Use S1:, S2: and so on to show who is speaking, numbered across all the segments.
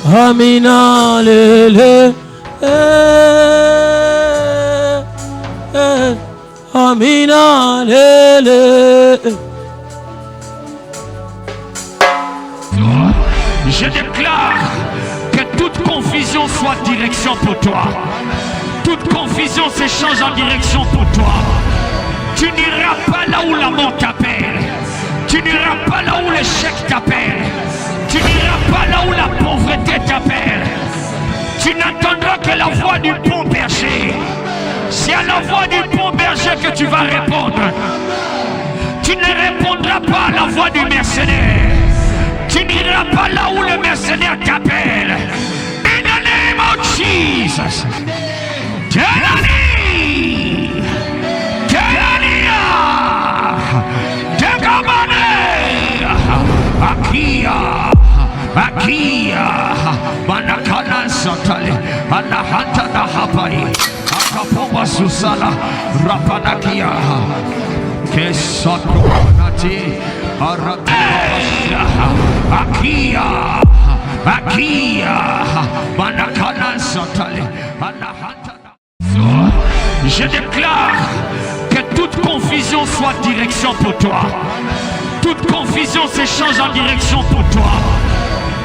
S1: Amina lele, Amina lele.
S2: Je déclare que toute confusion soit direction pour toi. Toute confusion s'échange en direction pour toi. Tu n'iras pas là où la mort t'appelle. Tu n'iras pas là où l'échec t'appelle. Tu n'iras pas là où la pauvreté t'appelle. Tu n'attendras que la voix du bon berger. C'est à la voix du bon berger que tu vas répondre. Tu ne répondras pas à la voix du mercenaire. Tu n'iras pas là où le mercenaire t'appelle. In the name of Jesus. Telani. Telania. Tegamane. Akia. Akia. Manakana Santale. Anahanta na hapai. Akapoba Susala. Rapanakia. Kesako Nati. Akia, Akia, Manakana Santale, je déclare que toute confusion soit direction pour toi. Toute confusion s'échange en direction pour toi.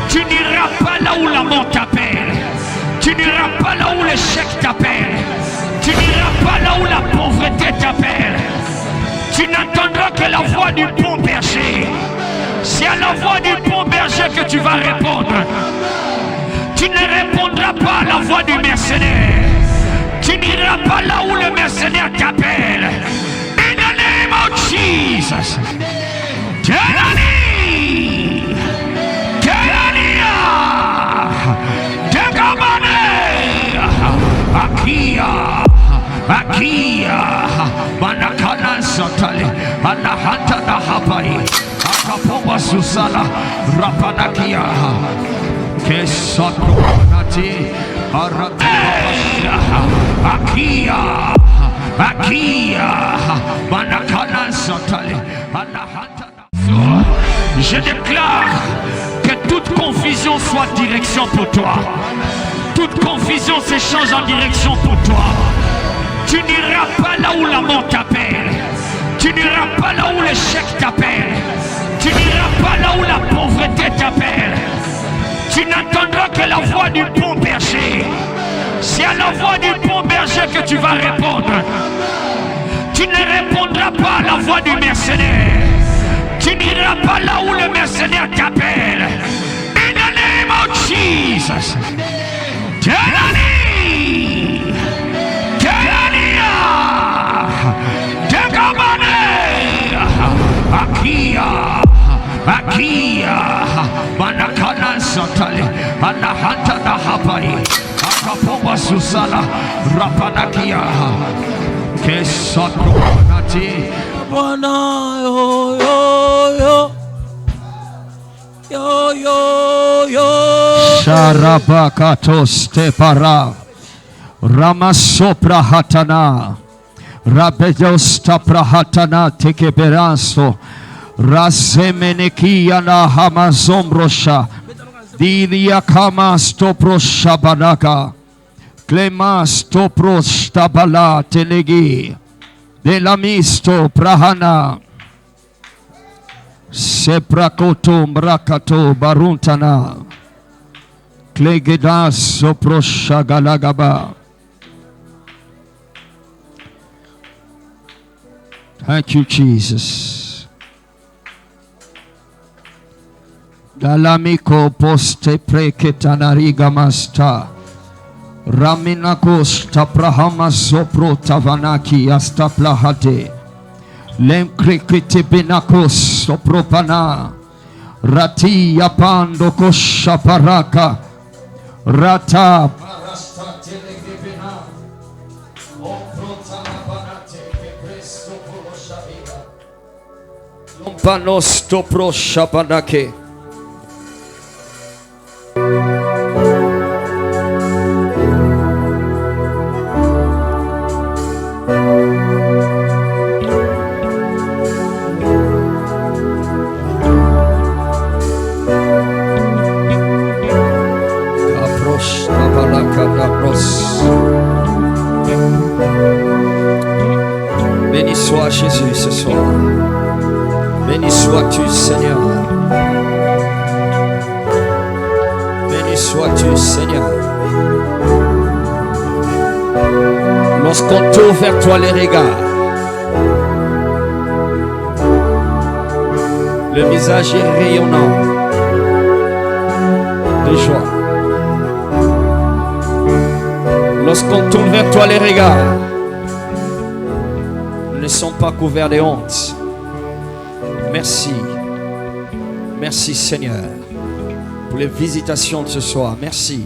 S2: Tu n'iras pas là où la mort t'appelle. Tu n'iras pas là où l'échec t'appelle. Tu n'iras pas là où la pauvreté t'appelle. Tu n'attendras que la voix du bon berger. C'est à la voix du bon berger que tu vas répondre. Tu ne répondras pas à la voix du mercenaire. Tu n'iras pas là où le mercenaire t'appelle. In the name of Jesus. Telani. Telania. Tegamane. Akia. Akia. Manakana Santale. Anahanta na hapai. Akapoba Susala. Rapanakia. Kesako Nati. Akia. Akia. Manakana Santale. Anahanta. Je déclare que toute confusion soit direction pour toi. Toute confusion s'échange en direction pour toi. Tu n'iras pas là où la mort t'appelle. Tu n'iras pas là où l'échec t'appelle. Tu n'iras pas là où la pauvreté t'appelle. Tu n'attendras que la voix du bon berger. C'est à la voix du bon berger que tu vas répondre. Tu ne répondras pas à la voix du mercenaire. Tu n'iras pas là où le mercenaire t'appelle. In the name of Jesus. Telani. Telania. Tegamane. Akia. Akia. Manakana Santale. Anahanta na hapai. Akapoba Susala. Rapanakia. Kesako Nati.
S1: Bwana yo yo yo yo yo
S3: Sharabakatos tepara Ramasopra hatana Rabedosta prahatana tekeberanso Razemenekia na hamazombrosha Dilia kama stoprosha banaka Klemas toprostabala telegi De la misto prahana Seprakoto mrakato baruntana Klegedas soprosha galagaba. Thank you, Jesus. Dalamiko poste preketanariga masta Raminakos taprahama sopro tavanaki astaplahate Lemkrikiti binakos sopropana Rati yapando kosha paraka Rata parasta telegibina Oprotana banate kepresto poroshavira Lompanosto proshapanake. Béni soit Jésus ce soir. Béni sois-tu, Seigneur. Béni sois-tu, Seigneur. Lorsqu'on tourne vers toi les regards, le visage est rayonnant de joie. Lorsqu'on tourne vers toi les regards, nous ne sommes pas couverts de honte. Merci. Merci Seigneur pour les visitations de ce soir. Merci.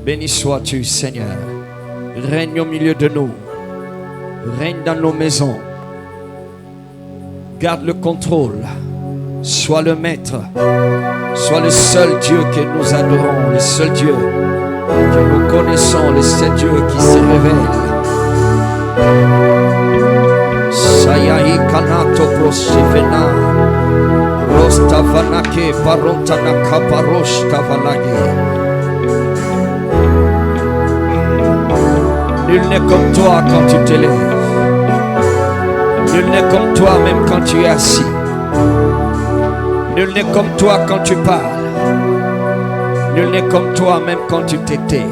S3: Béni sois-tu Seigneur. Règne au milieu de nous. Règne dans nos maisons. Garde le contrôle. Sois le maître. Sois le seul Dieu que nous adorons. Le seul Dieu que nous connaissons. Le seul Dieu qui se révèle. Sayahi kanato prosifena. Rostavanake parontanaka paroshtavanage. Nul n'est comme toi quand tu t'élèves. Nul n'est comme toi même quand tu es assis. Nul n'est comme toi quand tu parles. Nul n'est comme toi même quand tu t'étais.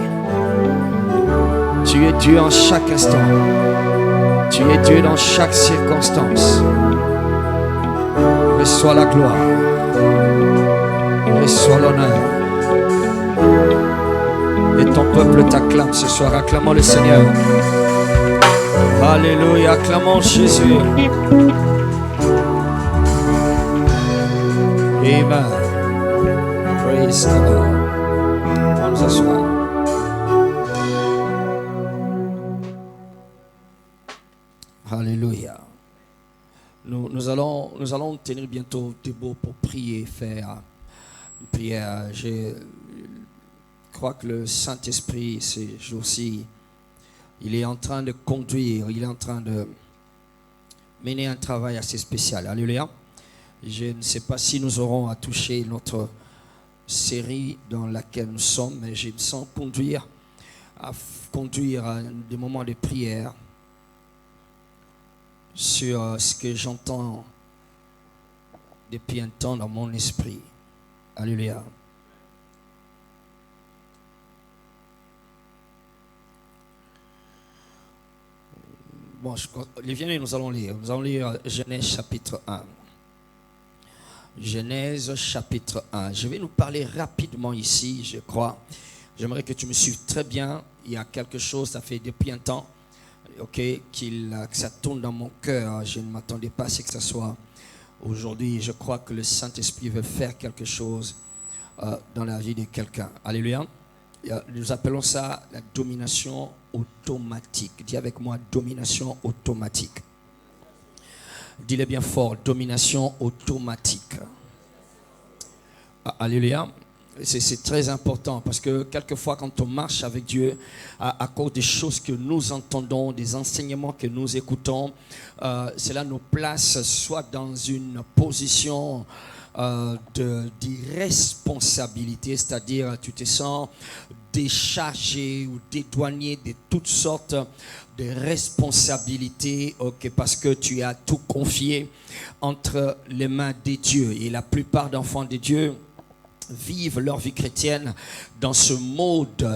S3: Tu es Dieu en chaque instant. Tu es Dieu dans chaque circonstance. Reçois la gloire. Reçois l'honneur. Et ton peuple t'acclame ce soir. Acclamons le Seigneur. Alléluia. Acclamons Jésus. Amen. Praise the Lord. On nous assoit. Alléluia. Nous allons tenir bientôt debout pour prier, faire une prière. Je crois que le Saint-Esprit, ces jours-ci, il est en train de conduire, il est en train de mener un travail assez spécial. Alléluia. Je ne sais pas si nous aurons à toucher notre série dans laquelle nous sommes, mais je me sens conduire à des moments de prière sur ce que j'entends depuis un temps dans mon esprit. Alléluia. Bon, Olivier, nous allons lire Genèse chapitre 1. Genèse chapitre 1. Je vais nous parler rapidement ici, je crois. J'aimerais que tu me suives très bien. Il y a quelque chose, ça fait depuis un temps, que ça tourne dans mon cœur. Je ne m'attendais pas à ce que ça soit aujourd'hui. Je crois que le Saint-Esprit veut faire quelque chose dans la vie de quelqu'un. Alléluia. Nous appelons ça la domination automatique. Dis avec moi, domination automatique. Dis-le bien fort, domination automatique. Alléluia. C'est très important parce que quelquefois quand on marche avec Dieu, à cause des choses que nous entendons, des enseignements que nous écoutons, cela nous place soit dans une position d'irresponsabilité, c'est-à-dire tu te sens déchargé ou dédouané de toutes sortes de responsabilités, parce que tu as tout confié entre les mains de Dieu. Et la plupart d'enfants de Dieu vivent leur vie chrétienne dans ce mode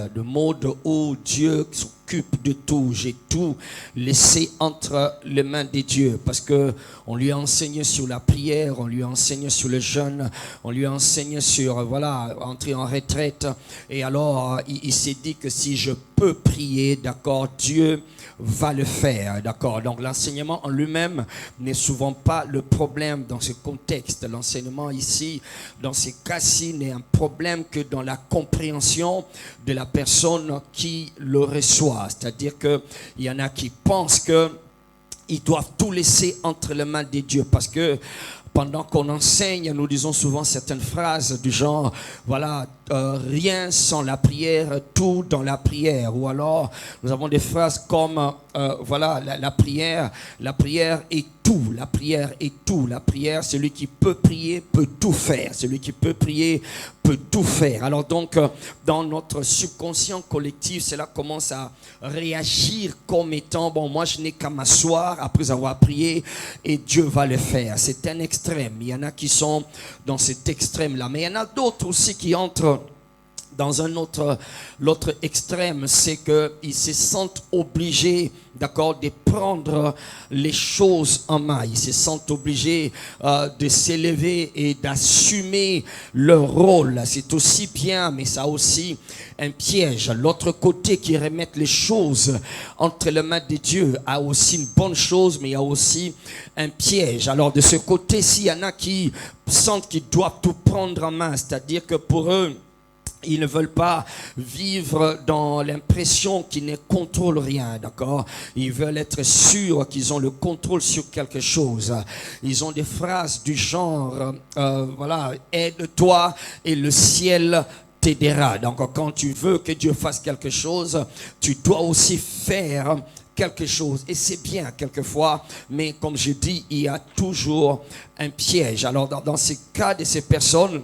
S3: où Dieu s'occupe de tout. J'ai tout laissé entre les mains de Dieu parce que on lui a enseigné sur la prière, on lui a enseigné sur le jeûne, on lui a enseigné sur entrer en retraite. Et alors il s'est dit que si je peux prier, d'accord, Dieu va le faire, d'accord. Donc l'enseignement en lui-même n'est souvent pas le problème dans ce contexte. L'enseignement ici, dans ces cas-ci, n'est un problème que dans la compréhension de la personne qui le reçoit. C'est-à-dire qu'il y en a qui pensent que ils doivent tout laisser entre les mains de Dieu parce que pendant qu'on enseigne, nous disons souvent certaines phrases du genre, voilà, rien sans la prière, tout dans la prière. Ou alors, nous avons des phrases comme, voilà, la prière est tout, la prière est tout. La prière, celui qui peut prier peut tout faire. Celui qui peut prier peut tout faire. Alors donc, dans notre subconscient collectif, cela commence à réagir comme étant, bon, moi je n'ai qu'à m'asseoir après avoir prié et Dieu va le faire. C'est un extrême. Il y en a qui sont dans cet extrême-là. Mais il y en a d'autres aussi qui entrent dans l'autre extrême, c'est qu'ils se sentent obligés, d'accord, de prendre les choses en main. Ils se sentent obligés de s'élever et d'assumer leur rôle. C'est aussi bien, mais ça a aussi un piège. L'autre côté qui remet les choses entre les mains de Dieu a aussi une bonne chose, mais il y a aussi un piège. Alors de ce côté-ci, il y en a qui sentent qu'ils doivent tout prendre en main, c'est-à-dire que pour eux, ils ne veulent pas vivre dans l'impression qu'ils ne contrôlent rien, d'accord? Ils veulent être sûrs qu'ils ont le contrôle sur quelque chose. Ils ont des phrases du genre, voilà, aide-toi et le ciel t'aidera. Donc quand tu veux que Dieu fasse quelque chose, tu dois aussi faire quelque chose. Et c'est bien quelquefois, mais comme je dis, il y a toujours un piège. Alors dans ces cas de ces personnes,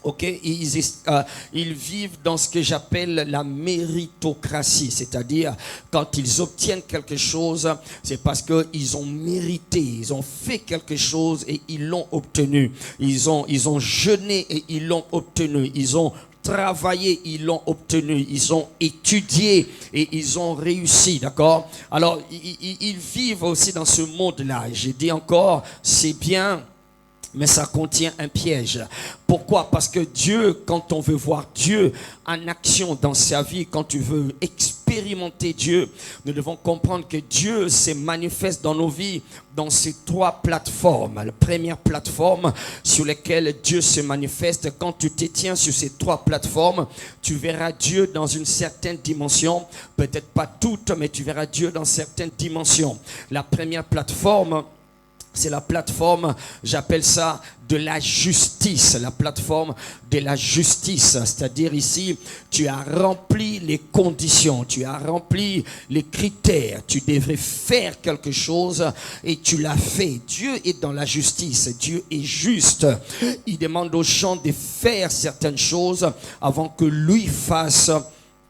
S3: ok, ils vivent dans ce que j'appelle la méritocratie, c'est-à-dire quand ils obtiennent quelque chose, c'est parce qu'ils ont mérité, ils ont fait quelque chose et ils l'ont obtenu. Ils ont jeûné et ils l'ont obtenu. Ils ont travaillé, ils l'ont obtenu. Ils ont étudié et ils ont réussi, d'accord? Alors, ils vivent aussi dans ce monde-là. J'ai dit encore, c'est bien, mais ça contient un piège. Pourquoi? Parce que Dieu, quand on veut voir Dieu en action dans sa vie, quand tu veux expérimenter Dieu, nous devons comprendre que Dieu se manifeste dans nos vies dans ces trois plateformes. La première plateforme sur laquelle Dieu se manifeste, quand tu te tiens sur ces trois plateformes, tu verras Dieu dans une certaine dimension, peut-être pas toute, mais tu verras Dieu dans certaines dimensions. La première plateforme, c'est la plateforme, j'appelle ça de la justice, la plateforme de la justice. C'est-à-dire ici, tu as rempli les conditions, tu as rempli les critères, tu devrais faire quelque chose et tu l'as fait. Dieu est dans la justice, Dieu est juste. Il demande aux gens de faire certaines choses avant que lui fasse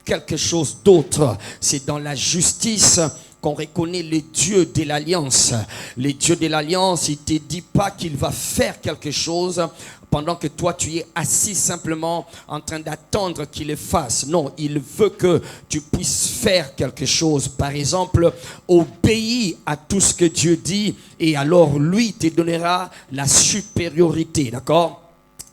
S3: quelque chose d'autre. C'est dans la justice qu'on reconnaît les dieux de l'alliance. Les dieux de l'alliance, il ne te dit pas qu'il va faire quelque chose pendant que toi tu es assis simplement en train d'attendre qu'il le fasse. Non, il veut que tu puisses faire quelque chose. Par exemple, obéis à tout ce que Dieu dit et alors lui te donnera la supériorité, d'accord?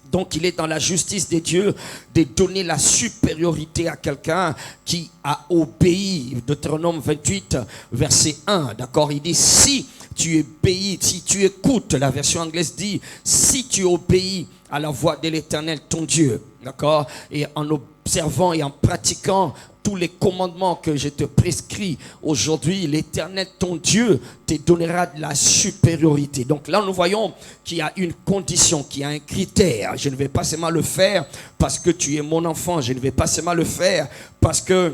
S3: Donc il est dans la justice de Dieu de donner la supériorité à quelqu'un qui a obéi. Deutéronome 28, verset 1, d'accord? Il dit, si tu obéis, si tu écoutes, la version anglaise dit, si tu obéis à la voix de l'Éternel, ton Dieu, d'accord? Et en observant et en pratiquant tous les commandements que je te prescris aujourd'hui, l'Éternel, ton Dieu, te donnera de la supériorité. Donc là, nous voyons qu'il y a une condition, qu'il y a un critère. Je ne vais pas seulement le faire parce que tu es mon enfant. Je ne vais pas seulement le faire parce que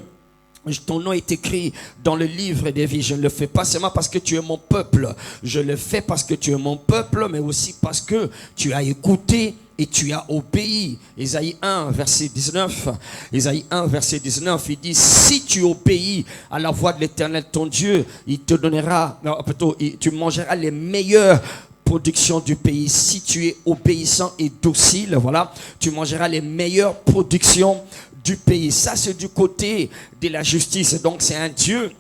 S3: ton nom est écrit dans le livre des vies. Je ne le fais pas seulement parce que tu es mon peuple. Je le fais parce que tu es mon peuple, mais aussi parce que tu as écouté et tu as obéi. Isaïe 1, verset 19. Isaïe 1, verset 19, il dit, si tu obéis à la voix de l'Éternel, ton Dieu, il te donnera, non, plutôt, tu mangeras les meilleures productions du pays. Si tu es obéissant et docile, voilà, tu mangeras les meilleures productions du pays. Ça, c'est du côté de la justice. Donc, c'est un Dieu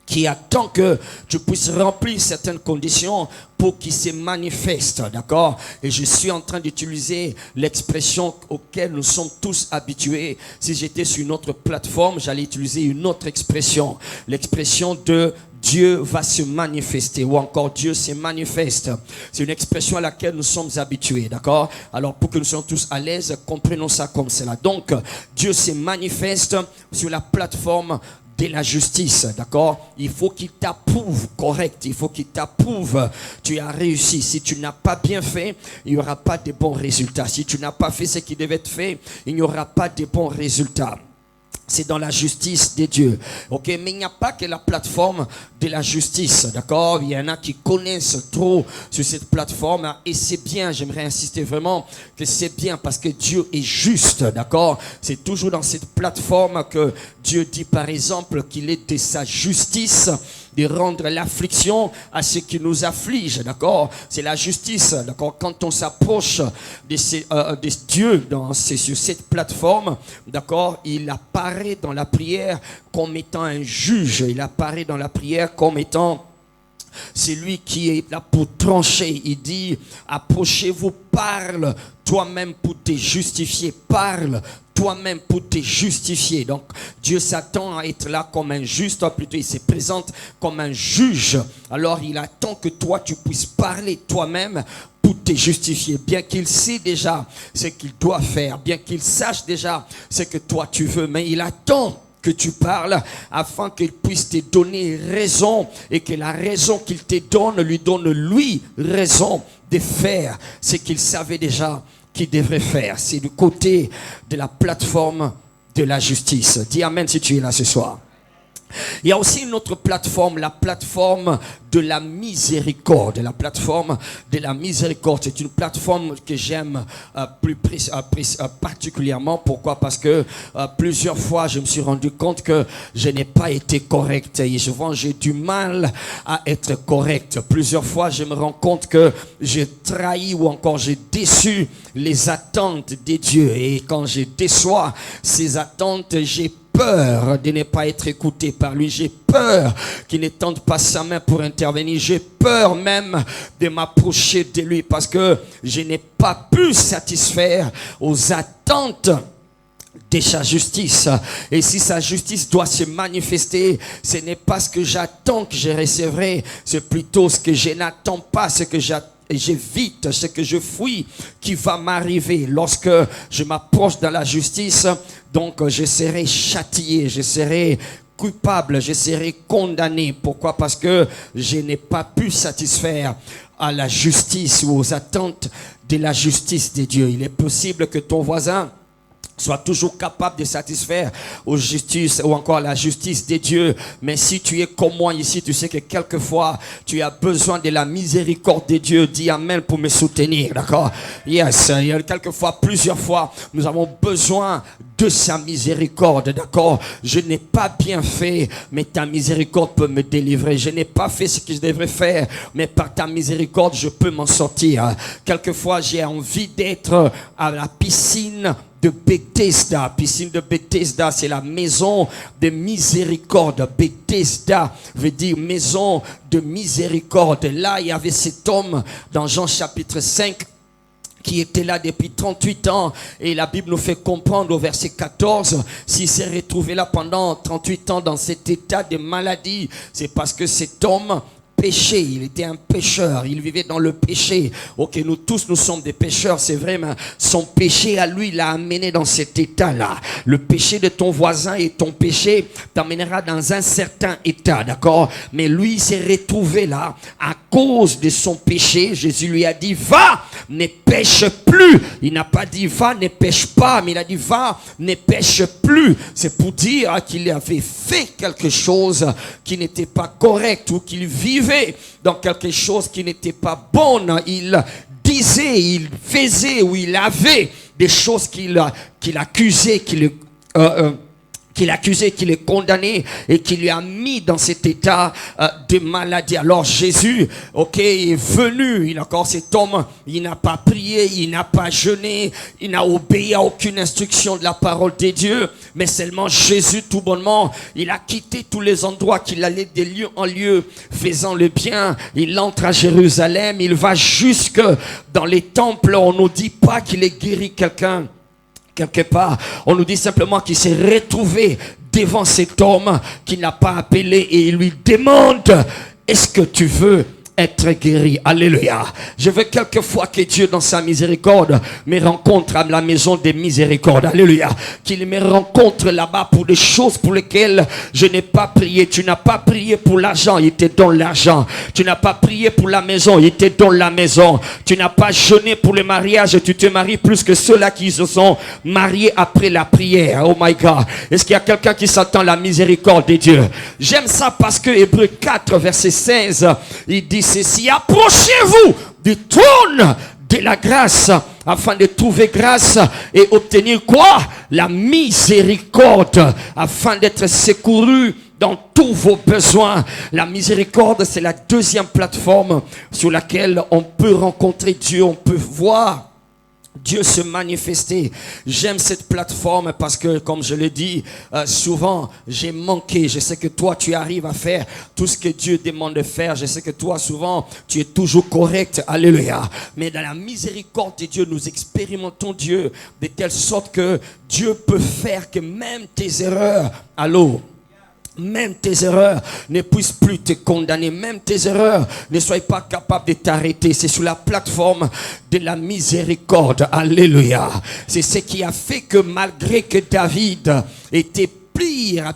S3: qui attend que tu puisses remplir certaines conditions pour qu'il se manifeste, d'accord? Et je suis en train d'utiliser l'expression auquel nous sommes tous habitués. Si j'étais sur une autre plateforme, j'allais utiliser une autre expression. L'expression de Dieu va se manifester, ou encore Dieu se manifeste. C'est une expression à laquelle nous sommes habitués, d'accord? Alors pour que nous soyons tous à l'aise, comprenons ça comme cela. Donc Dieu se manifeste sur la plateforme de la justice, d'accord? Il faut qu'il t'approuve correct, il faut qu'il t'approuve, tu as réussi. Si tu n'as pas bien fait, il n'y aura pas de bons résultats. Si tu n'as pas fait ce qui devait être fait, il n'y aura pas de bons résultats. C'est dans la justice de Dieu. Ok, mais il n'y a pas que la plateforme de la justice, d'accord? Il y en a qui connaissent trop sur cette plateforme et c'est bien, j'aimerais insister vraiment que c'est bien parce que Dieu est juste, d'accord? C'est toujours dans cette plateforme que Dieu dit par exemple qu'il est de sa justice de rendre l'affliction à ceux qui nous affligent, d'accord? C'est la justice, d'accord? Quand on s'approche de Dieu sur cette plateforme, d'accord? Il apparaît dans la prière comme étant un juge, il apparaît dans la prière comme étant c'est lui qui est là pour trancher. Il dit, approchez-vous, parle toi-même pour te justifier, parle toi-même pour te justifier. Donc Dieu s'attend à être là comme un juste, plutôt il se présente comme un juge. Alors il attend que toi tu puisses parler toi-même pour te justifier, bien qu'il sait déjà ce qu'il doit faire, bien qu'il sache déjà ce que toi tu veux, mais il attend que tu parles afin qu'il puisse te donner raison et que la raison qu'il te donne lui donne lui raison de faire ce qu'il savait déjà qu'il devrait faire. C'est du côté de la plateforme de la justice. Dis amen si tu es là ce soir. Il y a aussi une autre plateforme, la plateforme de la miséricorde. La plateforme de la miséricorde, c'est une plateforme que j'aime particulièrement. Pourquoi? Parce que plusieurs fois, je me suis rendu compte que je n'ai pas été correct. Et souvent, j'ai du mal à être correct. Plusieurs fois, je me rends compte que j'ai trahi ou encore j'ai déçu les attentes de Dieu. Et quand je déçois ces attentes, j'ai peur de ne pas être écouté par lui. J'ai peur qu'il ne tende pas sa main pour intervenir. J'ai peur même de m'approcher de lui parce que je n'ai pas pu satisfaire aux attentes de sa justice. Et si sa justice doit se manifester, ce n'est pas ce que j'attends que je recevrai, c'est plutôt ce que je n'attends pas, ce que j'évite, ce que je fuis qui va m'arriver lorsque je m'approche de la justice. Donc je serai châtié, je serai coupable, je serai condamné. Pourquoi? Parce que je n'ai pas pu satisfaire à la justice ou aux attentes de la justice de Dieu. Il est possible que ton voisin soit toujours capable de satisfaire aux justices ou encore la justice de Dieu. Mais si tu es comme moi ici, tu sais que quelquefois tu as besoin de la miséricorde de Dieu. Dis amen pour me soutenir, d'accord? Yes, il y a quelquefois, plusieurs fois, nous avons besoin de sa miséricorde, d'accord? Je n'ai pas bien fait, mais ta miséricorde peut me délivrer. Je n'ai pas fait ce que je devrais faire, mais par ta miséricorde, je peux m'en sortir. Quelquefois, j'ai envie d'être à la piscine de Bethesda. Piscine de Bethesda, c'est la maison de miséricorde. Bethesda veut dire maison de miséricorde. Là, il y avait cet homme dans Jean chapitre 5 qui était là depuis 38 ans. Et la Bible nous fait comprendre au verset 14, s'il s'est retrouvé là pendant 38 ans dans cet état de maladie, c'est parce que cet homme péché, il était un pécheur, il vivait dans le péché. Ok, nous tous nous sommes des pécheurs, c'est vrai, mais son péché à lui l'a amené dans cet état-là. Le péché de ton voisin et ton péché t'amènera dans un certain état, d'accord? Mais lui, il s'est retrouvé là à cause de son péché. Jésus lui a dit, va, ne pêche plus. Il n'a pas dit, va, ne pêche pas, mais il a dit, va, ne pêche plus. C'est pour dire qu'il avait fait quelque chose qui n'était pas correct ou qu'il vivait dans quelque chose qui n'était pas bon. Il disait, il faisait ou il avait des choses qu'il accusait, qu'il est condamné et qui lui a mis dans cet état de maladie. Alors Jésus, ok, est venu. Cet homme, il n'a pas prié, il n'a pas jeûné, il n'a obéi à aucune instruction de la parole de Dieu, mais seulement Jésus, tout bonnement, il a quitté tous les endroits qu'il allait de lieu en lieu, faisant le bien. Il entre à Jérusalem, il va jusque dans les temples. On ne dit pas qu'il ait guéri quelqu'un quelque part, on nous dit simplement qu'il s'est retrouvé devant cet homme qui n'a pas appelé et il lui demande, est-ce que tu veux être guéri. Alléluia. Je veux quelquefois que Dieu, dans sa miséricorde, me rencontre à la maison des miséricordes. Alléluia. Qu'il me rencontre là-bas pour des choses pour lesquelles je n'ai pas prié. Tu n'as pas prié pour l'argent, il te donne l'argent. Tu n'as pas prié pour la maison, il te donne la maison. Tu n'as pas jeûné pour le mariage, tu te maries plus que ceux-là qui se sont mariés après la prière. Oh my God. Est-ce qu'il y a quelqu'un qui s'attend à la miséricorde de Dieu? J'aime ça parce que Hébreux 4, verset 16, il dit ceci: approchez-vous du trône de la grâce afin de trouver grâce et obtenir quoi? La miséricorde, afin d'être secouru dans tous vos besoins. La miséricorde, c'est la deuxième plateforme sur laquelle on peut rencontrer Dieu, on peut voir Dieu se manifester. J'aime cette plateforme parce que, comme je l'ai dit, souvent j'ai manqué. Je sais que toi tu arrives à faire tout ce que Dieu demande de faire. Je sais que toi souvent tu es toujours correct. Alléluia. Mais dans la miséricorde de Dieu, nous expérimentons Dieu de telle sorte que Dieu peut faire que même tes erreurs, même tes erreurs ne puissent plus te condamner. Même tes erreurs ne soient pas capables de t'arrêter. C'est sur la plateforme de la miséricorde. Alléluia. C'est ce qui a fait que malgré que David était pire,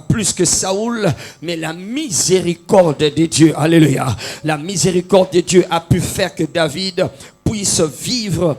S3: plus que Saoul, mais la miséricorde de Dieu, alléluia, la miséricorde de Dieu a pu faire que David puisse vivre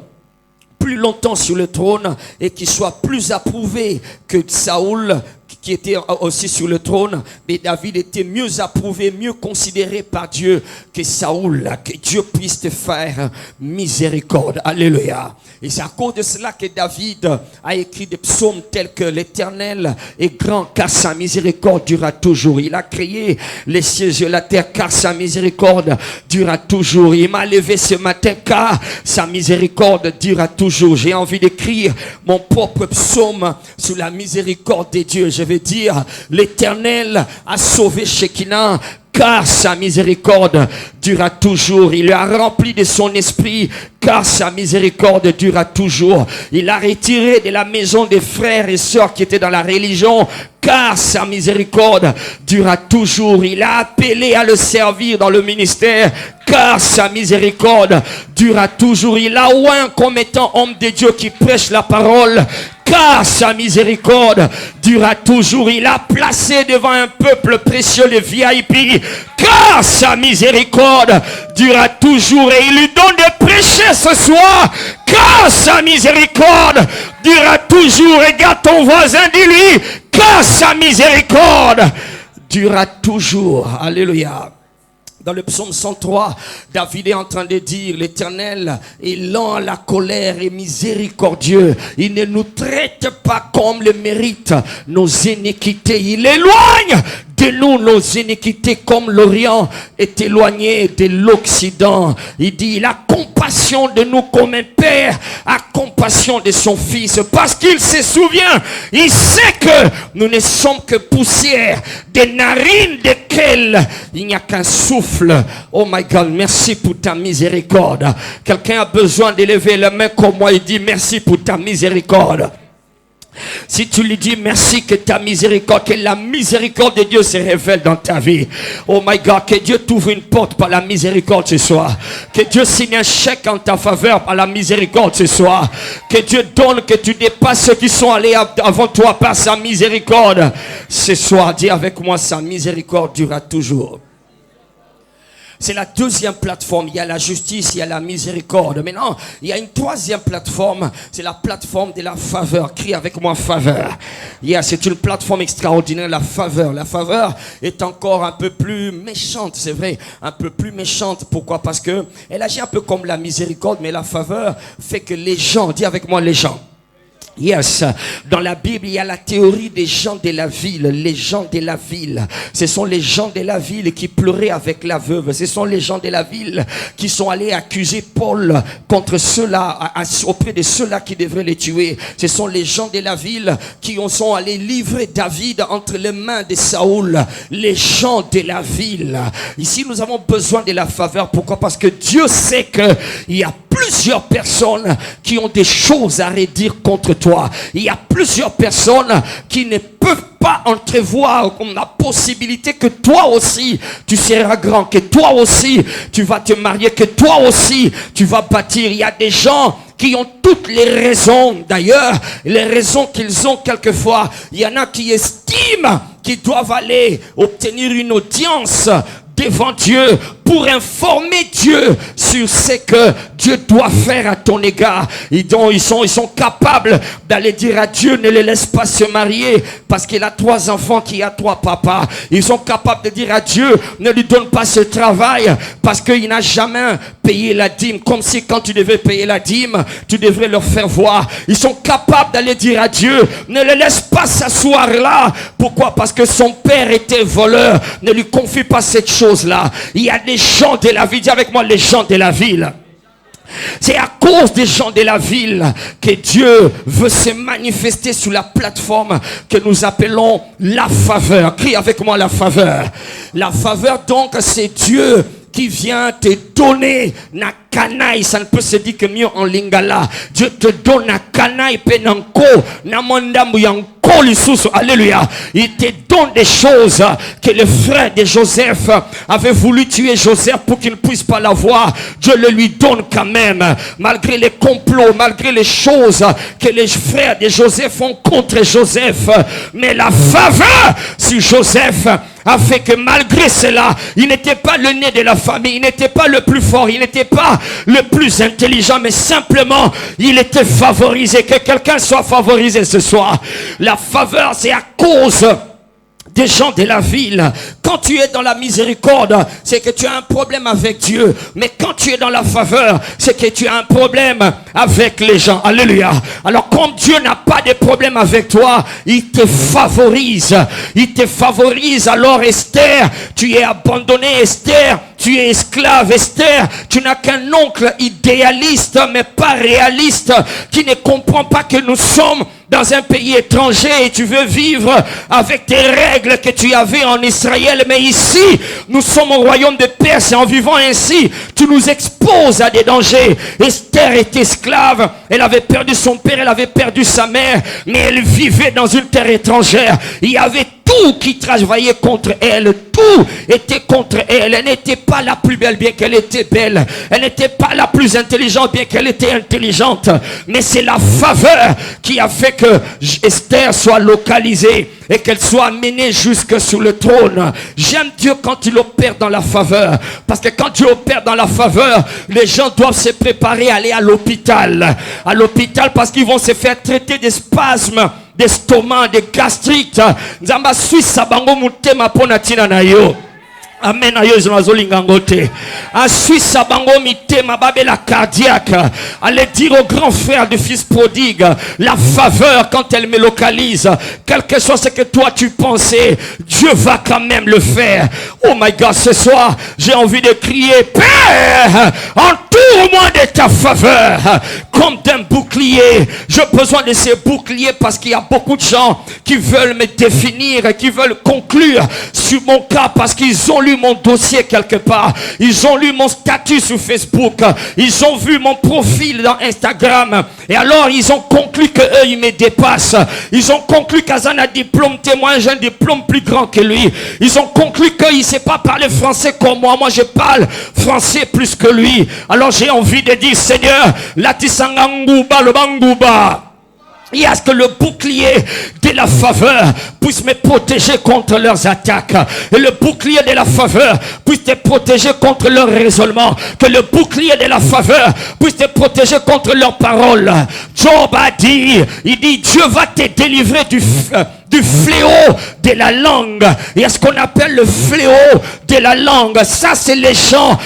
S3: plus longtemps sur le trône et qu'il soit plus approuvé que Saoul, qui était aussi sur le trône. Mais David était mieux approuvé, mieux considéré par Dieu que Saoul. Que Dieu puisse te faire miséricorde. Alléluia. Et c'est à cause de cela que David a écrit des psaumes tels que l'Éternel est grand car sa miséricorde durera toujours. Il a créé les cieux et la terre car sa miséricorde durera toujours. Il m'a levé ce matin car sa miséricorde durera toujours. J'ai envie d'écrire mon propre psaume sur la miséricorde de Dieu. Je vais dire: l'Éternel a sauvé Shekinah car sa miséricorde durera toujours. Il a rempli de son esprit car sa miséricorde durera toujours. Il a retiré de la maison des frères et sœurs qui étaient dans la religion car sa miséricorde durera toujours. Il a appelé à le servir dans le ministère car sa miséricorde durera toujours. Il a oint comme étant homme de Dieu qui prêche la parole car sa miséricorde durera toujours. Il a placé devant un peuple précieux les VIP car sa miséricorde durera toujours. Et il lui donne de prêcher ce soir car sa miséricorde durera toujours. Regarde ton voisin, dis-lui: car sa miséricorde durera toujours. Alléluia. Dans le psaume 103, David est en train de dire: l'Éternel est lent à la colère et miséricordieux. Il ne nous traite pas comme le mérite nos iniquités. Il éloigne de nous nos iniquités comme l'Orient est éloigné de l'Occident. Il dit: il a compassion de nous comme un père a compassion de son fils. Parce qu'il se souvient, il sait que nous ne sommes que poussière, des narines desquelles il n'y a qu'un souffle. Oh my God, merci pour ta miséricorde. Quelqu'un a besoin d'élever la main comme moi et dit: merci pour ta miséricorde. Si tu lui dis merci, que ta miséricorde, que la miséricorde de Dieu se révèle dans ta vie. Oh my God, que Dieu t'ouvre une porte par la miséricorde ce soir. Que Dieu signe un chèque en ta faveur par la miséricorde ce soir. Que Dieu donne que tu dépasses ceux qui sont allés avant toi par sa miséricorde. Ce soir, dis avec moi: sa miséricorde durera toujours. C'est la deuxième plateforme. Il y a la justice, il y a la miséricorde. Maintenant, il y a une troisième plateforme. C'est la plateforme de la faveur. Crie avec moi: faveur. C'est une plateforme extraordinaire, la faveur. La faveur est encore un peu plus méchante, c'est vrai. Un peu plus méchante. Pourquoi? Parce que elle agit un peu comme la miséricorde, mais la faveur fait que les gens, dis avec moi: les gens. Yes, dans la Bible, il y a la théorie des gens de la ville. Les gens de la ville, ce sont les gens de la ville qui pleuraient avec la veuve. Ce sont les gens de la ville qui sont allés accuser Paul contre ceux-là, auprès de ceux-là qui devraient les tuer. Ce sont les gens de la ville qui sont allés livrer David entre les mains de Saoul. Les gens de la ville. Ici, nous avons besoin de la faveur. Pourquoi? Parce que Dieu sait qu'il y a plusieurs personnes qui ont des choses à redire contre toi. toi. Il y a plusieurs personnes qui ne peuvent pas entrevoir comme la possibilité que toi aussi tu seras grand, que toi aussi tu vas te marier, que toi aussi tu vas bâtir. Il y a des gens qui ont toutes les raisons, d'ailleurs, les raisons qu'ils ont quelquefois. Il y en a qui estiment qu'ils doivent aller obtenir une audience devant Dieu pour informer Dieu sur ce que Dieu doit faire à ton égard. Ils sont capables d'aller dire à Dieu, ne le laisse pas se marier parce qu'il a 3 enfants, qu'il a 3 papas. Ils sont capables de dire à Dieu, ne lui donne pas ce travail parce qu'il n'a jamais payé la dîme. Comme si quand tu devais payer la dîme, tu devrais leur faire voir. Ils sont capables d'aller dire à Dieu, ne le laisse pas s'asseoir là. Pourquoi? Parce que son père était voleur. Ne lui confie pas cette chose-là. Il y a des gens de la ville, dis avec moi, les gens de la ville. C'est à cause des gens de la ville que Dieu veut se manifester sur la plateforme que nous appelons la faveur. Crie avec moi, la faveur. La faveur, donc, c'est Dieu qui vient te donner na kanaï. Ça ne peut se dire que mieux en lingala. Dieu te donne na kanaï penanko na mandambu yanko lisusu. Alléluia. Il te donne des choses que le frère de Joseph avait voulu tuer Joseph pour qu'il ne puisse pas l'avoir. Dieu le lui donne quand même, malgré les complots, malgré les choses que les frères de Joseph font contre Joseph. Mais la faveur sur Joseph a fait que malgré cela, il n'était pas le nez de la famille, il n'était pas le plus fort, il n'était pas le plus intelligent, mais simplement, il était favorisé. Que quelqu'un soit favorisé ce soir. La faveur, c'est à cause des gens de la ville. Quand tu es dans la miséricorde, c'est que tu as un problème avec Dieu. Mais quand tu es dans la faveur, c'est que tu as un problème avec les gens. Alléluia. Alors comme Dieu n'a pas de problème avec toi, il te favorise. Il te favorise. Alors Esther, tu es abandonné. Esther, tu es esclave. Esther, tu n'as qu'un oncle idéaliste mais pas réaliste, qui ne comprend pas que nous sommes dans un pays étranger et tu veux vivre avec tes règles que tu avais en Israël. Mais ici, nous sommes au royaume de Perse et en vivant ainsi, tu nous exposes à des dangers. Esther est esclave. Elle avait perdu son père, elle avait perdu sa mère, mais elle vivait dans une terre étrangère. Il y avait tout qui travaillait contre elle. Tout était contre elle. Elle n'était pas la plus belle, bien qu'elle était belle. Elle n'était pas la plus intelligente, bien qu'elle était intelligente. Mais c'est la faveur qui a fait que Esther soit localisée et qu'elle soit amenée jusque sur le trône. J'aime Dieu quand il opère dans la faveur. Parce que quand Dieu opère dans la faveur, les gens doivent se préparer à aller à l'hôpital. À l'hôpital parce qu'ils vont se faire traiter des spasmes d'estomac, de gastrite. Nzamba Suisse bango mutema pona tina na yo. Amen. Ayo zolinga ngote. En Suisse bango mitema babela cardiaque. Allez dire au grand frère du fils prodigue, la faveur quand elle me localise, quelque chose que toi tu pensais, Dieu va quand même le faire. Oh my God, ce soir j'ai envie de crier, Père, entoure-moi de ta faveur comme d'un bouclier. J'ai besoin de ces boucliers parce qu'il y a beaucoup de gens qui veulent me définir et qui veulent conclure sur mon cas parce qu'ils ont lu mon dossier quelque part, ils ont lu mon statut sur Facebook, ils ont vu mon profil dans Instagram et alors ils ont conclu que eux ils me dépassent. Ils ont conclu qu'Azan a un diplôme témoin, j'ai un diplôme plus grand que lui. Ils ont conclu qu'il ne sait pas parler français comme moi. Moi je parle français plus que lui. Alors j'ai envie de dire, Seigneur, la tisanganguba le banguba. Il y a ce que le bouclier de la faveur puisse me protéger contre leurs attaques. Et le bouclier de la faveur puisse te protéger contre leurs raisonnements. Que le bouclier de la faveur puisse te protéger contre leurs paroles. Job a dit, il dit, Dieu va te délivrer du fléau de la langue. Il y a ce qu'on appelle le fléau de la langue. Ça c'est les gens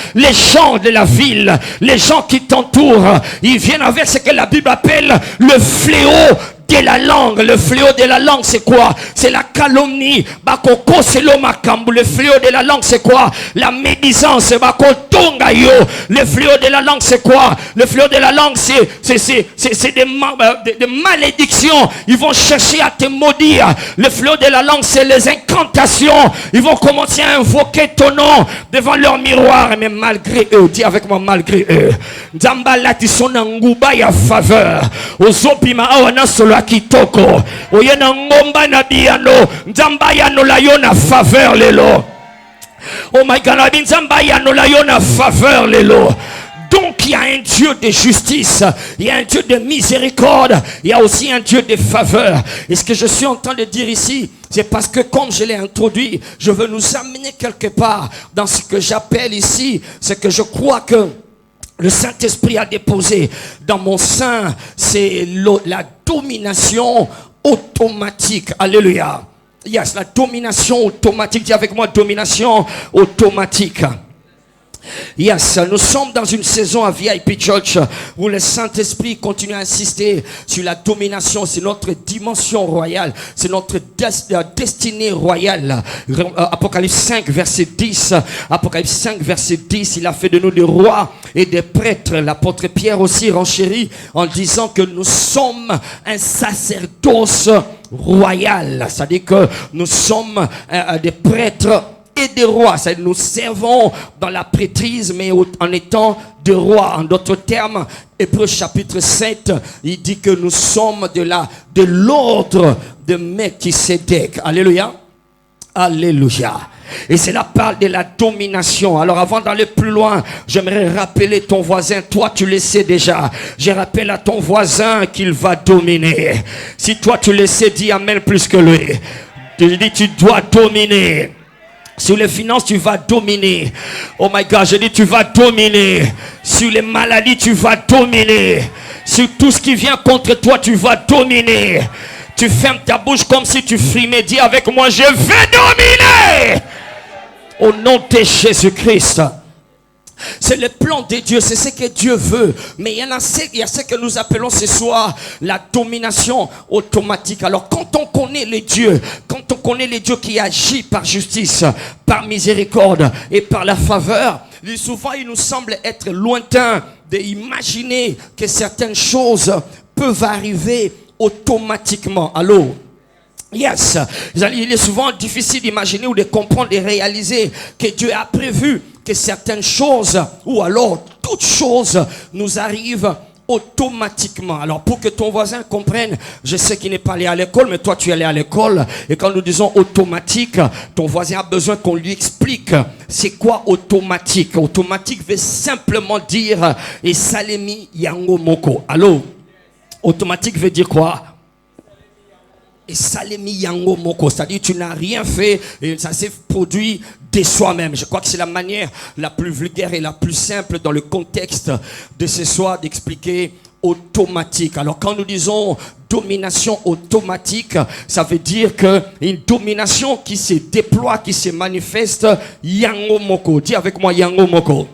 S3: de la ville, les gens qui t'entourent. Ils viennent avec ce que la Bible appelle le fléau de la langue. Le fléau de la langue, c'est quoi? C'est la calomnie. Bakoko, c'est l'omakambu. Le fléau de la langue, c'est quoi? La médisance. Bakotonga yo. Le fléau de la langue, c'est quoi? Le fléau de la langue, c'est des malédictions. Ils vont chercher à te maudire. Le fléau de la langue, c'est les incantations. Ils vont commencer à invoquer ton nom devant leur miroir. Mais malgré eux, dis avec moi, malgré eux, Nzamba ti sona nguba ya faveur. Ozopima awana solo akitoko. Oyena ngomba na biano. Nzamba ya no la yona faveur lelo. Oh my God, Nzamba ya no la yona faveur lelo. Donc il y a un Dieu de justice, il y a un Dieu de miséricorde, il y a aussi un Dieu de faveur. Et ce que je suis en train de dire ici, c'est parce que comme je l'ai introduit, je veux nous amener quelque part dans ce que j'appelle ici, ce que je crois que le Saint-Esprit a déposé dans mon sein, c'est la domination automatique. Alléluia. Yes, la domination automatique. Dis avec moi, domination automatique. Yes, nous sommes dans une saison à VIP Church où le Saint-Esprit continue à insister sur la domination. C'est notre dimension royale, c'est notre destinée royale. Apocalypse 5 verset 10, Apocalypse 5 verset 10, il a fait de nous des rois et des prêtres. L'apôtre Pierre aussi renchérit en disant que nous sommes un sacerdoce royal, c'est-à-dire que nous sommes des prêtres et des rois. Nous servons dans la prêtrise, mais en étant des rois. En d'autres termes, Hébreux chapitre 7, il dit que nous sommes de l'ordre de Melchisédek. Alléluia. Alléluia. Et cela parle de la domination. Alors avant d'aller plus loin, j'aimerais rappeler ton voisin. Toi tu le sais déjà. Je rappelle à ton voisin qu'il va dominer. Si toi tu le sais, dis amen plus que lui. Je dis tu dois dominer. Sur les finances, tu vas dominer. Oh my God, je dis tu vas dominer. Sur les maladies, tu vas dominer. Sur tout ce qui vient contre toi, tu vas dominer. Tu fermes ta bouche comme si tu frimais. Dis avec moi, je vais dominer. Au nom de Jésus-Christ. C'est le plan de Dieu, c'est ce que Dieu veut. Mais il y a ce que nous appelons ce soir la domination automatique. Alors quand on connaît les dieux, quand on connaît les dieux qui agissent par justice, par miséricorde et par la faveur, souvent il nous semble être lointain d'imaginer que certaines choses peuvent arriver automatiquement. Allô? Yes, il est souvent difficile d'imaginer ou de comprendre et réaliser que Dieu a prévu que certaines choses ou alors toutes choses nous arrivent automatiquement. Alors pour que ton voisin comprenne, je sais qu'il n'est pas allé à l'école, mais toi tu es allé à l'école, et quand nous disons automatique, ton voisin a besoin qu'on lui explique c'est quoi automatique. Automatique veut simplement dire et salemi yango moko. Allô? Automatique veut dire quoi? Et salemi yango moko, c'est-à-dire tu n'as rien fait et ça s'est produit de soi-même. Je crois que c'est la manière la plus vulgaire et la plus simple dans le contexte de ce soir d'expliquer automatique. Alors quand nous disons domination automatique, ça veut dire que une domination qui se déploie, qui se manifeste yango moko. Dis avec moi yango moko.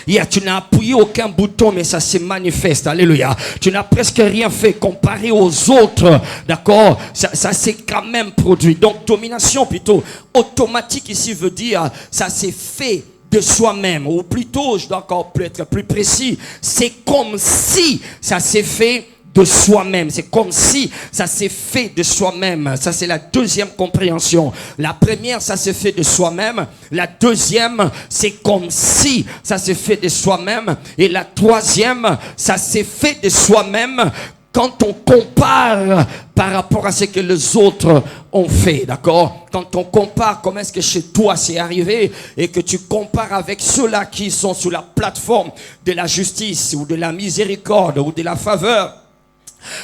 S3: Yeah, tu n'as appuyé aucun bouton, mais ça se manifeste. Alléluia. Tu n'as presque rien fait comparé aux autres. D'accord? Ça s'est quand même produit. Donc, domination plutôt automatique ici veut dire ça s'est fait de soi-même. Ou plutôt, je dois encore être plus précis, c'est comme si ça s'est fait de soi-même. C'est comme si ça s'est fait de soi-même. Ça, c'est la deuxième compréhension. La première, ça s'est fait de soi-même. La deuxième, c'est comme si ça s'est fait de soi-même. Et la troisième, ça s'est fait de soi-même quand on compare par rapport à ce que les autres ont fait, d'accord? Quand on compare comment est-ce que chez toi c'est arrivé et que tu compares avec ceux-là qui sont sur la plateforme de la justice ou de la miséricorde ou de la faveur,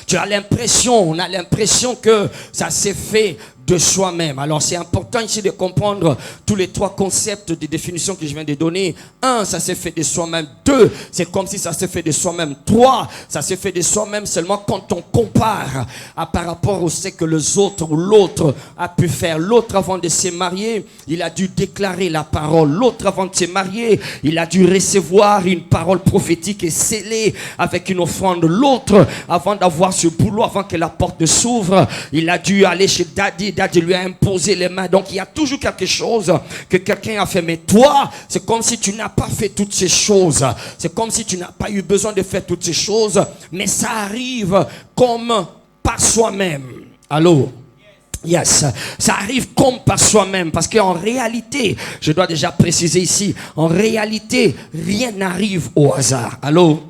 S3: tu as l'impression, on a l'impression que ça s'est fait de soi-même. Alors c'est important ici de comprendre tous les trois concepts de définition que je viens de donner. 1, ça s'est fait de soi-même. 2, c'est comme si ça s'est fait de soi-même. 3, ça s'est fait de soi-même seulement quand on compare par rapport au ce que les autres ou l'autre a pu faire. L'autre avant de se marier, il a dû déclarer la parole. L'autre avant de se marier, il a dû recevoir une parole prophétique et scellée avec une offrande. L'autre, avant d'avoir ce boulot, avant que la porte s'ouvre, il a dû aller chez Daddy. Daddy lui a imposé les mains. Donc il y a toujours quelque chose que quelqu'un a fait. Mais toi, c'est comme si tu n'as pas fait toutes ces choses. C'est comme si tu n'as pas eu besoin de faire toutes ces choses. Mais ça arrive comme par soi-même. Allô? Yes, ça arrive comme par soi-même, parce qu'en réalité, je dois déjà préciser ici, en réalité, rien n'arrive au hasard. Allô?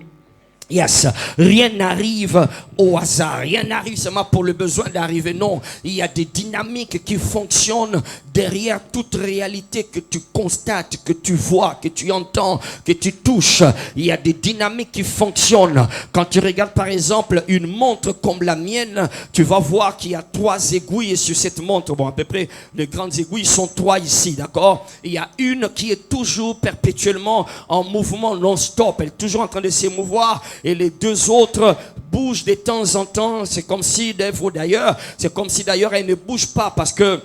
S3: Yes, rien n'arrive au hasard, rien n'arrive seulement pour le besoin d'arriver, non. Il y a des dynamiques qui fonctionnent derrière toute réalité que tu constates, que tu vois, que tu entends, que tu touches. Il y a des dynamiques qui fonctionnent. Quand tu regardes par exemple une montre comme la mienne, tu vas voir qu'il y a 3 aiguilles sur cette montre. Bon, à peu près, les grandes aiguilles sont 3 ici, d'accord? Il y a une qui est toujours perpétuellement en mouvement non-stop. Elle est toujours en train de se mouvoir. Et les 2 autres bougent de temps en temps. C'est comme si, d'ailleurs, elles ne bougent pas parce que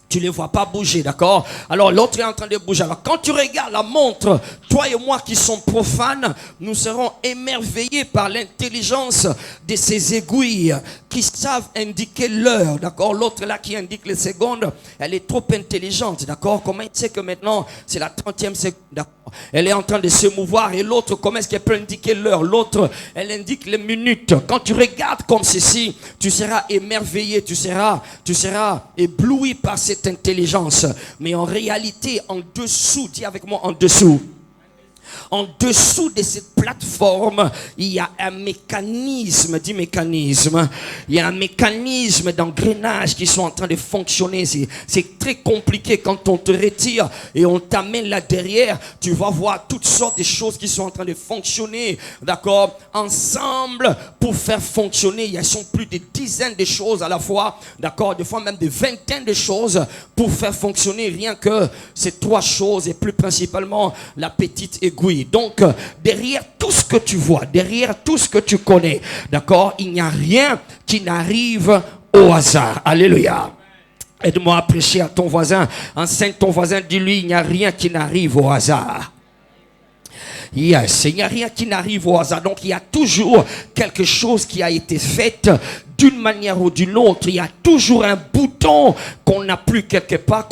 S3: tu ne les vois pas bouger, d'accord? Alors l'autre est en train de bouger. Alors quand tu regardes la montre, toi et moi qui sommes profanes, nous serons émerveillés par l'intelligence de ces aiguilles qui savent indiquer l'heure, d'accord? L'autre là qui indique les secondes, elle est trop intelligente, d'accord? Comment elle sait que maintenant c'est la 30e seconde, d'accord? Elle est en train de se mouvoir. Et l'autre, comment est-ce qu'elle peut indiquer l'heure? L'autre, elle indique les minutes. Quand tu regardes comme ceci, tu seras émerveillé, tu seras ébloui par cette intelligence. Mais en réalité, en dessous, dis avec moi, en dessous de cette plateforme, il y a un mécanisme, dis mécanisme, il y a un mécanisme d'engrenage qui sont en train de fonctionner. C'est très compliqué quand on te retire et on t'amène là derrière. Tu vas voir toutes sortes de choses qui sont en train de fonctionner, d'accord, ensemble pour faire fonctionner. Il y a plus de dizaines de choses à la fois, d'accord, des fois même des vingtaines de choses pour faire fonctionner rien que ces 3 choses et plus principalement la petite aiguille. Donc, derrière tout ce que tu vois, derrière tout ce que tu connais, d'accord, il n'y a rien qui n'arrive au hasard. Alléluia. Aide-moi à prêcher à ton voisin. Enseigne ton voisin, dis-lui, il n'y a rien qui n'arrive au hasard. Yes, il n'y a rien qui n'arrive au hasard. Donc, il y a toujours quelque chose qui a été fait d'une manière ou d'une autre. Il y a toujours un bouton qu'on appuie quelque part,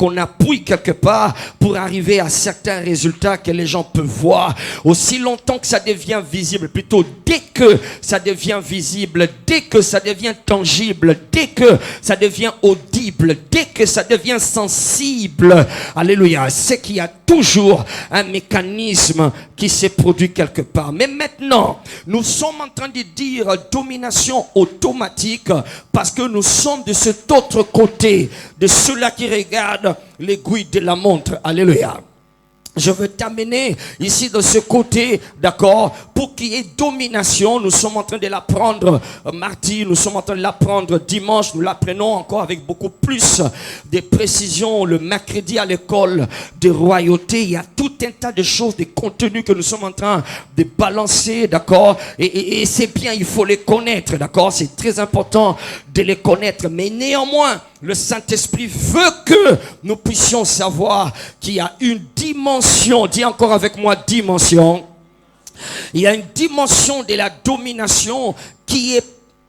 S3: pour arriver à certains résultats que les gens peuvent voir. Aussi longtemps que ça devient visible, plutôt dès que ça devient visible, dès que ça devient tangible, dès que ça devient audible, dès que ça devient sensible, alléluia, c'est qu'il y a toujours un mécanisme qui s'est produit quelque part. Mais maintenant, nous sommes en train de dire domination automatique parce que nous sommes de cet autre côté, de ceux-là qui regardent l'aiguille de la montre. Alléluia. Je veux t'amener ici de ce côté, d'accord, pour qu'il y ait domination. Nous sommes en train de l'apprendre mardi, nous sommes en train de l'apprendre dimanche, nous l'apprenons encore avec beaucoup plus de précision le mercredi à l'école de royauté. Il y a tout un tas de choses, des contenus que nous sommes en train de balancer, d'accord, et c'est bien, il faut les connaître, d'accord, c'est très important de les connaître, mais néanmoins, le Saint-Esprit veut que nous puissions savoir qu'il y a une dimension, dis encore avec moi dimension, il y a une dimension de la domination qui est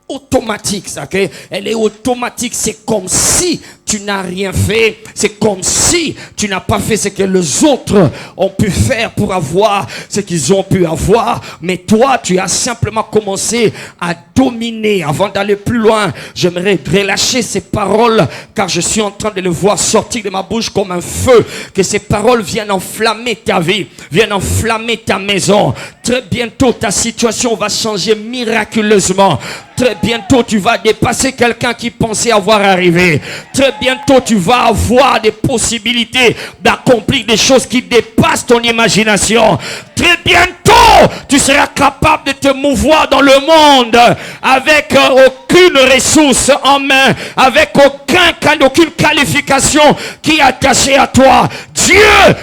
S3: automatique, okay? Elle est automatique, c'est comme si tu n'as rien fait, c'est comme si tu n'as pas fait ce que les autres ont pu faire pour avoir ce qu'ils ont pu avoir, mais toi tu as simplement commencé à dominer. Avant d'aller plus loin, j'aimerais relâcher ces paroles car je suis en train de les voir sortir de ma bouche comme un feu, que ces paroles viennent enflammer ta vie, viennent enflammer ta maison. Très bientôt ta situation va changer miraculeusement. Très bientôt tu vas dépasser quelqu'un qui pensait avoir arrivé. Très bientôt tu vas avoir des possibilités d'accomplir des choses qui dépassent ton imagination. Très bientôt, tu seras capable de te mouvoir dans le monde avec aucune ressource en main, avec aucune qualification qui est attachée à toi. Dieu,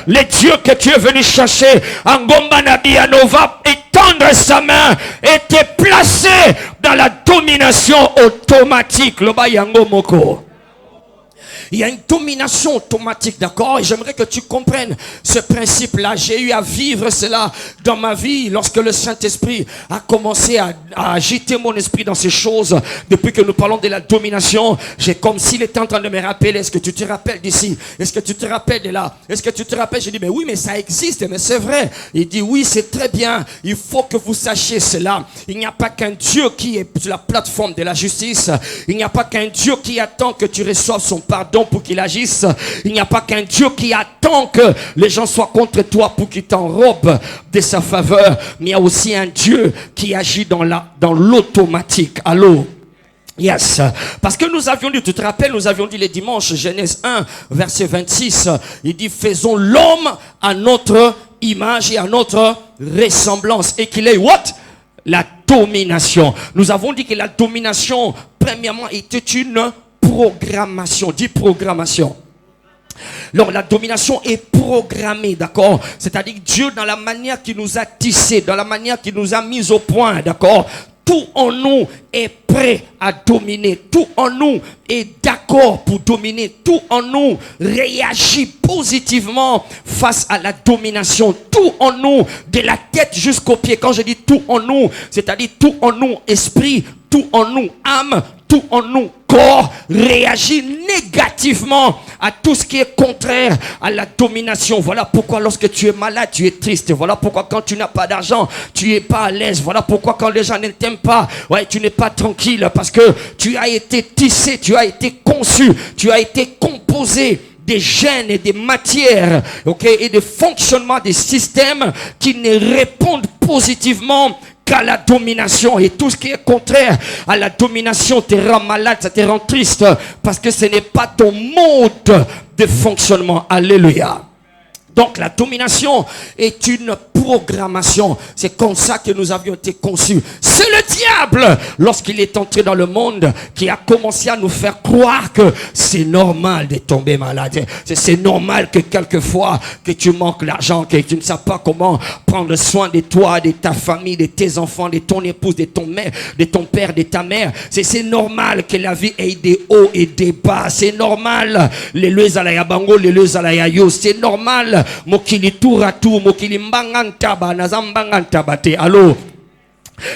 S3: le Dieu que tu es venu chercher, Angomba Nabiano va étendre sa main et te placer dans la domination automatique. Loba Yango Moko. Il y a une domination automatique, d'accord? Et j'aimerais que tu comprennes ce principe-là. J'ai eu à vivre cela dans ma vie lorsque le Saint-Esprit a commencé à agiter mon esprit dans ces choses. Depuis que nous parlons de la domination, j'ai comme s'il était en train de me rappeler. Est-ce que tu te rappelles d'ici? Est-ce que tu te rappelles de là? Est-ce que tu te rappelles? J'ai dit, mais oui, mais ça existe, mais c'est vrai. Il dit, oui, c'est très bien. Il faut que vous sachiez cela. Il n'y a pas qu'un Dieu qui est sur la plateforme de la justice. Il n'y a pas qu'un Dieu qui attend que tu reçoives son pardon pour qu'il agisse. Il n'y a pas qu'un Dieu qui attend que les gens soient contre toi pour qu'il t'enrobe de sa faveur. Mais il y a aussi un Dieu qui agit dans l'automatique. Allô? Yes. Parce que nous avions dit, tu te rappelles, nous avions dit les dimanches, Genèse 1, verset 26, il dit, faisons l'homme à notre image et à notre ressemblance. Et qu'il ait what? La domination. Nous avons dit que la domination, premièrement, était une programmation. Dis programmation. Donc la domination est programmée, d'accord? C'est-à-dire Dieu, dans la manière qu'il nous a tissé, dans la manière qu'il nous a mis au point, d'accord? Tout en nous est prêt à dominer. Tout en nous est d'accord pour dominer. Tout en nous réagit positivement face à la domination. Tout en nous, de la tête jusqu'aux pieds. Quand je dis tout en nous, c'est-à-dire tout en nous, esprit, tout en nous, âme, tout en nous, corps, réagit négativement à tout ce qui est contraire à la domination. Voilà pourquoi lorsque tu es malade, tu es triste. Voilà pourquoi quand tu n'as pas d'argent, tu n'es pas à l'aise. Voilà pourquoi quand les gens ne t'aiment pas, ouais, tu n'es pas tranquille parce que tu as été tissé, tu as été conçu, tu as été composé des gènes et des matières, okay, et des fonctionnements des systèmes qui ne répondent positivement qu'à la domination. Et tout ce qui est contraire à la domination te rend malade, ça te rend triste parce que ce n'est pas ton mode de fonctionnement. Alléluia. Donc la domination est une programmation. C'est comme ça que nous avions été conçus. C'est le diable, lorsqu'il est entré dans le monde, qui a commencé à nous faire croire que c'est normal de tomber malade. C'est normal que quelquefois que tu manques l'argent, que tu ne sais pas comment prendre soin de toi, de ta famille, de tes enfants, de ton épouse, de ton mère, de ton père, de ta mère. C'est normal que la vie ait des hauts et des bas. C'est normal. Les lezala bango, les lezala yo. C'est normal. Mokili tour mokili mbangantaba nazambangantabate. Allô?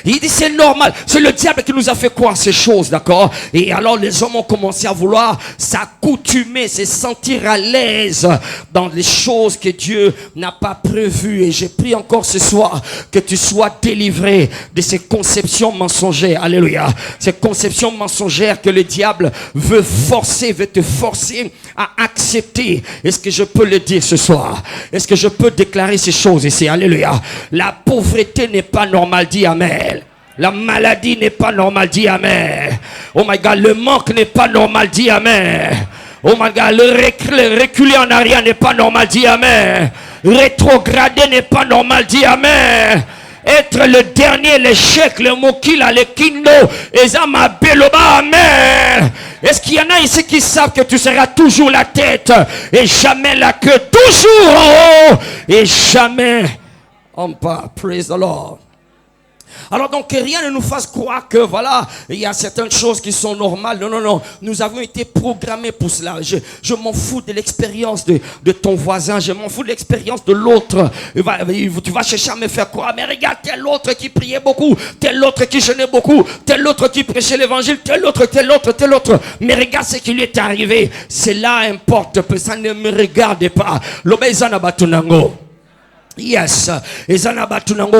S3: Il dit c'est normal. C'est le diable qui nous a fait croire ces choses, d'accord? Et alors les hommes ont commencé à vouloir s'accoutumer, se sentir à l'aise dans les choses que Dieu n'a pas prévues. Et j'ai pris encore ce soir que tu sois délivré de ces conceptions mensongères. Alléluia. Ces conceptions mensongères que le diable veut te forcer à accepter. Est-ce que je peux le dire ce soir? Est-ce que je peux déclarer ces choses ici? Alléluia. La pauvreté n'est pas normale. Dis amen. La maladie n'est pas normale, dis amen. Oh my God, le manque n'est pas normal, dis amen. Oh my God, le reculer en arrière n'est pas normal, dis amen. Rétrograder n'est pas normal, dis amen. Être le dernier, l'échec, le mokila, le kindo, ezama beloba, amen. Est-ce qu'il y en a ici qui savent que tu seras toujours la tête et jamais la queue, toujours en haut et jamais en bas? Praise the Lord. Alors donc que rien ne nous fasse croire que voilà, il y a certaines choses qui sont normales. Non, non, non. Nous avons été programmés pour cela. Je m'en fous de l'expérience de ton voisin. Je m'en fous de l'expérience de l'autre. Tu vas chercher à me faire croire. Mais regarde, tel autre qui priait beaucoup, tel autre qui jeûnait beaucoup, tel autre qui prêchait l'évangile, tel autre. Mais regarde ce qui lui est arrivé. Cela importe peu. Ça ne me regarde pas. L'obéissance batunango. Yes,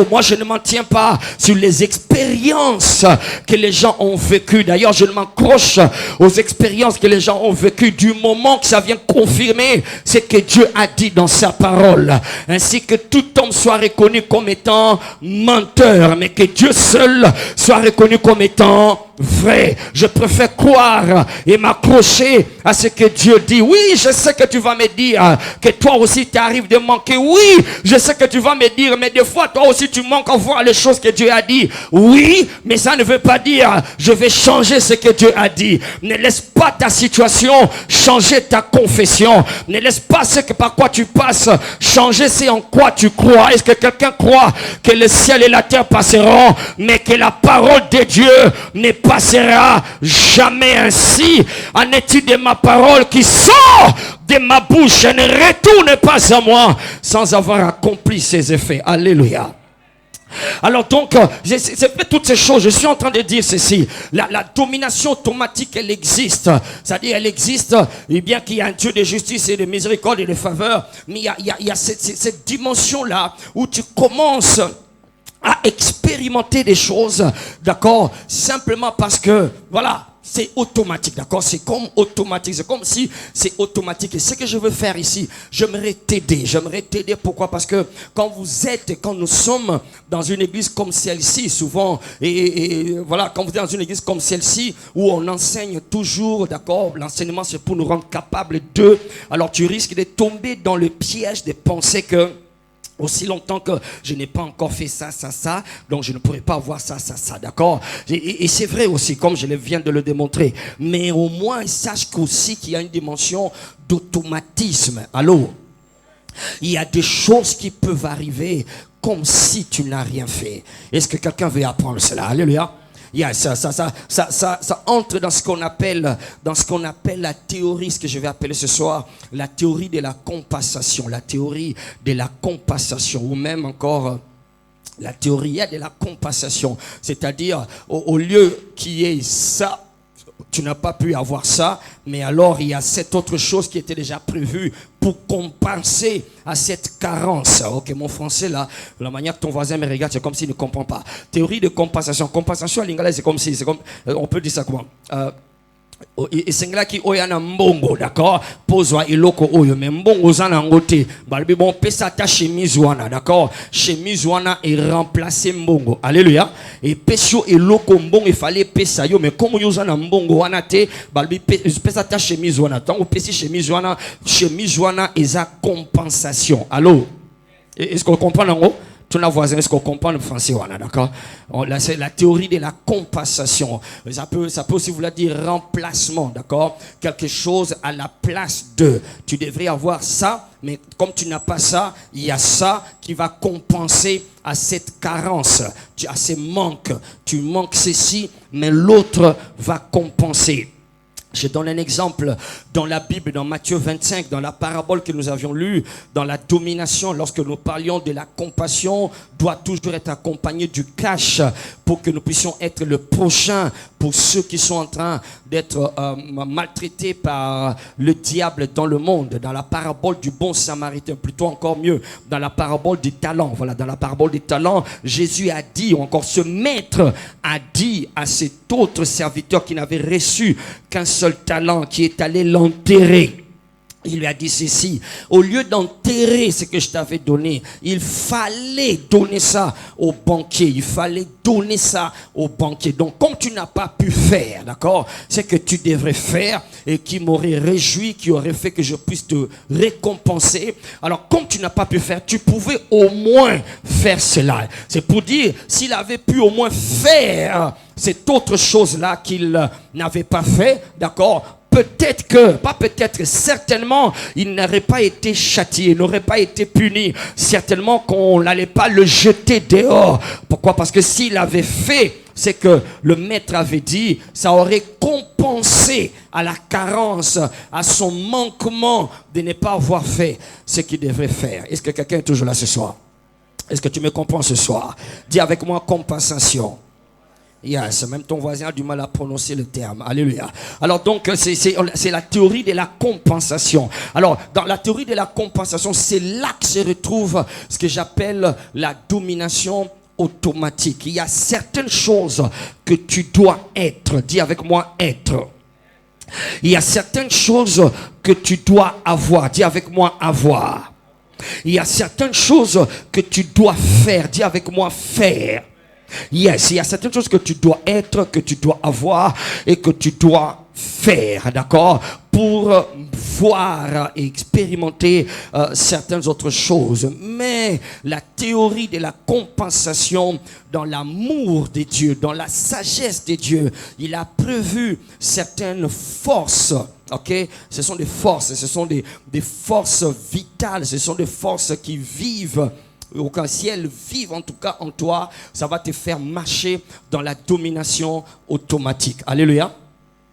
S3: moi je ne m'en tiens pas sur les expériences que les gens ont vécues. D'ailleurs, je ne m'accroche aux expériences que les gens ont vécues du moment que ça vient confirmer ce que Dieu a dit dans sa parole. Ainsi que tout homme soit reconnu comme étant menteur, mais que Dieu seul soit reconnu comme étant vrai. Je préfère croire et m'accrocher à ce que Dieu dit. Oui, je sais que tu vas me dire que toi aussi t'arrives de manquer. Oui, je sais que tu vas me dire, mais des fois toi aussi tu manques à voir les choses que Dieu a dit. Oui, mais ça ne veut pas dire je vais changer ce que Dieu a dit. Ne laisse pas ta situation changer ta confession. Ne laisse pas ce que par quoi tu passes changer c'est en quoi tu crois. Est-ce que quelqu'un croit que le ciel et la terre passeront, mais que la parole de Dieu ne passera jamais ainsi? En est-il de ma parole qui sort de ma bouche? Ne retourne pas à moi sans avoir accompli ses effets. Alléluia. Alors donc, j'ai fait toutes ces choses. Je suis en train de dire ceci. La domination automatique, elle existe. C'est-à-dire, elle existe, et bien qu'il y a un Dieu de justice et de miséricorde et de faveur. Mais il y a cette dimension-là où tu commences à expérimenter des choses, d'accord, simplement parce que, voilà, c'est automatique, d'accord, c'est comme automatique, c'est comme si c'est automatique. Et ce que je veux faire ici, j'aimerais t'aider, pourquoi? Parce que quand nous sommes dans une église comme celle-ci, souvent, et voilà, quand vous êtes dans une église comme celle-ci, où on enseigne toujours, d'accord, l'enseignement c'est pour nous rendre capables de, alors tu risques de tomber dans le piège de penser que, aussi longtemps que je n'ai pas encore fait ça, donc je ne pourrai pas avoir ça, d'accord? Et c'est vrai aussi, comme je viens de le démontrer. Mais au moins, sache aussi qu'il y a une dimension d'automatisme. Allô? Il y a des choses qui peuvent arriver comme si tu n'as rien fait. Est-ce que quelqu'un veut apprendre cela? Alléluia. Ça entre dans ce qu'on appelle la théorie, ce que je vais appeler ce soir, la théorie de la compensation, ou même encore la théorie de la compensation. C'est-à-dire, au lieu qu'il y ait ça, tu n'as pas pu avoir ça, mais alors il y a cette autre chose qui était déjà prévue pour compenser à cette carence. Ok, mon français là, la manière que ton voisin me regarde, c'est comme s'il ne comprend pas. Théorie de compensation. Compensation à l'inglet, c'est comme, on peut dire ça comment? Et c'est là qui oyana mbongo, d'accord, poswa iloko oyo mais mbongo zana ngote balbi bon pesa ta chemise wana, d'accord, chemise wana est remplacé mbongo. Alléluia. Et pesio iloko mbongo il fallait pesa yo mais comme yo zana mbongo wana te balbi pesa ta chemise wana tant ou pesi chemise wana eza compensation. Allô, est-ce qu'on comprend en gros? Tous nos voisins, est-ce qu'on comprend le français? D'accord? C'est la théorie de la compensation. Ça peut aussi vouloir dire remplacement, d'accord? Quelque chose à la place de. Tu devrais avoir ça, mais comme tu n'as pas ça, il y a ça qui va compenser à cette carence, à ces manques. Tu manques ceci, mais l'autre va compenser. Je donne un exemple dans la Bible, dans Matthieu 25, dans la parabole que nous avions lue, dans la domination, lorsque nous parlions de la compassion, doit toujours être accompagné du cash pour que nous puissions être le prochain pour ceux qui sont en train d'être maltraités par le diable dans le monde. Dans la parabole du bon samaritain, plutôt encore mieux, dans la parabole des talents. Voilà, dans la parabole des talents, Jésus a dit, ou encore ce maître a dit à cet autre serviteur qui n'avait reçu qu'un seul talent, qui est allé l'enterrer. Il lui a dit ceci: au lieu d'enterrer ce que je t'avais donné, il fallait donner ça au banquier. Il fallait donner ça au banquier. Donc, comme tu n'as pas pu faire, d'accord, c'est que tu devrais faire et qui m'aurait réjoui, qui aurait fait que je puisse te récompenser. Alors, comme tu n'as pas pu faire, tu pouvais au moins faire cela. C'est pour dire, s'il avait pu au moins faire cette autre chose-là qu'il n'avait pas fait, d'accord, peut-être que, pas peut-être, certainement, il n'aurait pas été châtié, il n'aurait pas été puni. Certainement qu'on n'allait pas le jeter dehors. Pourquoi? Parce que s'il avait fait, c'est que le maître avait dit, ça aurait compensé à la carence, à son manquement de ne pas avoir fait ce qu'il devrait faire. Est-ce que quelqu'un est toujours là ce soir? Est-ce que tu me comprends ce soir? Dis avec moi compensation. Yes, même ton voisin a du mal à prononcer le terme. Alléluia. Alors donc, c'est la théorie de la compensation. Alors, dans la théorie de la compensation, c'est là que se retrouve ce que j'appelle la domination automatique. Il y a certaines choses que tu dois être. Dis avec moi, être. Il y a certaines choses que tu dois avoir. Dis avec moi, avoir. Il y a certaines choses que tu dois faire. Dis avec moi, faire. Yes, il y a certaines choses que tu dois être, que tu dois avoir et que tu dois faire, d'accord, pour voir et expérimenter certaines autres choses. Mais la théorie de la compensation dans l'amour de Dieu, dans la sagesse de Dieu, il a prévu certaines forces. Ok, ce sont des forces, ce sont des forces vitales, ce sont des forces qui vivent. Si elles vivent en tout cas en toi, ça va te faire marcher dans la domination automatique. Alléluia.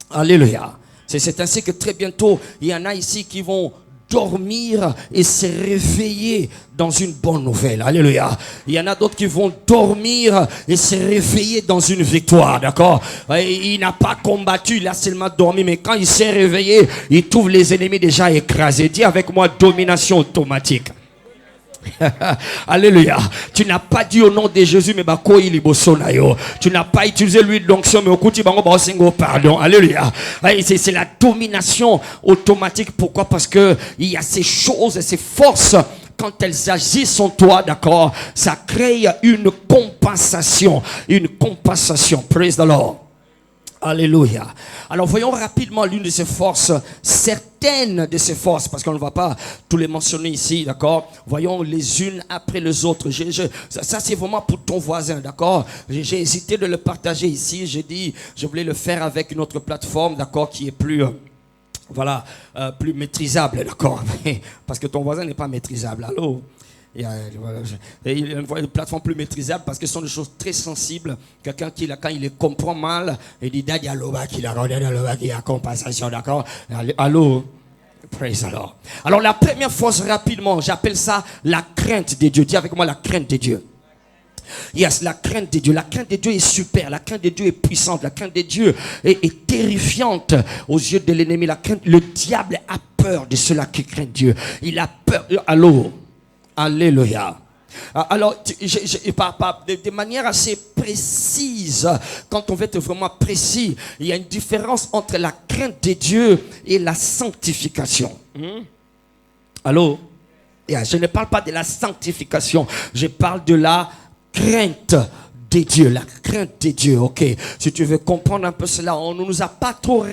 S3: Alléluia. C'est ainsi que très bientôt, il y en a ici qui vont dormir et se réveiller dans une bonne nouvelle. Alléluia. Il y en a d'autres qui vont dormir et se réveiller dans une victoire. D'accord? Il n'a pas combattu, il a seulement dormi. Mais quand il s'est réveillé, il trouve les ennemis déjà écrasés. Dis avec moi, domination automatique. Alléluia. Tu n'as pas dit au nom de Jésus, mais tu n'as pas utilisé l'huile d'onction, mais au côté pardon. Alléluia. C'est la domination automatique. Pourquoi? Parce que il y a ces choses et ces forces. Quand elles agissent en toi, d'accord, ça crée une compensation. Une compensation. Praise the Lord. Alléluia. Alors voyons rapidement l'une de ces forces, certaines de ces forces, parce qu'on ne va pas tous les mentionner ici, d'accord. Voyons les unes après les autres. Ça c'est vraiment pour ton voisin, d'accord. J'ai hésité de le partager ici. J'ai dit, je voulais le faire avec une autre plateforme, d'accord, qui est plus... plus maîtrisable, d'accord. Parce que ton voisin n'est pas maîtrisable. Allô? Il y a une plateforme plus maîtrisable parce que ce sont des choses très sensibles. Quelqu'un qui, quand il les comprend mal, il dit il y a compensation, d'accord. Allô? Praise the Lord. Alors la première force rapidement, j'appelle ça la crainte de Dieu. Dis avec moi la crainte de Dieu. Yes, la crainte de Dieu. La crainte de Dieu est super. La crainte de Dieu est puissante. La crainte de Dieu est terrifiante aux yeux de l'ennemi. Le diable a peur de ceux-là qui craignent Dieu. Il a peur. Allô? Alléluia. Alors, de manière assez précise, quand on veut être vraiment précis, il y a une différence entre la crainte de Dieu et la sanctification. Allô? Je ne parle pas de la sanctification, je parle de la crainte de Dieu, la crainte de Dieu, ok. Si tu veux comprendre un peu cela, on ne nous a pas trop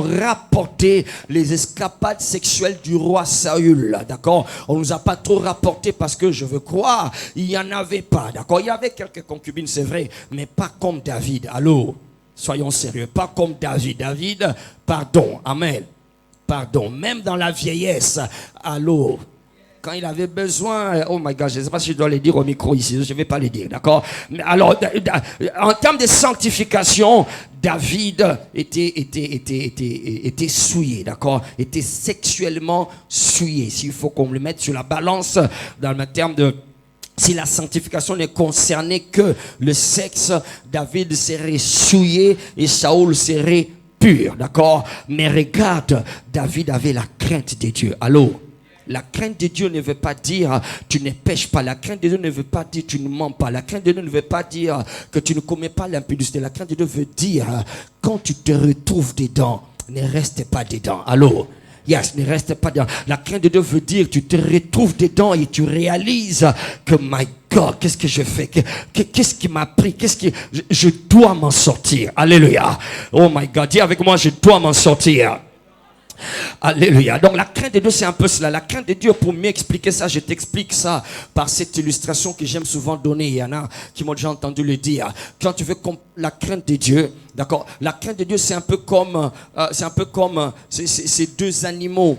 S3: rapporté les escapades sexuelles du roi Saül, d'accord. On nous a pas trop rapporté parce que je veux croire, il n'y en avait pas, d'accord. Il y avait quelques concubines, c'est vrai, mais pas comme David. Allô, soyons sérieux, pas comme David. David, pardon, amen, pardon, même dans la vieillesse, allô. Quand il avait besoin, oh my God, je ne sais pas si je dois le dire au micro ici, je ne vais pas le dire, d'accord? Alors, en termes de sanctification, David était souillé, d'accord? Était sexuellement souillé. S'il faut qu'on le mette sur la balance, dans le terme de... Si la sanctification ne concernait que le sexe, David serait souillé et Saül serait pur, d'accord? Mais regarde, David avait la crainte de Dieu. Allô? La crainte de Dieu ne veut pas dire tu ne pêches pas. La crainte de Dieu ne veut pas dire tu ne mens pas. La crainte de Dieu ne veut pas dire que tu ne commets pas l'impudicité. La crainte de Dieu veut dire quand tu te retrouves dedans, ne reste pas dedans. Allô? Yes, ne reste pas dedans. La crainte de Dieu veut dire tu te retrouves dedans et tu réalises que my God, qu'est-ce que je fais? Qu'est-ce qui m'a pris? Je dois m'en sortir. Alléluia. Oh my God, dis avec moi, je dois m'en sortir. Alléluia. Donc la crainte de Dieu, c'est un peu cela. La crainte de Dieu, pour mieux expliquer ça, je t'explique ça par cette illustration que j'aime souvent donner. Il y en a qui m'ont déjà entendu le dire. Quand tu veux la crainte de Dieu, d'accord, la crainte de Dieu, c'est un peu comme ces deux animaux.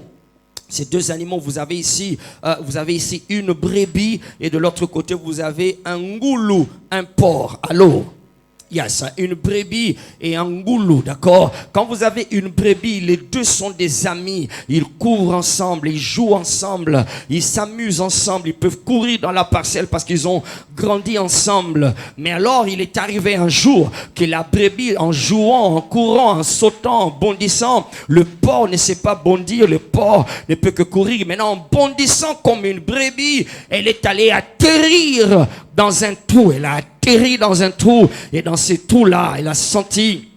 S3: Ces deux animaux, vous avez ici une brebis et de l'autre côté vous avez un ngoulou, un porc. Allô? Yes, une brebis et un ngoulou, d'accord. Quand vous avez une brebis, les deux sont des amis. Ils courent ensemble, ils jouent ensemble, ils s'amusent ensemble, ils peuvent courir dans la parcelle parce qu'ils ont grandi ensemble. Mais alors, il est arrivé un jour que la brebis, en jouant, en courant, en sautant, en bondissant, le porc ne sait pas bondir, le porc ne peut que courir. Maintenant, en bondissant comme une brebis, elle est allée atterrir dans un trou. Elle a atterri dans un trou et dans ces trous-là, elle a senti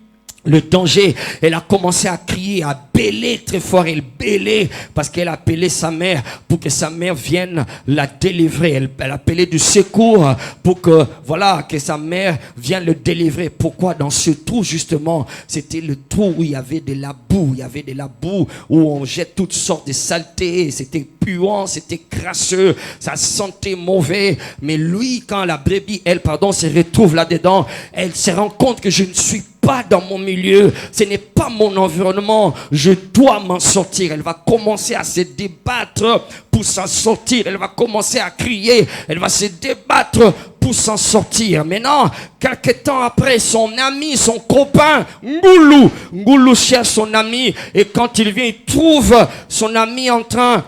S3: le danger, elle a commencé à crier, à bêler très fort. Elle bêlait parce qu'elle a appelé sa mère pour que sa mère vienne la délivrer. Elle appelait du secours pour que, voilà, que sa mère vienne le délivrer. Pourquoi? Dans ce trou, justement, c'était le trou où il y avait de la boue. Il y avait de la boue où on jette toutes sortes de saletés. C'était puant, c'était crasseux, ça sentait mauvais. Mais lui, quand la brebis, elle, se retrouve là-dedans, elle se rend compte que je ne suis pas dans mon milieu, ce n'est pas mon environnement, je dois m'en sortir. Elle va commencer à se débattre pour s'en sortir, elle va commencer à crier, elle va se débattre pour s'en sortir. Maintenant, quelques temps après, son ami, son copain, Ngoulou cherche son ami, et quand il vient, il trouve son ami en train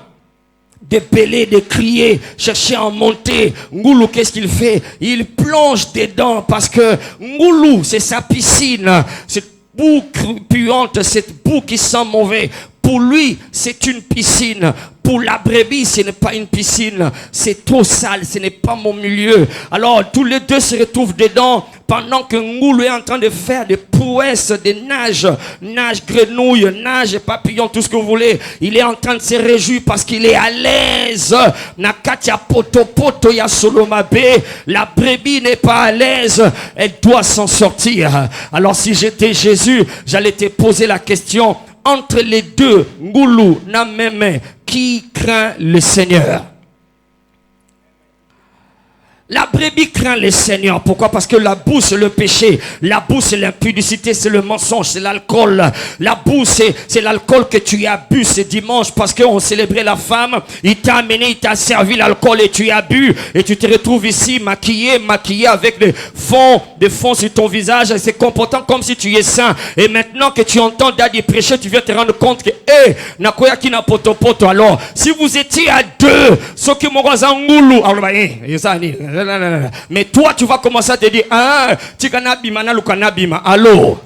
S3: de bêler, de crier, chercher à en monter. Ngoulou, qu'est-ce qu'il fait? Il plonge dedans parce que Ngoulou, c'est sa piscine. Cette boue puante, cette boue qui sent mauvais. Pour lui, c'est une piscine. Pour la brebis, ce n'est pas une piscine. C'est trop sale, ce n'est pas mon milieu. Alors, tous les deux se retrouvent dedans pendant que Ngoulou est en train de faire des prouesses, des nages. Nage grenouille, nage papillon, tout ce que vous voulez. Il est en train de se réjouir parce qu'il est à l'aise. Nakatia poto ya solomabe. La brebis n'est pas à l'aise. Elle doit s'en sortir. Alors, si j'étais Jésus, j'allais te poser la question. Entre les deux, Ngoulou, Nameme, qui craint le Seigneur? La brebis craint le Seigneur. Pourquoi? Parce que la boue, c'est le péché. La boue, c'est l'impudicité, c'est le mensonge, c'est l'alcool. La boue, c'est l'alcool que tu as bu ce dimanche parce qu'on célébrait la femme. Il t'a amené, il t'a servi l'alcool et tu as bu. Et tu te retrouves ici maquillé avec des fonds sur ton visage et se comportant comme si tu es saint. Et maintenant que tu entends Daddy prêcher, tu viens te rendre compte que, nakoya ki na poto. Alors, si vous étiez à deux, ce que mon voisin Ngoulou, mais toi, tu vas commencer à te dire, allô,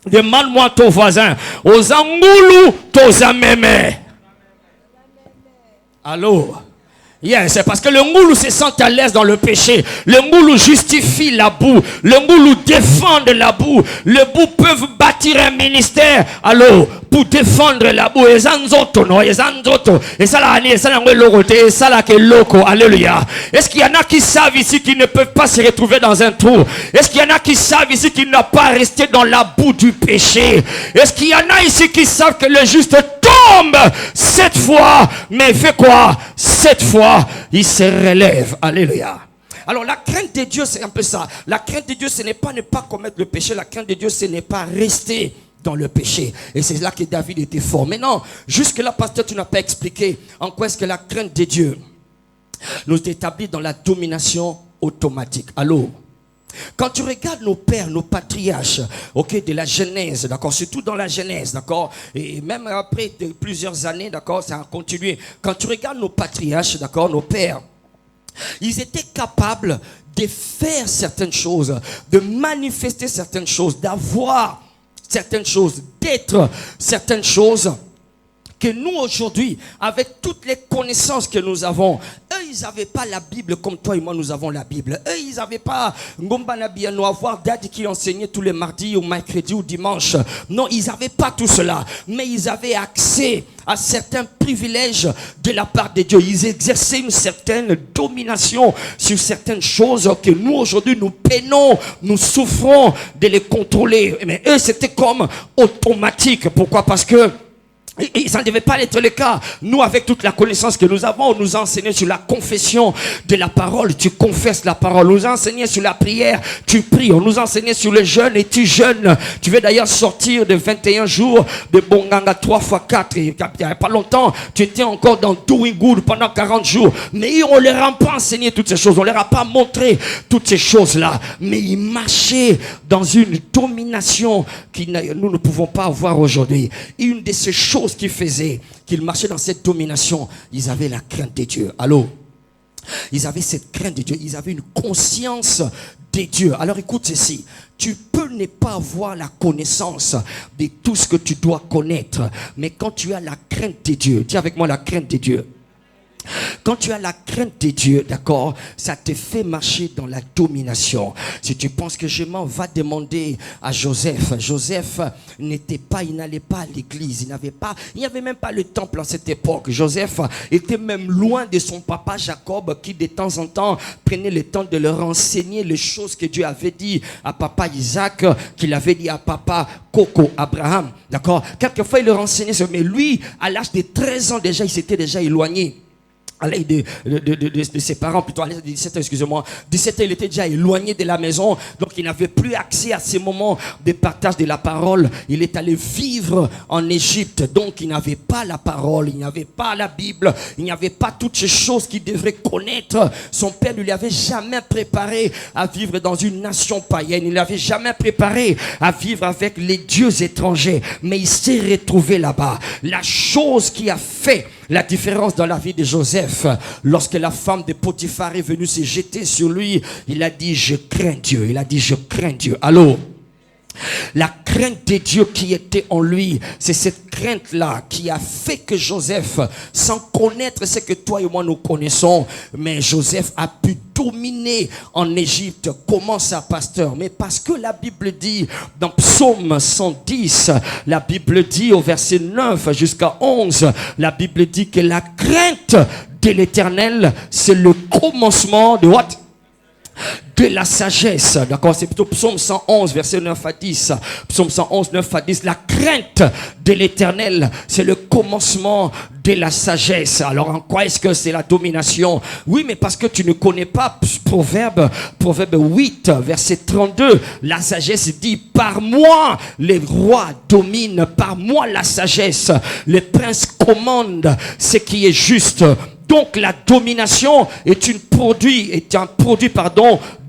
S3: demande-moi à ton voisin, aux Ngoulou, aux Mémé. Allô? Yes, c'est parce que le Ngoulou se sent à l'aise dans le péché. Le Ngoulou justifie la boue. Le Ngoulou défend la boue. Le boue peuvent bâtir un ministère. Allô, pour défendre la boue. Et ça là qui est loco. Alléluia. Est-ce qu'il y en a qui savent ici qui ne peuvent pas se retrouver dans un trou? Est-ce qu'il y en a qui savent ici qui n'ont pas resté dans la boue du péché? Est-ce qu'il y en a ici qui savent que le juste tombe 7 fois, mais fait quoi? 7 fois, il se relève. Alléluia. Alors la crainte de Dieu, c'est un peu ça. La crainte de Dieu, ce n'est pas ne pas commettre le péché. La crainte de Dieu, ce n'est pas rester dans le péché. Et c'est là que David était fort. Mais non, jusque-là, pasteur, tu n'as pas expliqué en quoi est-ce que la crainte de Dieu nous établit dans la domination automatique. Allô? Quand tu regardes nos pères, nos patriarches, de la Genèse, d'accord, surtout dans la Genèse, d'accord, et même après plusieurs années, d'accord, ça a continué. Quand tu regardes nos patriarches, d'accord, nos pères, ils étaient capables de faire certaines choses, de manifester certaines choses, d'avoir certaines choses, d'être certaines choses. Que nous aujourd'hui, avec toutes les connaissances que nous avons, eux ils n'avaient pas la Bible comme toi et moi nous avons la Bible. Eux ils n'avaient pas Ngomba Nabiano, avoir Daddy qui enseignait tous les mardis ou mercredis ou dimanche. Non, ils n'avaient pas tout cela. Mais ils avaient accès à certains privilèges de la part de Dieu. Ils exerçaient une certaine domination sur certaines choses que nous aujourd'hui nous peinons, nous souffrons de les contrôler. Mais eux c'était comme automatique. Pourquoi? Parce que et ça ne devait pas être le cas. Nous, avec toute la connaissance que nous avons, on nous a enseigné sur la confession de la parole. Tu confesses la parole. On nous a enseigné sur la prière. Tu pries. On nous a enseigné sur le jeûne et tu jeûnes. Tu veux d'ailleurs sortir de 21 jours de Bonganga 3x4. Il n'y a pas longtemps, tu étais encore dans Doing Good pendant 40 jours. Mais on ne leur a pas enseigné toutes ces choses. On ne leur a pas montré toutes ces choses-là. Mais ils marchaient dans une domination que nous ne pouvons pas avoir aujourd'hui. Une de ces choses qui faisait qu'ils marchaient dans cette domination, ils avaient la crainte de Dieu. Allô? Ils avaient cette crainte de Dieu. Ils avaient une conscience de Dieu. Alors écoute ceci. Tu peux ne pas avoir la connaissance de tout ce que tu dois connaître. Mais quand tu as la crainte de Dieu, dis avec moi la crainte de Dieu. Quand tu as la crainte de Dieu, d'accord, ça te fait marcher dans la domination. Si tu penses que je m'en va demander à Joseph. Joseph n'était pas, il n'allait pas à l'église. Il n'y avait même pas le temple à cette époque. Joseph était même loin de son papa Jacob qui de temps en temps prenait le temps de leur enseigner les choses que Dieu avait dit à papa Isaac, qu'il avait dit à papa Coco, Abraham. D'accord? Quelquefois il leur enseignait, mais lui, à l'âge de 13 ans déjà, il s'était déjà éloigné. À l'âge de ses parents, plutôt à l'âge de 17 ans, excusez-moi. 17 ans, il était déjà éloigné de la maison, donc il n'avait plus accès à ces moments de partage de la parole. Il est allé vivre en Égypte, donc il n'avait pas la parole, il n'avait pas la Bible, il n'y avait pas toutes ces choses qu'il devrait connaître. Son père ne lui avait jamais préparé à vivre dans une nation païenne, il ne l'avait jamais préparé à vivre avec les dieux étrangers, mais il s'est retrouvé là-bas. La chose qui a fait la différence dans la vie de Joseph, lorsque la femme de Potiphar est venue se jeter sur lui, il a dit je crains Dieu. Il a dit je crains Dieu. Allô? La crainte de Dieu qui était en lui, c'est cette crainte-là qui a fait que Joseph, sans connaître ce que toi et moi nous connaissons, mais Joseph a pu dominer en Égypte. Comment ça, pasteur? Mais parce que la Bible dit, dans Psaume 110, la Bible dit au verset 9 jusqu'à 11, la Bible dit que la crainte de l'Éternel, c'est le commencement de what? De la sagesse, d'accord, c'est plutôt Psaume 111, verset 9 à 10, Psaume 111, 9 à 10, la crainte de l'Éternel, c'est le commencement de la sagesse. Alors en quoi est-ce que c'est la domination? Oui, mais parce que tu ne connais pas Proverbe 8, verset 32, la sagesse dit, par moi les rois dominent, par moi la sagesse, les princes commandent ce qui est juste. Donc la domination est un produit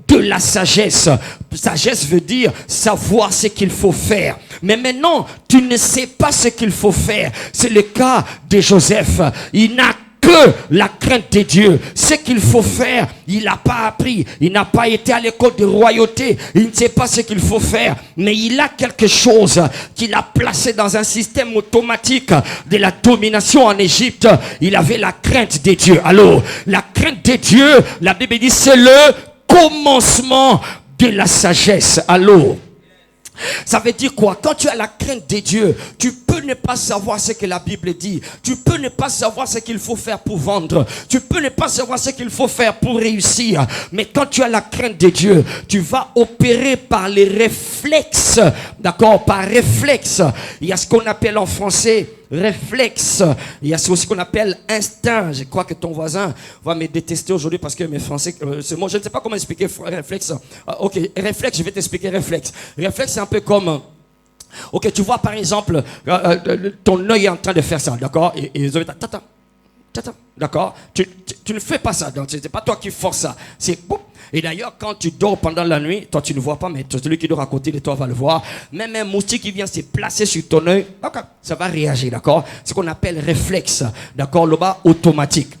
S3: de la sagesse. Sagesse veut dire savoir ce qu'il faut faire. Mais maintenant, tu ne sais pas ce qu'il faut faire. C'est le cas de Joseph. Il n'a que la crainte de Dieu. Ce qu'il faut faire, il n'a pas appris. Il n'a pas été à l'école de royauté. Il ne sait pas ce qu'il faut faire. Mais il a quelque chose qu'il a placé dans un système automatique de la domination en Égypte. Il avait la crainte de Dieu. Alors, la crainte de Dieu, la Bible dit, c'est le commencement de la sagesse. Alors, ça veut dire quoi? Quand tu as la crainte de Dieu, tu peux ne pas savoir ce que la Bible dit. Tu peux ne pas savoir ce qu'il faut faire pour vendre. Tu peux ne pas savoir ce qu'il faut faire pour réussir. Mais quand tu as la crainte de Dieu, tu vas opérer par les réflexes. D'accord? Par réflexe. Il y a ce qu'on appelle en français réflexe. Il y a ce qu'on appelle instinct. Je crois que ton voisin va me détester aujourd'hui parce que mes français, c'est moi, je ne sais pas comment expliquer réflexe. Ok, réflexe, je vais t'expliquer réflexe. Réflexe, c'est un peu comme, ok, tu vois par exemple, ton œil est en train de faire ça, d'accord? Et les autres, d'accord? Tu ne fais pas ça, donc c'est pas toi qui force ça. C'est boum. Et d'ailleurs, quand tu dors pendant la nuit, toi tu ne vois pas, mais celui qui dort à côté de toi va le voir. Même un moustique qui vient se placer sur ton œil, ça va réagir, d'accord? C'est ce qu'on appelle réflexe, d'accord? Le bas automatique.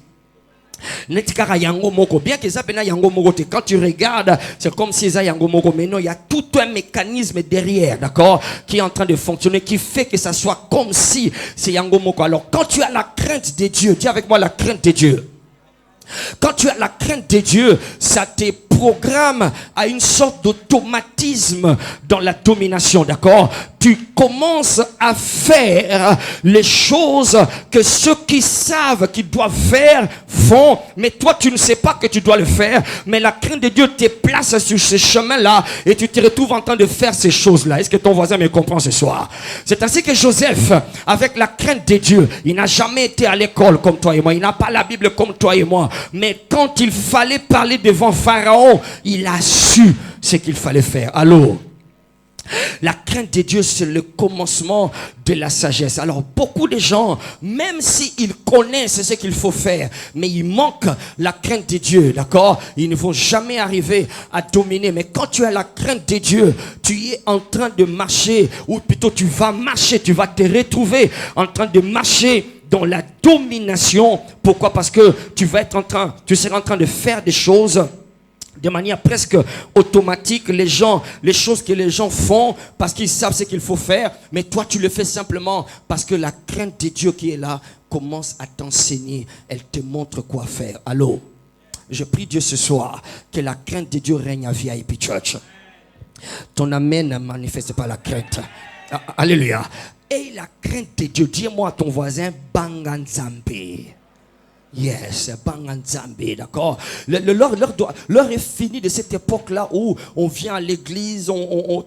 S3: Bien que ça quand tu regardes, c'est comme si ça yango moko, mais non, il y a tout un mécanisme derrière, d'accord, qui est en train de fonctionner, qui fait que ça soit comme si c'est yango moko. Alors, quand tu as la crainte de Dieu, dis avec moi la crainte de Dieu. Quand tu as la crainte de Dieu, ça te programme à une sorte d'automatisme dans la domination, d'accord? Tu commences à faire les choses que ceux qui savent qu'ils doivent faire font, mais toi tu ne sais pas que tu dois le faire, mais la crainte de Dieu te place sur ce chemin-là et tu te retrouves en train de faire ces choses-là. Est-ce que ton voisin me comprend ce soir? C'est ainsi que Joseph, avec la crainte de Dieu, il n'a jamais été à l'école comme toi et moi, il n'a pas la Bible comme toi et moi, mais quand il fallait parler devant Pharaon, il a su ce qu'il fallait faire. Alors, la crainte de Dieu, c'est le commencement de la sagesse. Alors, beaucoup de gens, même s'ils connaissent ce qu'il faut faire, mais il manque la crainte de Dieu, d'accord? Ils ne vont jamais arriver à dominer. Mais quand tu as la crainte de Dieu, tu es en train de marcher, ou plutôt tu vas marcher, tu vas te retrouver en train de marcher dans la domination. Pourquoi? Parce que tu seras en train de faire des choses de manière presque automatique, les choses que les gens font parce qu'ils savent ce qu'il faut faire, mais toi tu le fais simplement parce que la crainte de Dieu qui est là commence à t'enseigner, elle te montre quoi faire. Allô? Je prie Dieu ce soir que la crainte de Dieu règne à VIP Church. Ton amen ne manifeste pas la crainte. Alléluia. Et la crainte de Dieu, dis-moi à ton voisin, Banganzambe. Yes, Banganzambe, d'accord. L'heure est finie de cette époque-là où on vient à l'église,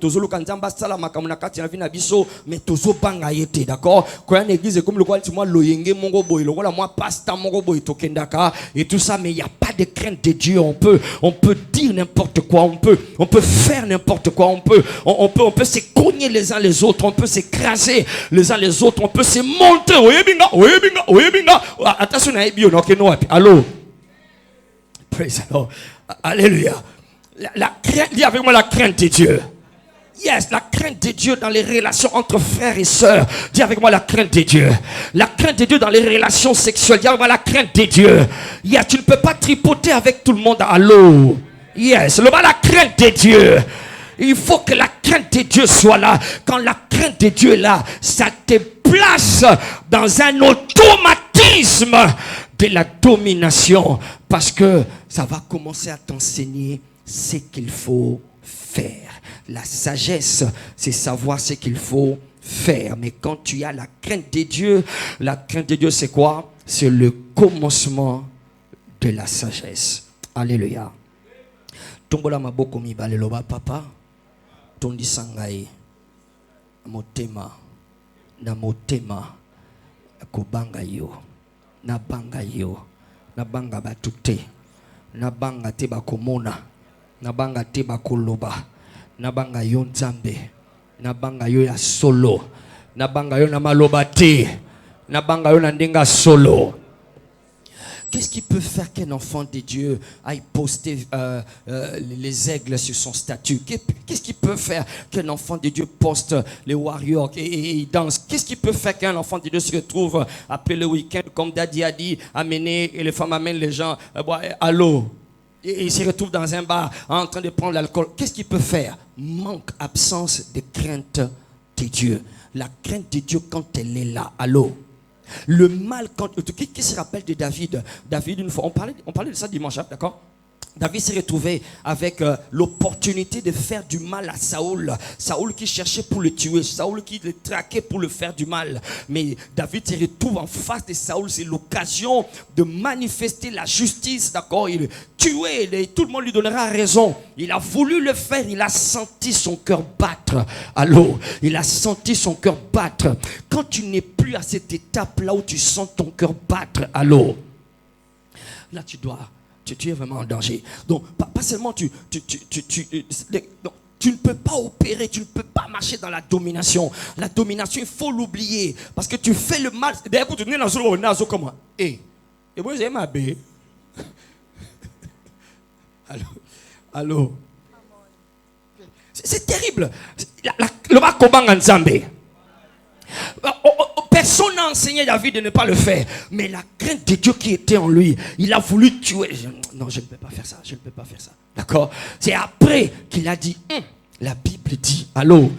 S3: tozolo kanzamba sala makamuna kati na vina biso, mais tozo banga yete, d'accord. Quand une église comme le quoi moi loyenge mongo boy, le quoi moi pasta mongo boy tokendaka et tout ça, mais il y a pas de crainte de Dieu. On peut dire n'importe quoi, on peut faire n'importe quoi, on peut se cogner les uns les autres, on peut s'écraser les uns les autres, on peut se monter. Oui binga. Attention à Ebio. Okay, no, allô. Praise the Lord. Alléluia. La crainte, dis avec moi la crainte de Dieu. Yes, la crainte de Dieu dans les relations entre frères et sœurs. Dis avec moi la crainte de Dieu. La crainte de Dieu dans les relations sexuelles. Dis avec moi la crainte de Dieu. Yes, tu ne peux pas tripoter avec tout le monde. Allô. Yes, la crainte de Dieu. Il faut que la crainte de Dieu soit là. Quand la crainte de Dieu est là, ça te place dans un automatisme de la domination, parce que ça va commencer à t'enseigner ce qu'il faut faire. La sagesse, c'est savoir ce qu'il faut faire. Mais quand tu as la crainte de Dieu, la crainte de Dieu c'est quoi? C'est le commencement de la sagesse. Alléluia. Tombola maboko mibale loba papa. Tondi sangai motema na motema kobanga yo. Nabanga yo, nabanga batute, nabanga te bakomona, nabanga te bakoloba, nabanga yo nzambe, nabanga yo ya solo, nabanga yo na maloba te, nabanga yo na ndenga solo. Qu'est-ce qui peut faire qu'un enfant de Dieu aille poster les aigles sur son statut? Qu'est-ce qui peut faire qu'un enfant de Dieu poste les warriors et il danse? Qu'est-ce qui peut faire qu'un enfant de Dieu se retrouve après le week-end, comme Daddy a dit, amener et les femmes amènent les gens à l'eau? Et il se retrouve dans un bar en train de prendre l'alcool. Qu'est-ce qu'il peut faire? Manque, absence de crainte de Dieu. La crainte de Dieu quand elle est là, à l'eau. Le mal, qui se rappelle de David? David, une fois, on parlait de ça dimanche, hein, d'accord? David s'est retrouvé avec l'opportunité de faire du mal à Saoul. Saoul qui cherchait pour le tuer. Saoul qui le traquait pour le faire du mal. Mais David se retrouve en face de Saoul. C'est l'occasion de manifester la justice. D'accord? Il tuait. Tout le monde lui donnera raison. Il a voulu le faire. Il a senti son cœur battre. Allô? Il a senti son cœur battre. Quand tu n'es plus à cette étape là où tu sens ton cœur battre. Allô? Là tu es vraiment en danger. Donc, pas seulement tu ne peux pas opérer, tu ne peux pas marcher dans la domination. La domination, il faut l'oublier. Parce que tu fais le mal. D'ailleurs, tu es dans le comment? Et moi, j'ai ma bé. Allô? C'est terrible. Le va combattre en Zambie. Personne n'a enseigné David de ne pas le faire. Mais la crainte de Dieu qui était en lui, il a voulu tuer. Non, je ne peux pas faire ça. Je ne peux pas faire ça. D'accord? C'est après qu'il a dit, la Bible dit, allô,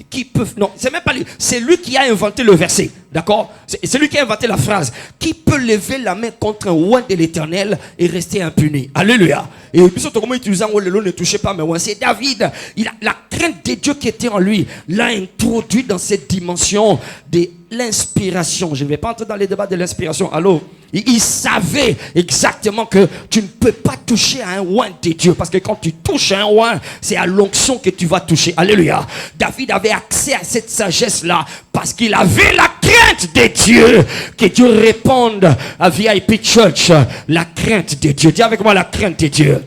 S3: qui peut... Non, c'est même pas lui. C'est lui qui a inventé le verset. D'accord? C'est lui qui a inventé la phrase. Qui peut lever la main contre un oint de l'Éternel et rester impuni? Alléluia. Et surtout comment utilisant le ne touchez pas, mais c'est David. La crainte de Dieu qui était en lui l'a introduit dans cette dimension de l'inspiration. Je ne vais pas entrer dans les débats de l'inspiration. Allô? Il savait exactement que tu ne peux pas toucher à un oint de Dieu. Parce que quand tu touches à un oint, c'est à l'onction que tu vas toucher. Alléluia. David avait accès à cette sagesse-là parce qu'il avait la crainte de Dieu. Que Dieu réponde à VIP Church. La crainte de Dieu. Dis avec moi la crainte de Dieu.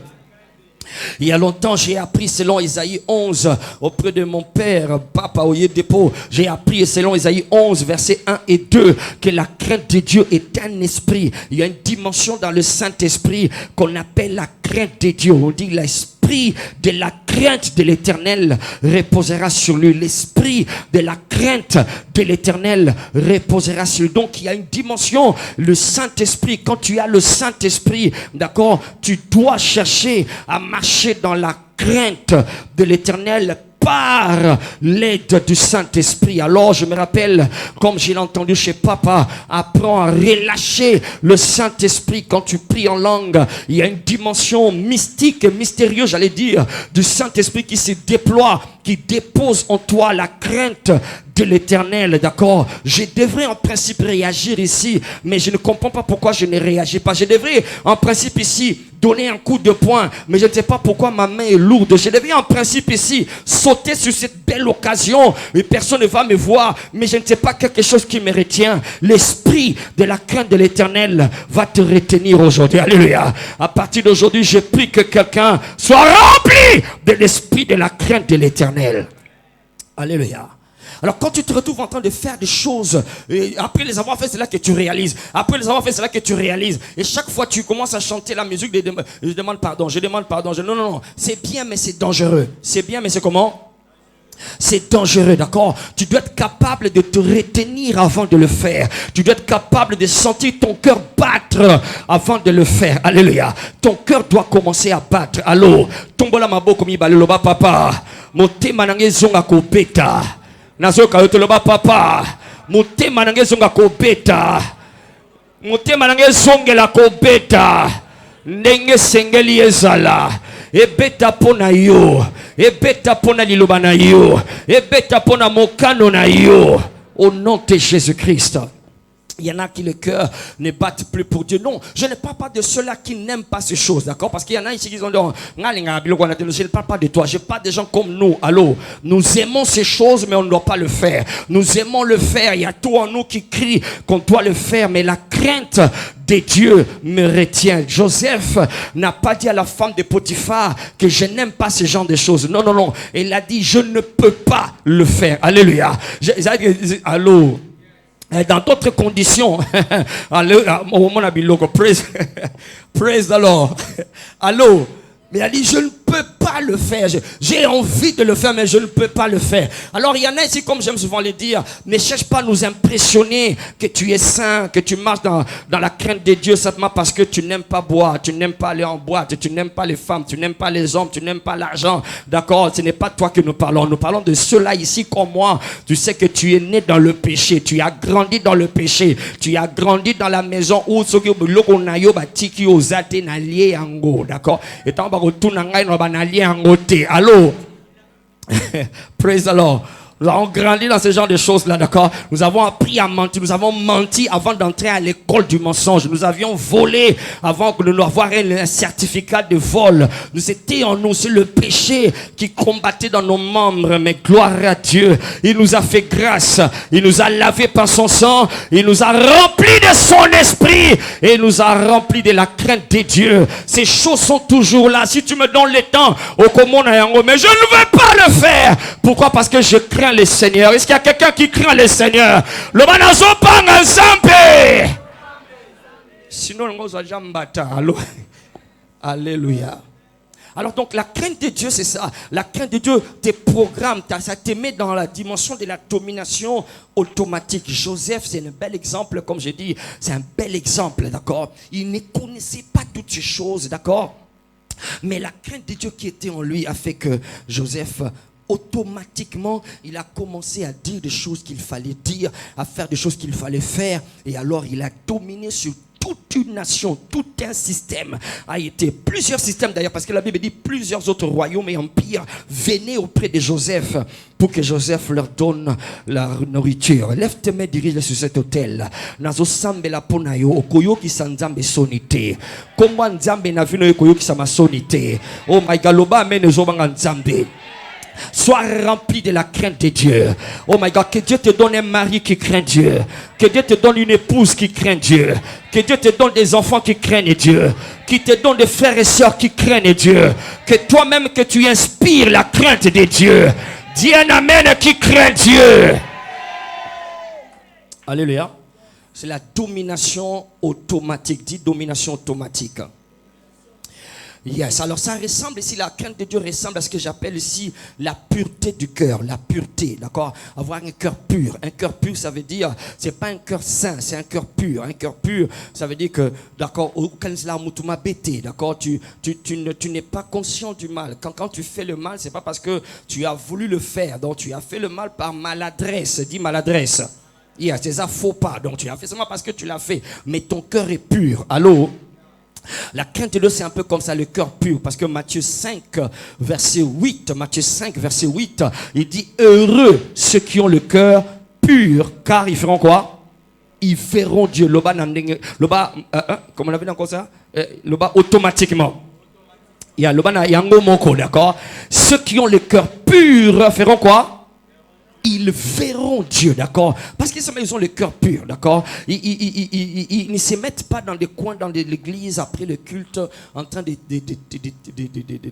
S3: Il y a longtemps, j'ai appris selon Isaïe 11 auprès de mon père, Papa Oyedepo. J'ai appris selon Isaïe 11, versets 1 et 2, que la crainte de Dieu est un esprit. Il y a une dimension dans le Saint-Esprit qu'on appelle la crainte de Dieu. On dit l'esprit l'esprit de la crainte de l'Éternel reposera sur lui. L'esprit de la crainte de l'Éternel reposera sur lui. Donc il y a une dimension, le Saint-Esprit. Quand tu as le Saint-Esprit, d'accord, tu dois chercher à marcher dans la crainte de l'Éternel par l'aide du Saint-Esprit. Alors je me rappelle, comme j'ai entendu chez papa, apprends à relâcher le Saint-Esprit quand tu pries en langue. Il y a une dimension mystique et mystérieuse, j'allais dire, du Saint-Esprit qui se déploie, qui dépose en toi la crainte de l'Éternel, d'accord? Je devrais en principe réagir ici, mais je ne comprends pas pourquoi je ne réagis pas. Je devrais en principe ici donner un coup de poing, mais je ne sais pas pourquoi ma main est lourde. Je devrais en principe ici sauter sur cette belle occasion et personne ne va me voir, mais je ne sais pas quelque chose qui me retient. L'esprit de la crainte de l'Éternel va te retenir aujourd'hui. Alléluia. À partir d'aujourd'hui, je prie que quelqu'un soit rempli de l'esprit de la crainte de l'Éternel. Alléluia. Alors quand tu te retrouves en train de faire des choses, et après les avoir fait, c'est là que tu réalises. Après les avoir fait, c'est là que tu réalises. Et chaque fois tu commences à chanter la musique, je demande pardon. Non. C'est bien, mais c'est dangereux. C'est bien, mais c'est comment? C'est dangereux, d'accord? Tu dois être capable de te retenir avant de le faire. Tu dois être capable de sentir ton cœur battre avant de le faire. Alléluia. Ton cœur doit commencer à battre. Allô? Tombola maboko mi baloba papa. Motema nange zonga kopeta. Nazoka yotoloba papa. Motema nange zonga kopeta. Motema nange zongela kopeta. Ndenge sengeli ezala. Ebeta pona yo. Ebeta pona liloba na yo. Ebeta pona mokano na yo. Au nom de Jésus-Christ. Il y en a qui le cœur ne battent plus pour Dieu. Non, je ne parle pas de ceux-là qui n'aiment pas ces choses, d'accord? Parce qu'il y en a ici qui ont dit, je ne parle pas de toi, je parle des gens comme nous. Allô, nous aimons ces choses, mais on ne doit pas le faire. Nous aimons le faire, il y a tout en nous qui crie qu'on doit le faire, mais la crainte de Dieu me retient. Joseph n'a pas dit à la femme de Potiphar que je n'aime pas ce genre de choses. Non. Il a dit, je ne peux pas le faire. Alléluia. Allô. Dans d'autres conditions, praise the Lord. Allô, mais il a dit, je ne peux pas le faire. J'ai envie de le faire, mais je ne peux pas le faire. Alors il y en a ici, comme j'aime souvent le dire, ne cherche pas à nous impressionner que tu es saint, que tu marches dans la crainte de Dieu simplement parce que tu n'aimes pas boire, tu n'aimes pas aller en boîte, tu n'aimes pas les femmes, tu n'aimes pas les hommes, tu n'aimes pas l'argent. D'accord, ce n'est pas toi que nous parlons. Nous parlons de ceux-là ici comme moi. Tu sais que tu es né dans le péché, tu as grandi dans le péché, tu as grandi dans la maison où d'accord. Et allô. Praise the Lord. Nous avons grandi dans ce genre de choses-là, d'accord? Nous avons appris à mentir. Nous avons menti avant d'entrer à l'école du mensonge. Nous avions volé avant de nous avoir un certificat de vol. Nous étions en nous, c'est le péché qui combattait dans nos membres. Mais gloire à Dieu, il nous a fait grâce. Il nous a lavé par son sang. Il nous a remplis de son esprit. Et il nous a remplis de la crainte de Dieu. Ces choses sont toujours là. Si tu me donnes le temps, mais je ne veux pas le faire. Pourquoi? Parce que je crains le Seigneur. Est-ce qu'il y a quelqu'un qui craint le Seigneur? Le manazo panga zampe. Sinon, on va jambata. Alléluia. Alors donc la crainte de Dieu, c'est ça. La crainte de Dieu te programme, ça te met dans la dimension de la domination automatique. Joseph, c'est un bel exemple, comme je dis, c'est un bel exemple, d'accord? Il ne connaissait pas toutes ces choses, d'accord? Mais la crainte de Dieu qui était en lui a fait que Joseph, automatiquement, il a commencé à dire des choses qu'il fallait dire, à faire des choses qu'il fallait faire. Et alors, il a dominé sur toute une nation, tout un système a été, plusieurs systèmes d'ailleurs, parce que la Bible dit plusieurs autres royaumes et empires venaient auprès de Joseph pour que Joseph leur donne la nourriture. Lève tes mains, dirige sur cet hôtel. Nazo sambe la ponayo, okoyo ki sanzambe sonite. Komwa nzambe na vino okoyo ki sama sonite. Oh my God, loba amene zobanga nzambe. Sois rempli de la crainte de Dieu. Oh my God, que Dieu te donne un mari qui craint Dieu. Que Dieu te donne une épouse qui craint Dieu. Que Dieu te donne des enfants qui craignent Dieu. Qui te donne des frères et sœurs qui craignent Dieu. Que toi-même que tu inspires la crainte de Dieu. Dis un amen qui craint Dieu. Alléluia. C'est la domination automatique. Dis domination automatique. Yes, alors ça ressemble ici, la crainte de Dieu ressemble à ce que j'appelle ici la pureté du cœur, la pureté, d'accord? Avoir un cœur pur. Un cœur pur, ça veut dire, c'est pas un cœur saint, c'est un cœur pur. Un cœur pur, ça veut dire que, d'accord, d'accord, tu n'es pas conscient du mal. Quand tu fais le mal, c'est pas parce que tu as voulu le faire, donc tu as fait le mal par maladresse, dis maladresse. C'est ça, faux pas, donc tu as fait seulement parce que tu l'as fait, mais ton cœur est pur. Allô? La crainte de Dieu, c'est un peu comme ça, le cœur pur. Parce que Matthieu 5, verset 8, il dit, heureux ceux qui ont le cœur pur, car ils feront quoi? Ils verront Dieu. Comment on avait dit encore ça? Automatiquement. Il y a un mot, d'accord? Ceux qui ont le cœur pur feront quoi? Ils verront Dieu, d'accord? Parce qu'ils ont le cœur pur, d'accord? Ils ne se mettent pas dans des coins dans l'église après le culte en train de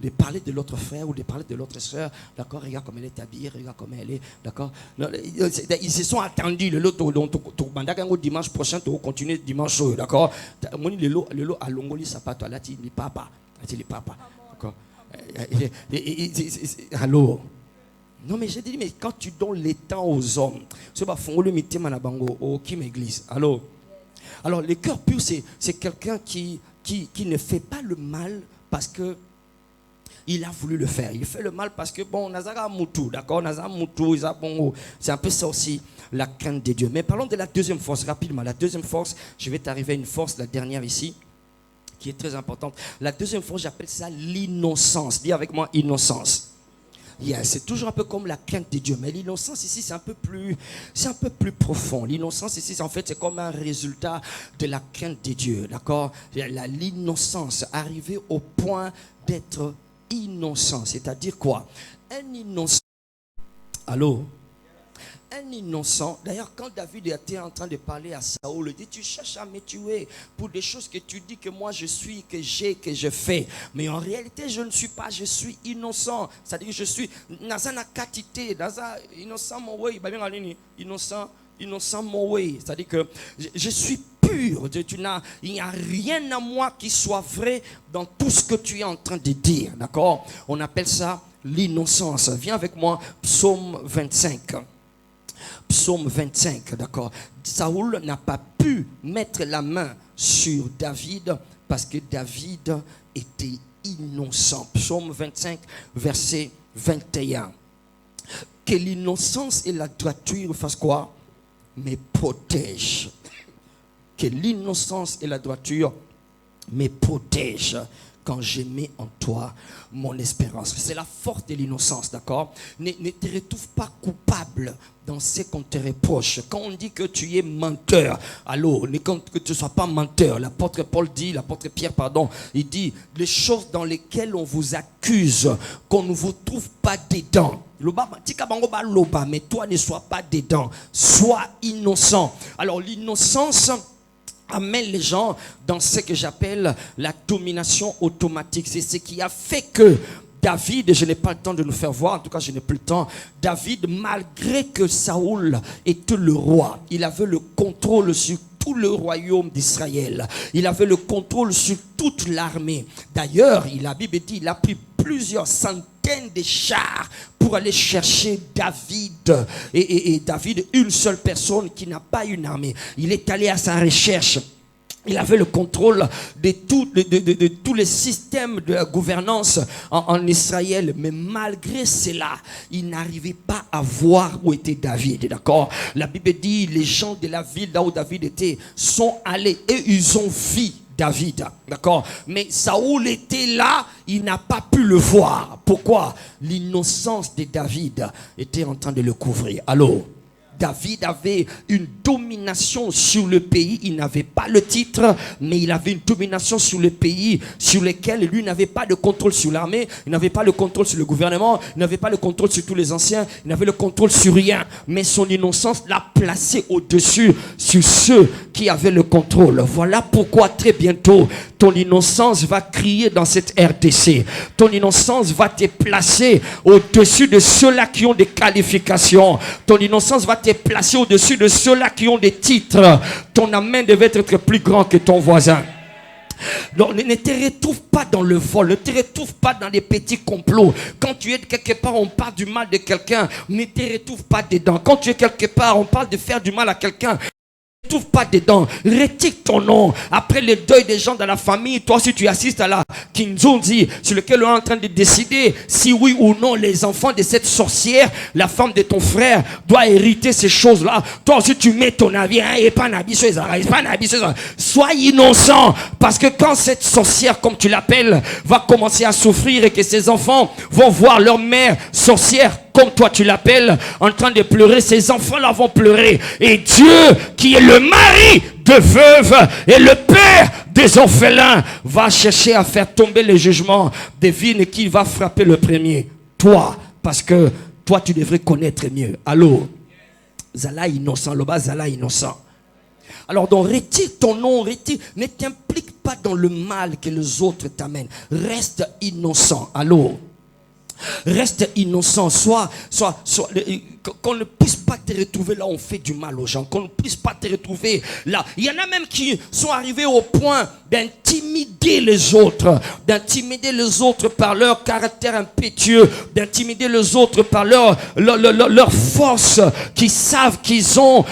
S3: parler de l'autre frère ou de parler de l'autre soeur, d'accord? Regarde comme elle est habillée, regarde comme elle est, d'accord? Ils se sont attendus, le dimanche prochain, tu vas continuer dimanche, d'accord? Le lot à Longoli, ça pas toi, là, tu dis papa, d'accord? Allô? Non, mais j'ai dit, mais quand tu donnes les temps aux hommes, c'est pas fondre le manabango au Kim Église. Alors, le cœur pur, c'est quelqu'un qui ne fait pas le mal parce que il a voulu le faire. Il fait le mal parce que, bon, Nazara Moutou, d'accord? Nazara Moutou, c'est un peu ça aussi, la crainte de Dieu. Mais parlons de la deuxième force, rapidement. La deuxième force, je vais t'arriver à une force, la dernière ici, qui est très importante. La deuxième force, j'appelle ça l'innocence. Dis avec moi, innocence. C'est toujours un peu comme la crainte de Dieu, mais l'innocence ici c'est un peu plus profond. L'innocence ici en fait c'est comme un résultat de la crainte de Dieu, d'accord? L'innocence, arriver au point d'être innocent, c'est-à-dire quoi? Un innocent. Allô? Un innocent, d'ailleurs quand David était en train de parler à Saoul, il dit tu cherches à me tuer pour des choses que tu dis que moi je suis, que j'ai, que je fais, mais en réalité je ne suis pas, je suis innocent, c'est-à-dire que je suis nazana katité, nazana innocent mon way, innocent mon way, c'est-à-dire que je suis pur, il n'y a rien à moi qui soit vrai dans tout ce que tu es en train de dire, d'accord? On appelle ça l'innocence. Viens avec moi, psaume 25. Psaume 25, d'accord. Saoul n'a pas pu mettre la main sur David parce que David était innocent. Psaume 25, verset 21. Que l'innocence et la droiture fassent quoi? Me protègent. Que l'innocence et la droiture me protègent quand je mets en toi mon espérance. C'est la force de l'innocence, d'accord? Ne te retrouve pas coupable dans ce qu'on te reproche. Quand on dit que tu es menteur, alors, que tu ne sois pas menteur. L'apôtre Pierre, il dit, les choses dans lesquelles on vous accuse, qu'on ne vous trouve pas dedans. Mais toi ne sois pas dedans. Sois innocent. Alors, l'innocence amène les gens dans ce que j'appelle la domination automatique. C'est ce qui a fait que David, je n'ai pas le temps de nous faire voir, en tout cas je n'ai plus le temps, David, malgré que Saoul était le roi, il avait le contrôle sur tout le royaume d'Israël. Il avait le contrôle sur toute l'armée. D'ailleurs, la Bible dit, il a pris plusieurs centaines de chars pour aller chercher David. Et David, une seule personne qui n'a pas une armée. Il est allé à sa recherche. Il avait le contrôle de tous les systèmes de gouvernance en Israël. Mais malgré cela, il n'arrivait pas à voir où était David. D'accord? La Bible dit, les gens de la ville là où David était sont allés et ils ont vu David. D'accord? Mais Saoul était là, il n'a pas pu le voir. Pourquoi? L'innocence de David était en train de le couvrir. Allô? David avait une domination sur le pays. Il n'avait pas le titre, mais il avait une domination sur le pays sur lequel lui n'avait pas de contrôle sur l'armée, il n'avait pas le contrôle sur le gouvernement, il n'avait pas le contrôle sur tous les anciens, il n'avait le contrôle sur rien. Mais son innocence l'a placé au-dessus sur ceux qui avaient le contrôle. Voilà pourquoi très bientôt, ton innocence va crier dans cette RDC. Ton innocence va te placer au-dessus de ceux-là qui ont des qualifications. Ton innocence va te placer au-dessus de ceux-là qui ont des titres. Ton amen devait être plus grand que ton voisin. Donc ne te retrouve pas dans le vol, ne te retrouve pas dans les petits complots. Quand tu es quelque part, on parle du mal de quelqu'un, ne te retrouve pas dedans. Quand tu es quelque part, on parle de faire du mal à quelqu'un, ne te retrouve pas dedans. Retire ton nom. Après le deuil des gens dans la famille, toi aussi tu assistes à la Kinzonzi, sur lequel on est en train de décider si oui ou non les enfants de cette sorcière, la femme de ton frère, doit hériter ces choses-là. Toi aussi tu mets ton avis, hein, et pas n'habille sur les oreilles, pas n'habille sur les oreilles. Sois innocent, parce que quand cette sorcière, comme tu l'appelles, va commencer à souffrir et que ses enfants vont voir leur mère sorcière, comme toi tu l'appelles, en train de pleurer, ces enfants-là vont pleurer. Et Dieu, qui est le mari de veuves et le père des orphelins, va chercher à faire tomber les jugements. Devine qui va frapper le premier? Toi, parce que toi tu devrais connaître mieux. Allô? Zala innocent, Loba Zala innocent. Alors donc retire ton nom, retire, ne t'implique pas dans le mal que les autres t'amènent. Reste innocent. Allô? Reste innocent, qu'on ne puisse pas te retrouver là où on fait du mal aux gens, qu'on ne puisse pas te retrouver là. Il y en a même qui sont arrivés au point d'intimider les autres par leur caractère impétueux, d'intimider les autres par leur force qu'ils savent qu'ils ont.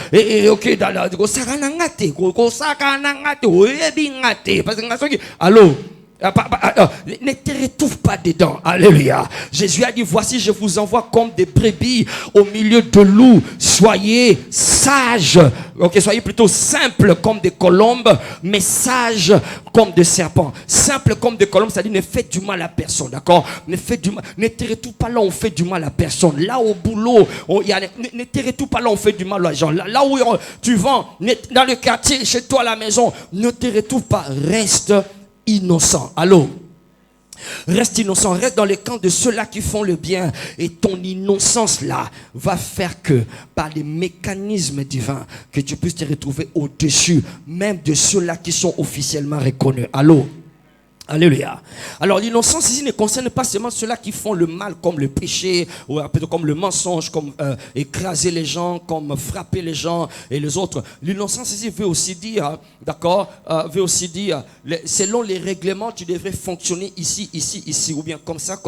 S3: Allô? Ne te retrouve pas dedans. Alléluia. Jésus a dit, voici je vous envoie comme des brebis au milieu de loups. Soyez sages. Soyez plutôt simples comme des colombes, mais sages comme des serpents. Simples comme des colombes, c'est-à-dire ne faites du mal à personne. D'accord? Ne te retrouve pas là où on fait du mal à personne. Là au boulot, ne te retrouve pas là où on fait du mal aux gens. Là où tu vends, dans le quartier, chez toi à la maison, ne te retrouve pas. Reste innocent. Allô? Reste innocent, reste dans le camp de ceux-là qui font le bien. Et ton innocence là va faire que par les mécanismes divins, que tu puisses te retrouver au-dessus même de ceux-là qui sont officiellement reconnus. Allô? Alléluia. Alors l'innocence ici ne concerne pas seulement ceux-là qui font le mal, comme le péché, ou plutôt comme le mensonge, comme écraser les gens, comme frapper les gens et les autres. L'innocence ici veut aussi dire, d'accord, veut aussi dire, selon les règlements, tu devrais fonctionner ici, ou bien comme ça,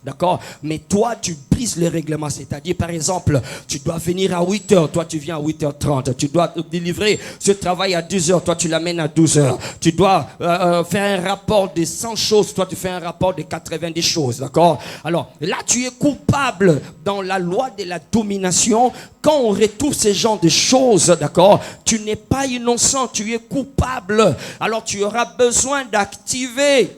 S3: d'accord. Mais toi, tu brises les règlements, c'est-à-dire, par exemple, tu dois venir à 8h, toi tu viens à 8h30, tu dois délivrer ce travail à 10h, toi tu l'amènes à 12h, tu dois faire un rapport de 100 choses, toi tu fais un rapport de 90 choses, d'accord? Alors là tu es coupable dans la loi de la domination. Quand on retrouve ces genres de choses, d'accord, tu n'es pas innocent, tu es coupable. Alors tu auras besoin d'activer,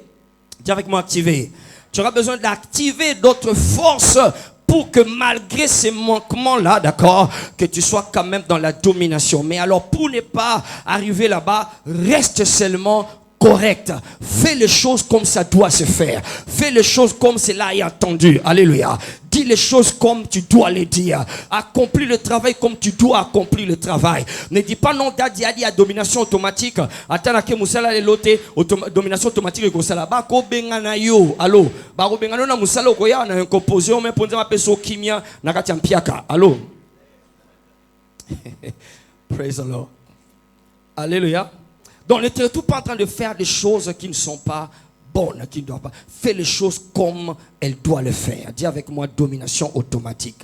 S3: dis avec moi activer, tu auras besoin d'activer d'autres forces pour que malgré ces manquements-là, d'accord, que tu sois quand même dans la domination. Mais alors pour ne pas arriver là-bas, reste seulement correct. Fais les choses comme ça doit se faire. Fais les choses comme cela est attendu. Alléluia. Dis les choses comme tu dois les dire. Accomplis le travail comme tu dois accomplir le travail. Ne dis pas non, Dadi a dit à domination automatique. Attends que musala le lote domination automatique ko sala ba ko bengana yo. Allô. Ba ko bengana na musala ko ya na composé on me ponza ma peso kimia na kati mpiaka. Allô. Praise the Lord. Alléluia. Donc ne te retrouve pas en train de faire des choses qui ne sont pas bonnes, qui ne doivent pas. Fais les choses comme elle doit le faire. Dis avec moi, domination automatique.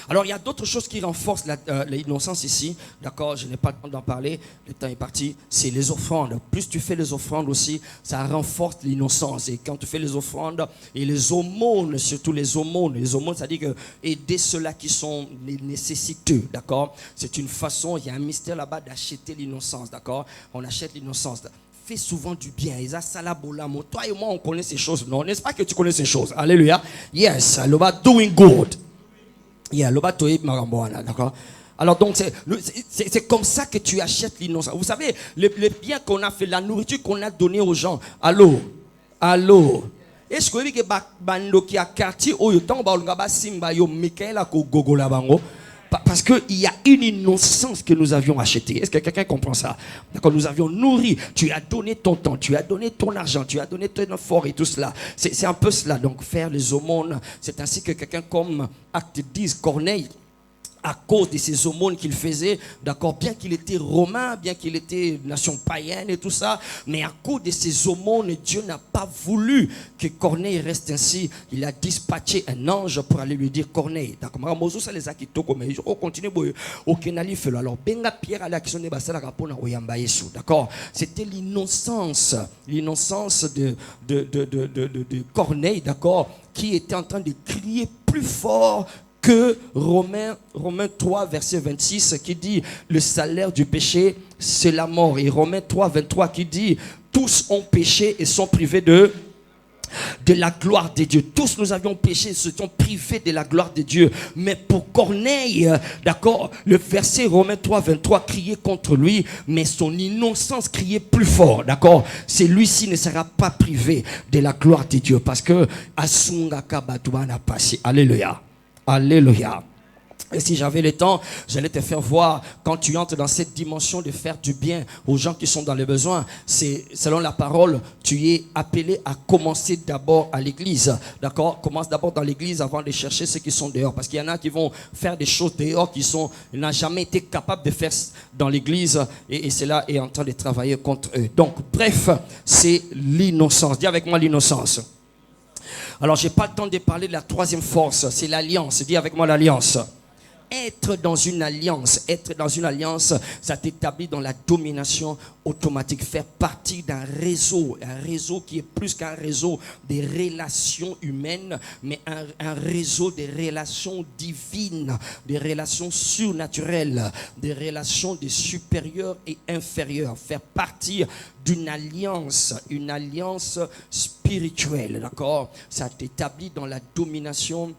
S3: Alors il y a d'autres choses qui renforcent l'innocence ici. D'accord, je n'ai pas le temps d'en parler. Le temps est parti. C'est les offrandes. Plus tu fais les offrandes aussi, ça renforce l'innocence. Et quand tu fais les offrandes et les aumônes, surtout les aumônes, ça dit que aider ceux-là qui sont nécessiteux. D'accord, c'est une façon, il y a un mystère là-bas d'acheter l'innocence. D'accord, on achète l'innocence. Fais souvent du bien. Toi et moi, on connaît ces choses. Non, n'est-ce pas que tu connais ces choses? Alléluia. Yes, doing good. D'accord. Alors donc c'est comme ça que tu achètes l'innocence. Vous savez, le bien qu'on a fait, la nourriture qu'on a donnée aux gens. Allô. Est-ce que vous bando qui a quartier au temps ba simba yo Michaela ko gogola bango? Parce qu'il y a une innocence que nous avions achetée. Est-ce que quelqu'un comprend ça? D'accord, nous avions nourri. Tu as donné ton temps, tu as donné ton argent, tu as donné ton effort et tout cela. C'est un peu cela. Donc faire les aumônes. C'est ainsi que quelqu'un comme Acte 10, Corneille, à cause de ces aumônes qu'il faisait, d'accord, bien qu'il était romain, bien qu'il était nation païenne et tout ça, mais à cause de ces aumônes, Dieu n'a pas voulu que Corneille reste ainsi. Il a dispatché un ange pour aller lui dire Corneille, d'accord, d'accord, c'était l'innocence de Corneille, d'accord, qui était en train de crier plus fort que Romains 3, verset 26, qui dit le salaire du péché, c'est la mort. Et Romains 3, 23, qui dit tous ont péché et sont privés de la gloire de Dieu. Tous nous avions péché, se sont privés de la gloire de Dieu. Mais pour Corneille, d'accord, le verset Romains 3, 23 criait contre lui, mais son innocence criait plus fort, d'accord. Celui-ci ne sera pas privé de la gloire de Dieu parce que alléluia. Alléluia. Et si j'avais le temps, j'allais te faire voir, quand tu entres dans cette dimension de faire du bien aux gens qui sont dans le besoin, c'est selon la parole, tu es appelé à commencer d'abord à l'église. D'accord? Commence d'abord dans l'église avant de chercher ceux qui sont dehors. Parce qu'il y en a qui vont faire des choses dehors qui n'ont jamais été capables de faire dans l'église. Et cela est en train de travailler contre eux. Donc, bref, c'est l'innocence. Dis avec moi l'innocence. Alors, je n'ai pas le temps de parler de la troisième force, c'est l'alliance. Dis avec moi l'alliance. Être dans une alliance, ça t'établit dans la domination automatique, faire partie d'un réseau, qui est plus qu'un réseau des relations humaines, mais un réseau des relations divines, des relations surnaturelles, des relations des supérieurs et inférieurs, faire partie d'une alliance, une alliance spirituelle, d'accord? Ça t'établit dans la domination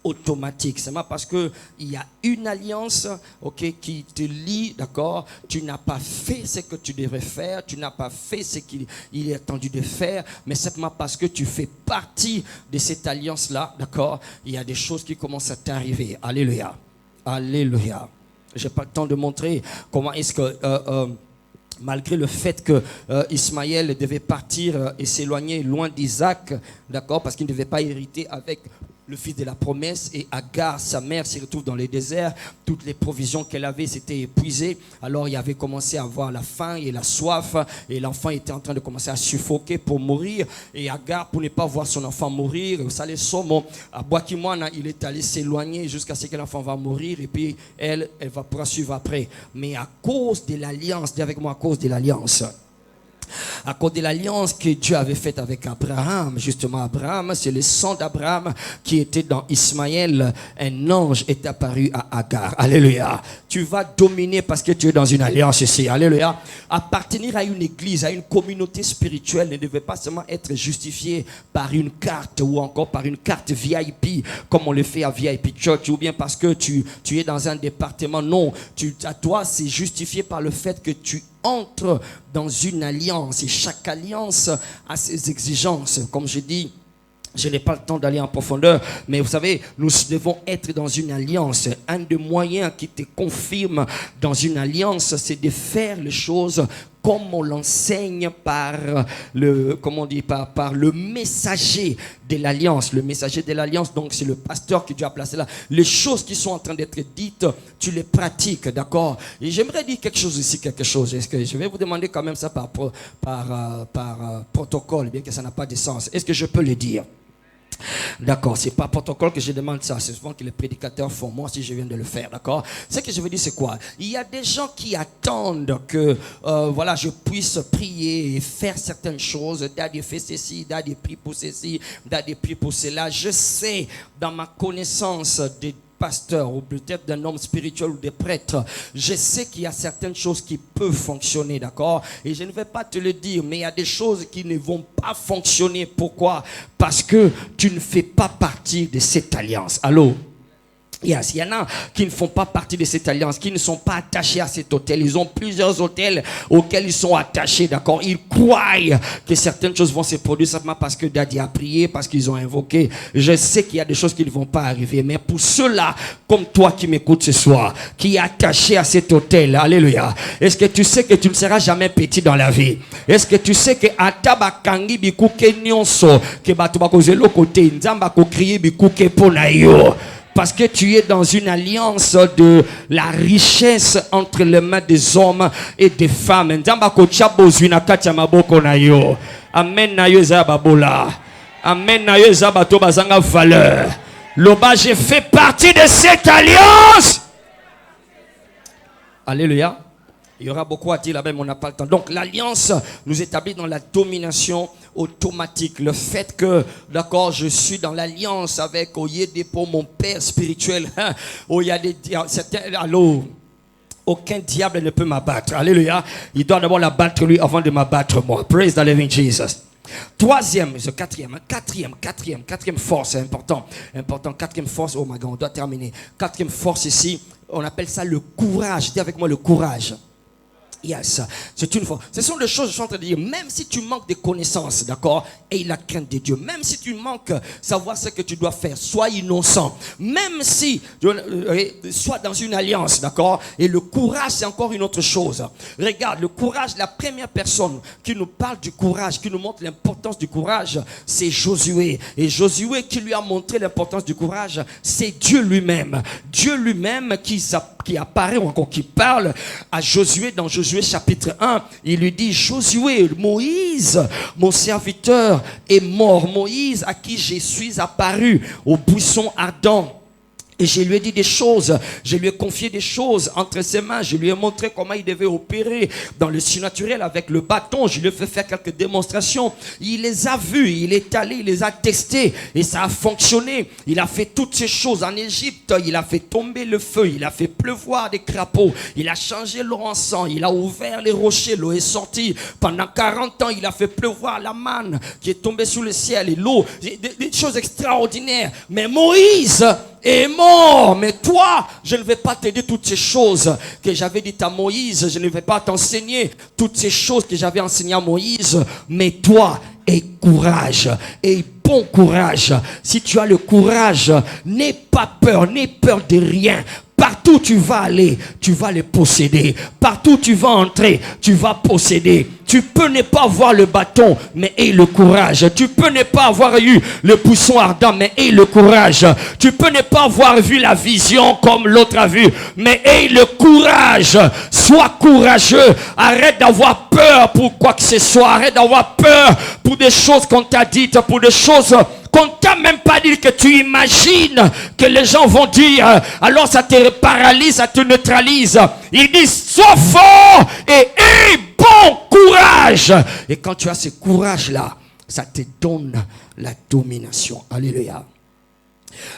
S3: automatique. C'est parce que il y a une alliance, ok, qui te lie, d'accord. Tu n'as pas fait ce que tu devrais faire, tu n'as pas fait ce qu'il est attendu de faire, mais simplement parce que tu fais partie de cette alliance-là, d'accord. Il y a des choses qui commencent à t'arriver. Alléluia, alléluia. J'ai pas le temps de montrer comment est-ce que malgré le fait que Ismaël devait partir et s'éloigner loin d'Isaac, d'accord, parce qu'il ne devait pas hériter avec le fils de la promesse, et Agar, sa mère, se retrouve dans le désert. Toutes les provisions qu'elle avait s'étaient épuisées. Alors il avait commencé à avoir la faim et la soif, et l'enfant était en train de commencer à suffoquer pour mourir. Et Agar, pour ne pas voir son enfant mourir, ça les somme à Boakimwana, il est allé s'éloigner jusqu'à ce que l'enfant va mourir, et puis elle va poursuivre après. Mais à cause de l'alliance, dis avec moi, à cause de l'alliance. À cause de l'alliance que Dieu avait faite avec Abraham, justement Abraham, c'est le sang d'Abraham qui était dans Ismaël. Un ange est apparu à Agar. Alléluia. Tu vas dominer parce que tu es dans une alliance ici. Alléluia. Appartenir à une église, à une communauté spirituelle ne devait pas seulement être justifié par une carte ou encore par une carte VIP comme on le fait à VIP Church, ou bien parce que tu es dans un département. Non, à toi c'est justifié par le fait que tu entre dans une alliance, et chaque alliance a ses exigences. Comme je dis, je n'ai pas le temps d'aller en profondeur, mais vous savez, nous devons être dans une alliance. Un des moyens qui te confirme dans une alliance, c'est de faire les choses comme on l'enseigne par le messager de l'alliance. Le messager de l'alliance, donc c'est le pasteur que Dieu a placé là. Les choses qui sont en train d'être dites, tu les pratiques, d'accord? Et j'aimerais dire quelque chose ici, Est-ce que je vais vous demander quand même ça par protocole, bien que ça n'a pas de sens. Est-ce que je peux le dire? D'accord, c'est pas protocole que je demande ça, c'est souvent que les prédicateurs font, moi si je viens de le faire, d'accord. Ce que je veux dire c'est quoi? Il y a des gens qui attendent que je puisse prier et faire certaines choses. Daddy fait ceci, Daddy prie pour ceci, Daddy prie pour cela. Je sais, dans ma connaissance des pasteur ou peut-être d'un homme spirituel ou des prêtres, je sais qu'il y a certaines choses qui peuvent fonctionner, d'accord? Et je ne vais pas te le dire, mais il y a des choses qui ne vont pas fonctionner. Pourquoi? Parce que tu ne fais pas partie de cette alliance. Allô? Yes. Il y en a qui ne font pas partie de cette alliance, qui ne sont pas attachés à cet hôtel. Ils ont plusieurs hôtels auxquels ils sont attachés, d'accord? Ils croient que certaines choses vont se produire simplement parce que Daddy a prié, parce qu'ils ont invoqué. Je sais qu'il y a des choses qui ne vont pas arriver, mais pour ceux-là, comme toi qui m'écoutes ce soir, qui est attaché à cet hôtel, alléluia, est-ce que tu sais que tu ne seras jamais petit dans la vie? Est-ce que tu sais que atabakangi bikuke nyonso, que batubakozelo kote, nzamba ko kriye bikuke ponayo? Parce que tu es dans une alliance de la richesse entre les mains des hommes et des femmes. Amen na yo zababola. Amen na yo zabato bazanga valeur. Loba, j'ai fait partie de cette alliance. Alléluia. Il y aura beaucoup à dire là-bas, mais on n'a pas le temps. Donc l'alliance nous établit dans la domination automatique. Le fait que, d'accord, je suis dans l'alliance avec Oyedepo, mon père spirituel. Oh, il y a des allô, aucun diable ne peut m'abattre. Alléluia. Il doit d'abord l'abattre lui avant de m'abattre moi. Praise the living Jesus. Quatrième force, c'est important. Quatrième force, oh my God, on doit terminer. Quatrième force ici, on appelle ça le courage. Dis avec moi le courage. Yes, c'est une fois. Ce sont des choses que je suis en train de dire. Même si tu manques de connaissances, d'accord, et la crainte de Dieu. Même si tu manques savoir ce que tu dois faire, sois innocent. Même si sois dans une alliance, d'accord. Et le courage, c'est encore une autre chose. Regarde, le courage, la première personne qui nous parle du courage, qui nous montre l'importance du courage, c'est Josué. Et Josué qui lui a montré l'importance du courage, c'est Dieu lui-même. Dieu lui-même qui apparaît ou encore qui parle à Josué dans Josué chapitre 1, il lui dit: Josué, Moïse, mon serviteur, est mort. Moïse à qui je suis apparu au buisson ardent. Et je lui ai dit des choses, je lui ai confié des choses entre ses mains, je lui ai montré comment il devait opérer dans le surnaturel avec le bâton, je lui ai fait faire quelques démonstrations. Il les a vues, il est allé, il les a testées et ça a fonctionné. Il a fait toutes ces choses en Égypte, il a fait tomber le feu, il a fait pleuvoir des crapauds, il a changé l'eau en sang, il a ouvert les rochers, l'eau est sortie. Pendant 40 ans, il a fait pleuvoir la manne qui est tombée sous le ciel et l'eau, des choses extraordinaires. Mais Moïse est mort, mais toi, je ne vais pas t'aider toutes ces choses que j'avais dites à Moïse, je ne vais pas t'enseigner toutes ces choses que j'avais enseignées à Moïse, mais toi, aie courage, aie bon courage. Si tu as le courage, n'aie pas peur de rien. Partout où tu vas aller, tu vas les posséder. Partout où tu vas entrer, tu vas posséder. Tu peux ne pas avoir le bâton, mais aie le courage. Tu peux ne pas avoir eu le buisson ardent, mais aie le courage. Tu peux ne pas avoir vu la vision comme l'autre a vu, mais aie le courage. Sois courageux. Arrête d'avoir peur pour quoi que ce soit. Arrête d'avoir peur pour des choses qu'on t'a dites, pour des choses qu'on t'a même pas dit, que tu imagines que les gens vont dire, alors ça te paralyse, ça te neutralise. Il dit: sois fort et aie bon courage. Et quand tu as ce courage-là, ça te donne la domination. Alléluia.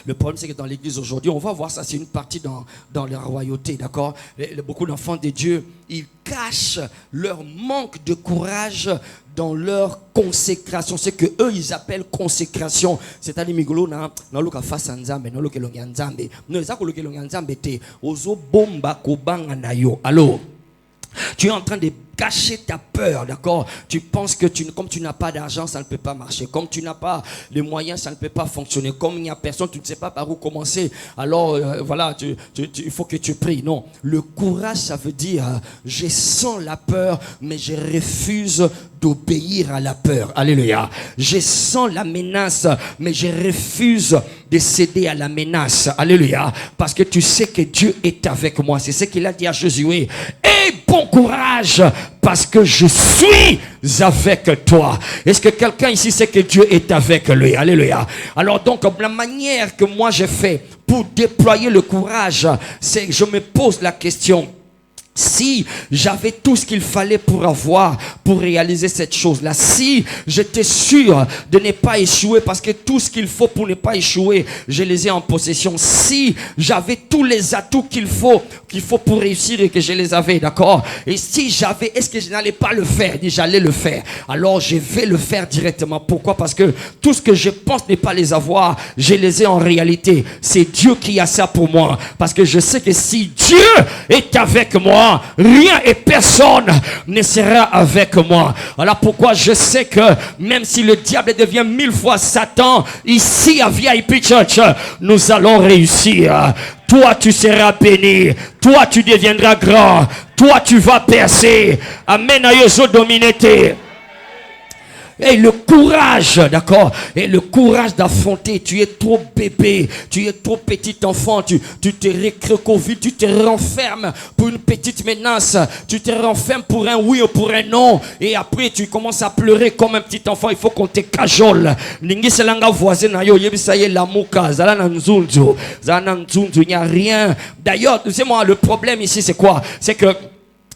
S3: Le problème, c'est que dans l'église aujourd'hui, on va voir ça, c'est une partie dans la royauté, d'accord? Beaucoup d'enfants de Dieu, ils cachent leur manque de courage dans leur consécration. C'est que eux ils appellent consécration. C'est-à-dire migolo na loka face nzambe, na loka longa nzambe. No ezako loka longa nzambe te. Ozo bomba kobanga na yo. Alors, tu es en train de cacher ta peur, d'accord? Tu penses que comme tu n'as pas d'argent, ça ne peut pas marcher. Comme tu n'as pas les moyens, ça ne peut pas fonctionner. Comme il n'y a personne, tu ne sais pas par où commencer. Alors, voilà, il faut que tu pries. Non, le courage, ça veut dire, je sens la peur, mais je refuse d'obéir à la peur. Alléluia. Je sens la menace, mais je refuse de céder à la menace. Alléluia. Parce que tu sais que Dieu est avec moi. C'est ce qu'il a dit à Josué. Aie bon courage, parce que je suis avec toi. Est-ce que quelqu'un ici sait que Dieu est avec lui? Alléluia. Alors donc, la manière que moi j'ai fait pour déployer le courage, c'est que je me pose la question: si j'avais tout ce qu'il fallait pour réaliser cette chose-là, si j'étais sûr de ne pas échouer, parce que tout ce qu'il faut pour ne pas échouer, je les ai en possession. Si j'avais tous les atouts qu'il faut pour réussir et que je les avais, d'accord? Et si j'avais, est-ce que je n'allais pas le faire? Il dit: j'allais le faire. Alors je vais le faire directement. Pourquoi? Parce que tout ce que je pense ne pas les avoir, je les ai en réalité. C'est Dieu qui a ça pour moi. Parce que je sais que si Dieu est avec moi, rien et personne ne sera avec moi. Voilà pourquoi je sais que même si le diable devient 1000 fois Satan, ici à VIP Church, nous allons réussir. Toi, tu seras béni. Toi, tu deviendras grand. Toi, tu vas percer. Amen. Et le courage, d'accord, et le courage d'affronter. Tu es trop bébé, tu es trop petit enfant, tu te recroquevilles, tu te renfermes pour une petite menace, tu te renfermes pour un oui ou pour un non, et après tu commences à pleurer comme un petit enfant. Il faut qu'on te cajole. Ningi selanga voisin na yo yebi saye la muka zala na nzunzu, il n'y a rien. D'ailleurs, tu sais moi, le problème ici c'est quoi? C'est que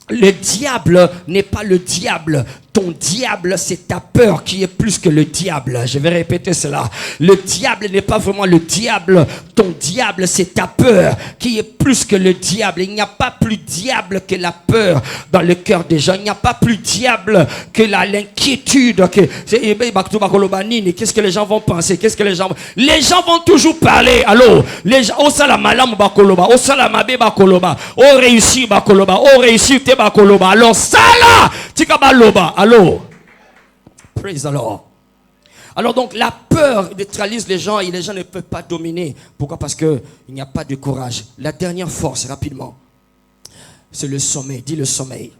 S3: le diable n'est pas le diable. Ton diable, c'est ta peur qui est plus que le diable. Je vais répéter cela. Le diable n'est pas vraiment le diable. Ton diable, c'est ta peur qui est plus que le diable. Il n'y a pas plus diable que la peur dans le cœur des gens. Il n'y a pas plus diable que l'inquiétude. Qu'est-ce que les gens vont penser? Qu'est-ce que les gens vont toujours parler. Allô? Les gens, oh salamalam bakoloba, oh salamabe bakoloba, oh réussi bakoloba, oh réussi te bakoloba. Alors ça là, tikabaloba. Allô? Praise the Lord. Alors donc la peur neutralise les gens et les gens ne peuvent pas dominer. Pourquoi? Parce qu'il n'y a pas de courage. La dernière force, rapidement, c'est le sommeil. Dis le sommeil.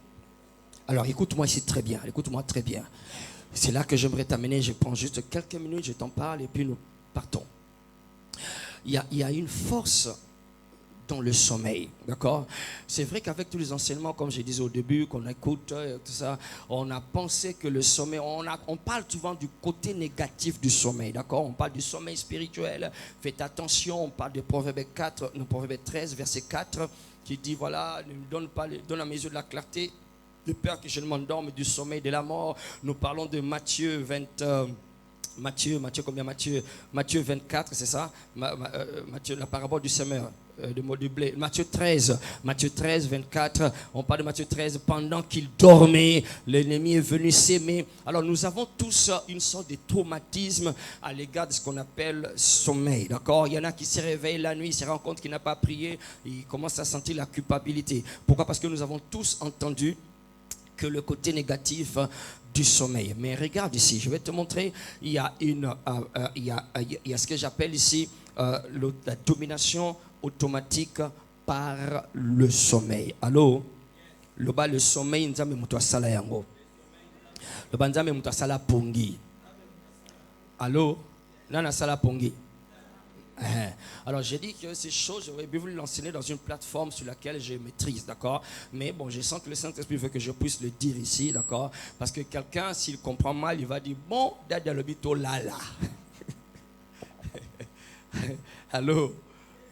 S3: Alors écoute-moi ici très bien. Écoute-moi très bien. C'est là que j'aimerais t'amener. Je prends juste quelques minutes, je t'en parle et puis nous partons. Il y a une force dans le sommeil, d'accord? C'est vrai qu'avec tous les enseignements, comme je disais au début, qu'on écoute, tout ça, on a pensé que le sommeil, on parle souvent du côté négatif du sommeil, d'accord? On parle du sommeil spirituel. Faites attention, on parle de Proverbe 4, non, Proverbe 13, verset 4, qui dit, voilà, ne me donne à mes yeux de la clarté, de peur que je ne m'endorme du sommeil de la mort. Nous parlons de Matthieu 24, c'est ça? Matthieu, la parabole du semeur. De blé. Matthieu 13, 24, on parle de Matthieu 13, pendant qu'il dormait, l'ennemi est venu s'aimer. Alors nous avons tous une sorte de traumatisme à l'égard de ce qu'on appelle sommeil, d'accord? Il y en a qui se réveillent la nuit, se rendent compte qu'il n'a pas prié, il commence à sentir la culpabilité. Pourquoi? Parce que nous avons tous entendu que le côté négatif du sommeil. Mais regarde ici, je vais te montrer, il y a ce que j'appelle ici la domination automatique par le sommeil. Allô? Le sommeil, nzambe mutu asala yango. Le nzambe mutu asala pongi. Allô? Nana sala pongi. Alors j'ai dit que ces choses, j'aurais bien voulu l'enseigner dans une plateforme sur laquelle je maîtrise, d'accord? Mais bon, je sens que le Saint-Esprit veut que je puisse le dire ici, d'accord? Parce que quelqu'un, s'il comprend mal, il va dire, bon, dada le bito lala. Allô?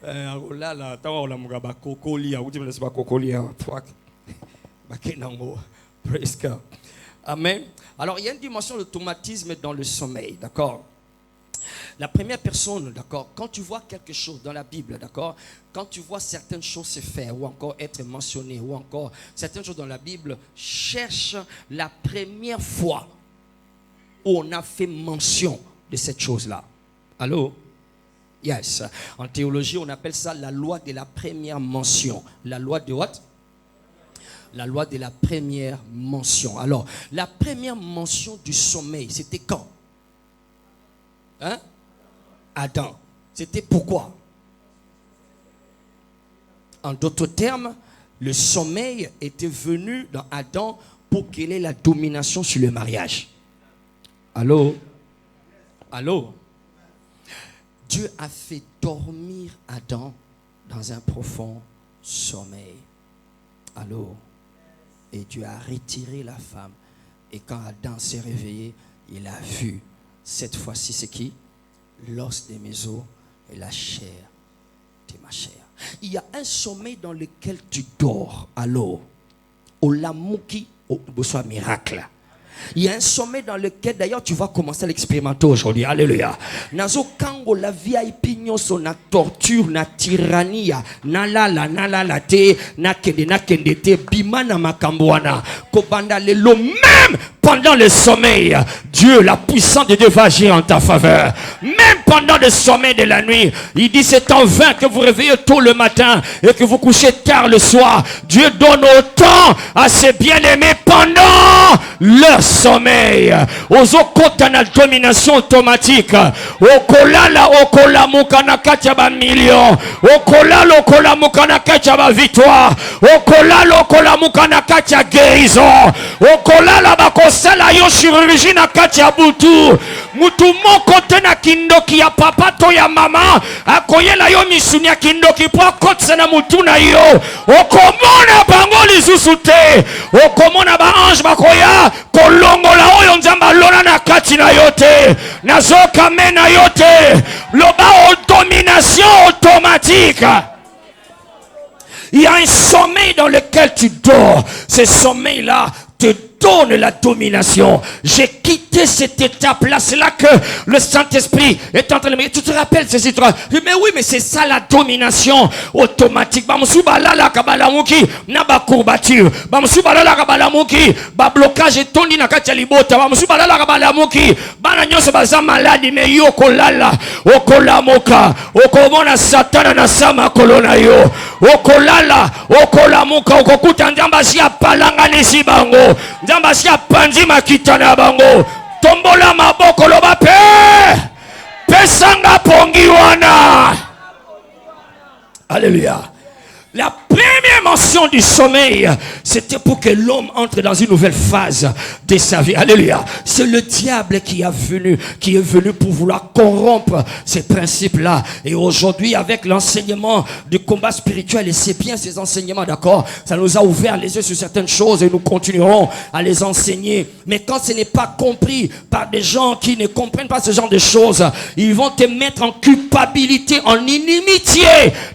S3: Lala, tawa la mugaba kokoli, ou tu me laisses pas kokoli, praise God. Amen. Alors il y a une dimension d'automatisme dans le sommeil, d'accord? La première personne, d'accord, quand tu vois quelque chose dans la Bible, d'accord, quand tu vois certaines choses se faire ou encore être mentionnées ou encore certaines choses dans la Bible, cherche la première fois où on a fait mention de cette chose-là. Allô? Yes. En théologie, on appelle ça la loi de la première mention. La loi de what? La loi de la première mention. Alors, la première mention du sommeil, c'était quand? Hein? Adam. C'était pourquoi? En d'autres termes, le sommeil était venu dans Adam pour qu'il ait la domination sur le mariage. Allô? Allô? Dieu a fait dormir Adam dans un profond sommeil. Allô? Et Dieu a retiré la femme. Et quand Adam s'est réveillé, il a vu, cette fois-ci, c'est qui? L'os de mes os et la chair de ma chair. Il y a un sommeil dans lequel tu dors. Allô? Au lamouki, au soit miracle. Il y a un sommeil dans lequel d'ailleurs tu vas commencer à l'expérimenter aujourd'hui. Alléluia. Nazo kango la VIP nyonso na torture na tyrannie na la te na kende te bima na makambwana kobanda lelo même pendant le sommeil. Dieu, la puissance de Dieu va agir en ta faveur. Même pendant le sommeil de la nuit. Il dit c'est en vain que vous réveillez tôt le matin et que vous couchez tard le soir. Dieu donne autant à ses bien-aimés pendant leur sommeil. Ozokota na domination automatique. Okolala okola mukana kacha ba million. Okolala okola mukana kacha ba victoire. Okolala okola mukana kacha guérison. Okolala bakos
S2: sala yo chirurgie na kati ya butu. Mutu moko te na kindoki ya papa to ya mama akoyela yo misuni ya kindoki po akotisa na mutu na yo. Okomona bango lisusu te. Okomona ba ange bakoya kolongola oyo nzambe alona na kati na yo te. Nazoka mena yo te. Loba domination automatique. Il y a un sommeil dans lequel tu dors. Ce sommeil-là te donne la domination. J'ai quitté cette étape-là. C'est là que le Saint-Esprit est en train de me dire. Tu te rappelles ces histoires? Mais oui, mais c'est ça la domination automatique. Bamsubalala kabalamuki na ba courbature. Bamsubalala kabalamuki ba blocage etondi na kati ya libota. Bamsubalala kabalamuki bana nyonso baza maladi mais yo kolala okolamoka okomona satana na sama kolona yo okolala okolamuka okokuta nzamba si apalanga nesi bango. Nzamba si apanzi makita na bango. Tombola maboko loba pe pesanga pongi wana. Alléluia. La première mention du sommeil, c'était pour que l'homme entre dans une nouvelle phase de sa vie. Alléluia. C'est le diable qui est venu pour vouloir corrompre ces principes-là. Et aujourd'hui, avec l'enseignement du combat spirituel, et c'est bien ces enseignements, d'accord, ça nous a ouvert les yeux sur certaines choses et nous continuerons à les enseigner. Mais quand ce n'est pas compris par des gens qui ne comprennent pas ce genre de choses, ils vont te mettre en culpabilité, en inimitié,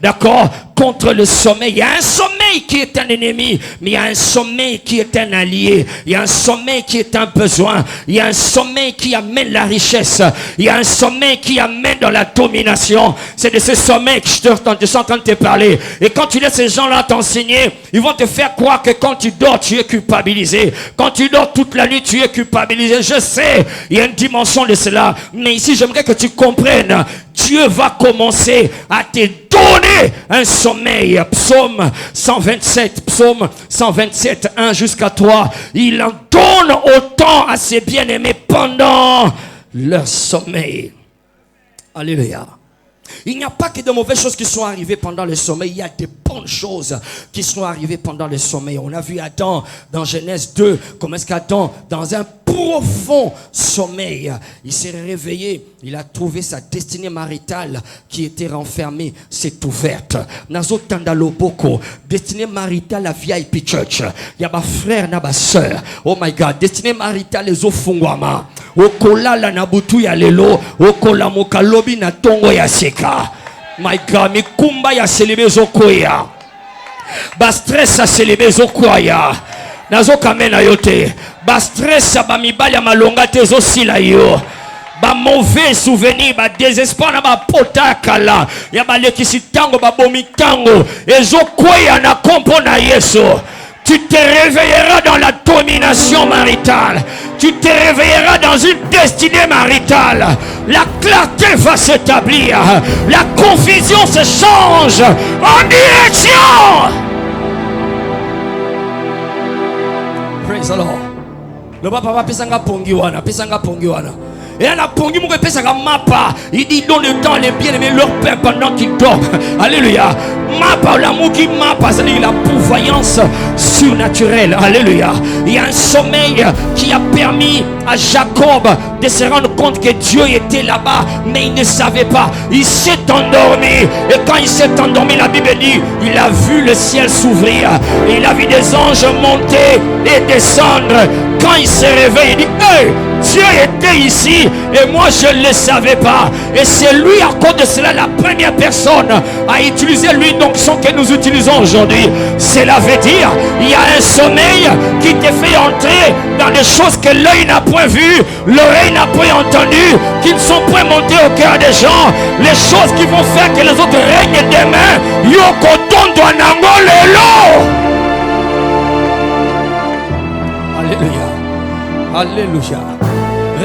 S2: d'accord, contre le sommeil. Il y a un sommeil qui est un ennemi, mais il y a un sommeil qui est un allié. Il y a un sommeil qui est un besoin. Il y a un sommeil qui amène la richesse. Il y a un sommeil qui amène dans la domination. C'est de ce sommeil que je suis en train de te parler. Et quand tu laisses ces gens-là t'enseigner, ils vont te faire croire que quand tu dors, tu es culpabilisé. Quand tu dors toute la nuit, tu es culpabilisé. Je sais, il y a une dimension de cela. Mais ici, j'aimerais que tu comprennes. Dieu va commencer à te donner un sommeil. Psaume 127, 1 jusqu'à 3. Il en donne autant à ses bien-aimés pendant leur sommeil. Alléluia. Il n'y a pas que de mauvaises choses qui sont arrivées pendant le sommeil. Il y a de bonnes choses qui sont arrivées pendant le sommeil. On a vu Adam dans Genèse 2. Comment est-ce qu'Adam, dans un profond sommeil, il s'est réveillé. Il a trouvé sa destinée maritale qui était renfermée. C'est ouverte. Nazo Tandaloboko. Destinée maritale à VIP Church. Il y a ma frère, ma soeur. Oh my God. Destinée maritale les ofungwama. Okola la nabutu ya lelo. Okola mokalobi na tongo ya seka. My God. Mikumba ya selebe zokoya. Ba stress ya selebe zokoya. Nazo kamena yote. Ba stress ba mibali ya malonga te zo sila yo. Ba mauvais souvenir, ba désespoir na ba potakala. Ya ba lekisi tango ba bomi tango. Ezo koya na kompo na Yesu. Tu te réveilleras dans la domination maritale. Tu te réveilleras dans une destinée maritale. La clarté va s'établir. La confusion se change en direction. Praise the Lord. Le papa pesanga pongiwana. Et à la pongi mouke pesanga mapa. Il dit donne le temps les bien-aimés leur pain pendant qu'ils dorment. Alléluia. Mapa la mouki mapa, c'est la pourvoyance surnaturelle. Alléluia. Il y a un sommeil qui a permis à Jacob de se rendre compte que Dieu était là-bas, mais il ne savait pas. Il s'est endormi. Et quand il s'est endormi, la Bible dit, il a vu le ciel s'ouvrir. Et il a vu des anges monter et descendre. Quand il s'est réveillé, il dit, hey, Dieu était ici et moi je ne le savais pas. Et c'est lui, à cause de cela, la première personne à utiliser lui l'onction que nous utilisons aujourd'hui. Cela veut dire, il y a un sommeil qui te fait entrer dans des choses que l'œil n'a point vues, l'oreille n'a point entendu, qui ne sont point montées au cœur des gens. Les choses qui vont faire que les autres règnent demain. Yoko tondo anango lelo. Alléluia. Alléluia.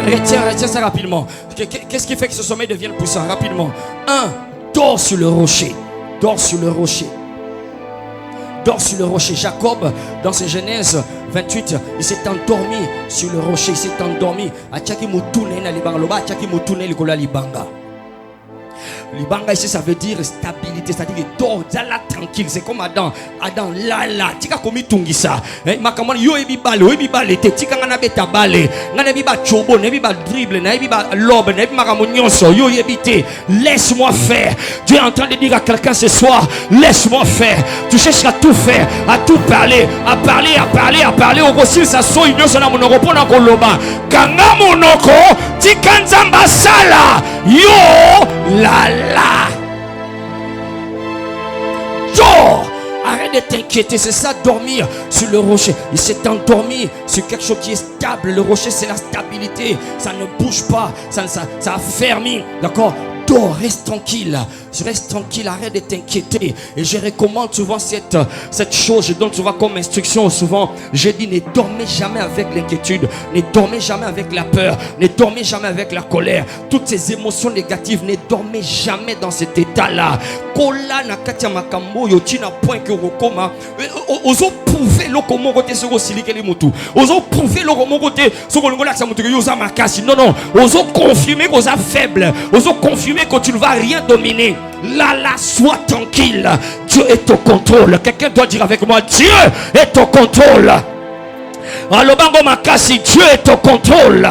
S2: Retiens ça rapidement. Qu'est-ce qui fait que ce sommeil devienne puissant? Rapidement. 1. Dors sur le rocher. Dors sur le rocher. Dors sur le rocher. Jacob, dans ses Genèse 28, il s'est endormi sur le rocher. Il s'est endormi. Libanga ici, ça veut dire stabilité.
S3: t'inquiéter, c'est-à-dire que dors, là tranquille. C'est comme Adam, là, tika komi tungisa. Makamon yo ebi bale, te tika ngana beta bale, ngana ebi ba chobo, nebi ba dribble, nebi ba lobe, nebi makamonyonso, yo ebite. Laisse-moi faire. Dieu est en train de dire à quelqu'un ce soir, laisse-moi faire. Tu cherches à tout faire, à tout parler, à parler. Au possible, ça soit une chose na monoko pona koloba. Kanga monoko, tikanzamba sala, yo la. Dors. Arrête de t'inquiéter, c'est ça dormir sur le rocher. Il s'est endormi sur quelque chose qui est stable. Le rocher, c'est la stabilité. Ça ne bouge pas, ça a fermé. D'accord? Dors, reste tranquille, arrête de t'inquiéter. Et je recommande souvent cette chose, je donne souvent comme instruction, souvent, je dis ne dormez jamais avec l'inquiétude, ne dormez jamais avec la peur, ne dormez jamais avec la colère, toutes ces émotions négatives, ne dormez jamais dans cet état-là. Kola na katia makambo yo tina point que rokoma, ozo prouver le comment côté sur silike les motu, ozo prouver le comment côté sur le ngola samutu yo za makasi. Non, ozo confirmer que oza faible, ozo confirmer que tu ne vas rien dominer. Là, sois tranquille. Dieu est au contrôle. Quelqu'un doit dire avec moi, Dieu est au contrôle. Alobango makasi, Dieu est au contrôle.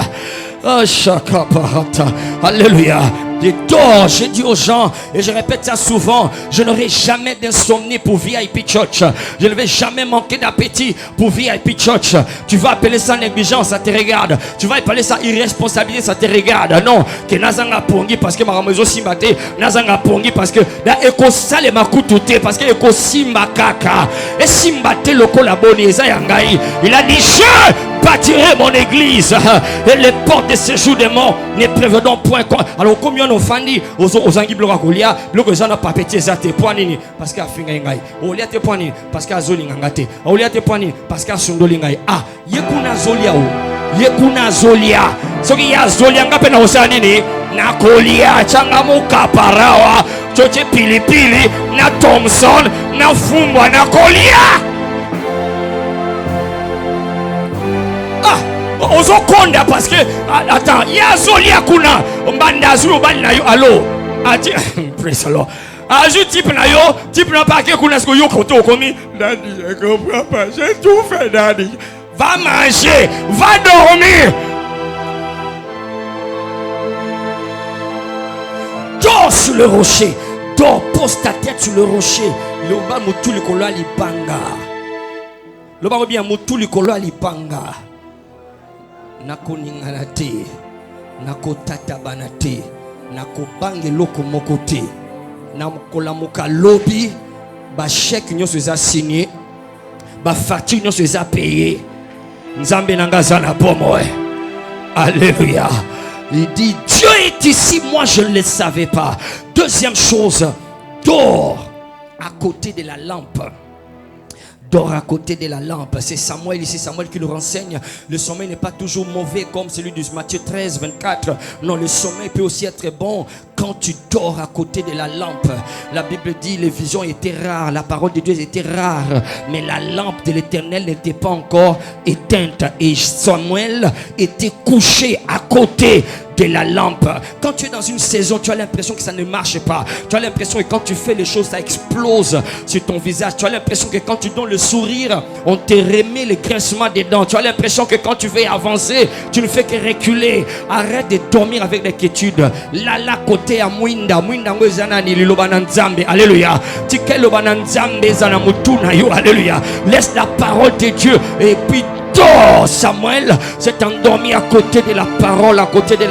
S3: Alléluia. Je dors, je dis aux gens, et je répète ça souvent, je n'aurai jamais d'insomnie pour VIP Church. Je ne vais jamais manquer d'appétit pour VIP Church. Tu vas appeler ça négligence, ça te regarde. Tu vas appeler ça irresponsabilité, ça te regarde. Non, que nazanga pongi parce que ma maison simbate, nazanga pongi parce que la éco sale ma coutouté, parce que éco simba kaka. Et simbate le kolaboni, il a dit, je bâtirai mon église et les portes de séjour des morts ne prévedront point. Alors combien on fandi aux angi bloka kolia bloka zana papetier za te poinini parce que afinga ngai olia te poinini parce que azoli ngangate olia te poinini parce que asondoli ngai yekuna zolia yekuna zolia soki ya zolia ngape na osanini na kolia changa mukaparawa choche pilipili na Thompson na fumbwa na kolia. Ozo konda parce que attends, ya zolia kuna mbanda zulu bali na yo allo ati praise the Lord aju type na yo type na pas que kuna sko yo koto komi daddy je comprends pas, j'ai tout fait daddy, va manger, va dormir. Dors sur le rocher, dors, pose ta tête sur le rocher. Le ba mutu likolo alipanga, le ba bien mutu likolo alipanga. Nako ningana te, nako tatabana te, nako bange loko moko te, nako lamuka lobby, ba chèque nyo se za signé, ba facture nyo se za payé, nzambe nanga zana pomo. Alléluia. Il dit Dieu est ici, moi je ne le savais pas. Deuxième chose, dors à côté de la lampe. Dors à côté de la lampe. C'est Samuel ici, Samuel qui nous renseigne. Le sommeil n'est pas toujours mauvais comme celui de Matthieu 13, 24. Non, le sommeil peut aussi être bon quand tu dors à côté de la lampe. La Bible dit les visions étaient rares, la parole de Dieu était rare, mais la lampe de l'Éternel n'était pas encore éteinte. Et Samuel était couché à côté de la lampe. Quand tu es dans une saison, tu as l'impression que ça ne marche pas. Tu as l'impression que quand tu fais les choses, ça explose sur ton visage. Tu as l'impression que quand tu donnes le sourire, on te remet le grincement des dents. Tu as l'impression que quand tu veux avancer, tu ne fais que reculer. Arrête de dormir avec l'inquiétude. Là, côté à Mwinda ngwezana ni lilobana nzambe. Alléluia. Tike lobana nzambe zana mutuna yo. Alléluia. Laisse la parole de Dieu et puis Samuel s'est endormi à côté de la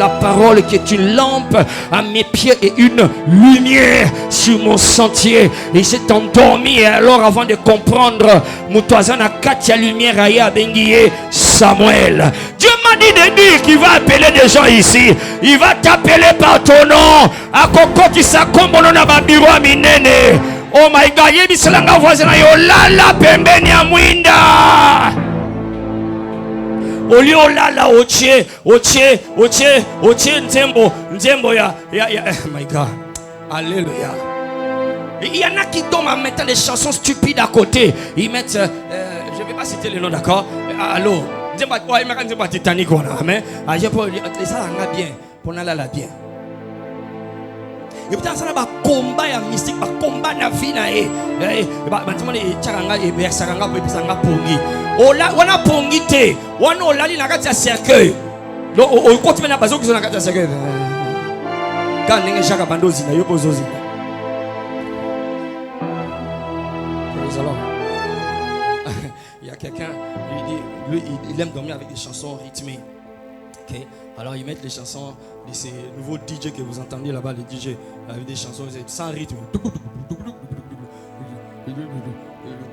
S3: parole qui est une lampe à mes pieds et une lumière sur mon sentier. Il s'est endormi et alors avant de comprendre Moutouazana Katia lumière à Benguié Samuel. Dieu m'a dit de dire qu'il va appeler des gens ici. Il va t'appeler par ton nom. À Koko qui s'accompagne dans ma bureau à Minene. Oh my God, yebiselanga voisin yo lala pembeni ya Mwinda. Olio lala oche nzembo ya oh my God. Alléluia. Il y en a qui tombent en mettant des chansons stupides à côté. Ils mettent je ne vais pas citer le nom, d'accord? Allô nzemba ouais mais nzemba Titanic on a mais je peux ça l'a bien pour la bien. Et puis ça ba combat ya mystique, ba combat na vie na e. Ba tumone e tchanga e bersanga pe pisanga pongi. Ola wana pongi te. Wana olali na kati ya cercueil. Donc o continue na bazo ki na kati ya cercueil. Quand nenge chaka bandozi na yo bozozi. Praise the Lord. Il y a quelqu'un, il aime dormir avec des chansons rythmées. Okay. Alors ils mettent les chansons de ces nouveaux DJ que vous entendez là-bas, les DJ avec des chansons sans rythme.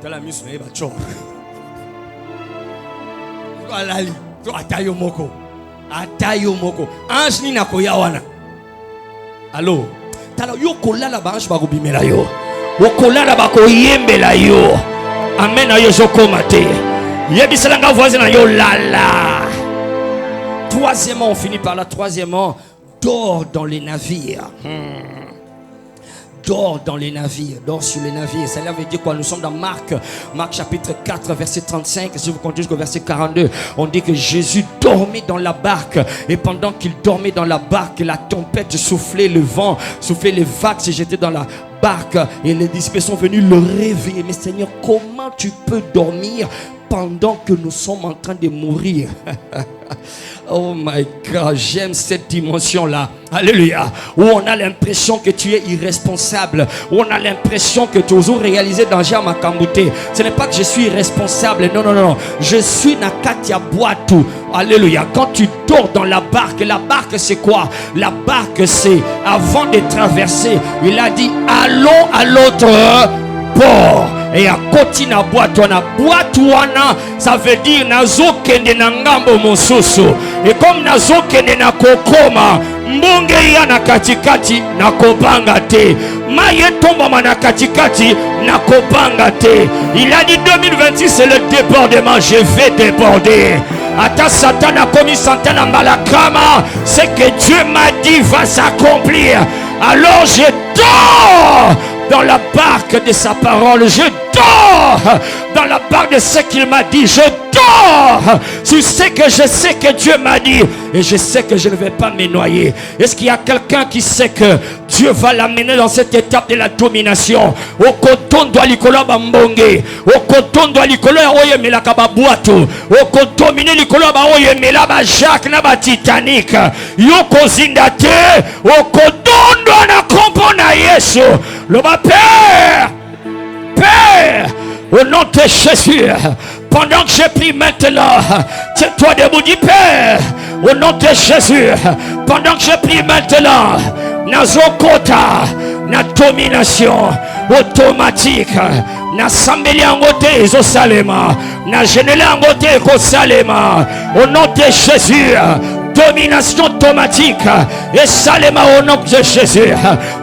S3: T'as la musique, mais il va Alali, atayo moko. Atayo moko. Ange ni na koyawana. Allô. Tala yo kolala ba ange ba ko bimela yo. Wo kolala ba ko yembela yo. Amen ayo jokoma te. Yebisala nga voisin na yo lala. Troisièmement, on finit par là. Troisièmement, dors dans les navires. Dors dans les navires, dors sur les navires. Ça veut dire quoi? Nous sommes dans Marc chapitre 4, verset 35. Si vous comptez jusqu'au verset 42, on dit que Jésus dormait dans la barque. Et pendant qu'il dormait dans la barque, la tempête soufflait, le vent soufflait, les vagues se jetaient dans la barque. Et les disciples sont venus le réveiller. Mais Seigneur, comment tu peux dormir pendant que nous sommes en train de mourir? Oh my God, j'aime cette dimension-là. Alléluia. Où on a l'impression que tu es irresponsable. Où on a l'impression que tu oses réaliser danger à ma cambouté. Ce n'est pas que je suis irresponsable. Non, non, non. Je suis Nakatia Boitou. Alléluia. Quand tu dors dans la barque c'est quoi? La barque c'est avant de traverser. Il a dit allons à l'autre bord. Et à côté na boitouana, ça veut dire nazo kende na ngambo mosusu. Et comme nazo kende na kokoma, mbonge ya na katikati na kobanga te. Maye tomba na katikati na kobanga te. Il a dit 2026 c'est le débordement, je vais déborder. Ata Satan a commis Satan Malakama, c'est que Dieu m'a dit va s'accomplir. Alors je dors dans la barque de sa parole, je dors dans la barque de ce qu'il m'a dit, je dors. Tu sais que je sais que Dieu m'a dit et je sais que je ne vais pas me noyer. Est-ce qu'il y a quelqu'un qui sait que Dieu va l'amener dans cette étape de la domination? Au coton doit l'icolo bambonge, au coton doit l'icolo oye melakaba boato, au coton dominer l'icolo ba oye melaba Jacques na ba Titanic, yoko zindate, au coton doit na compona Yesu. Le Père, Père, au nom de Jésus, pendant que je prie maintenant, tiens-toi debout, dis Père, au nom de Jésus, pendant que je prie maintenant, nazokota, na domination automatique, na sambeli angote ezosalema, na genele angote ekosalema, au nom de Jésus, domination automatique et salema au nom de Jésus.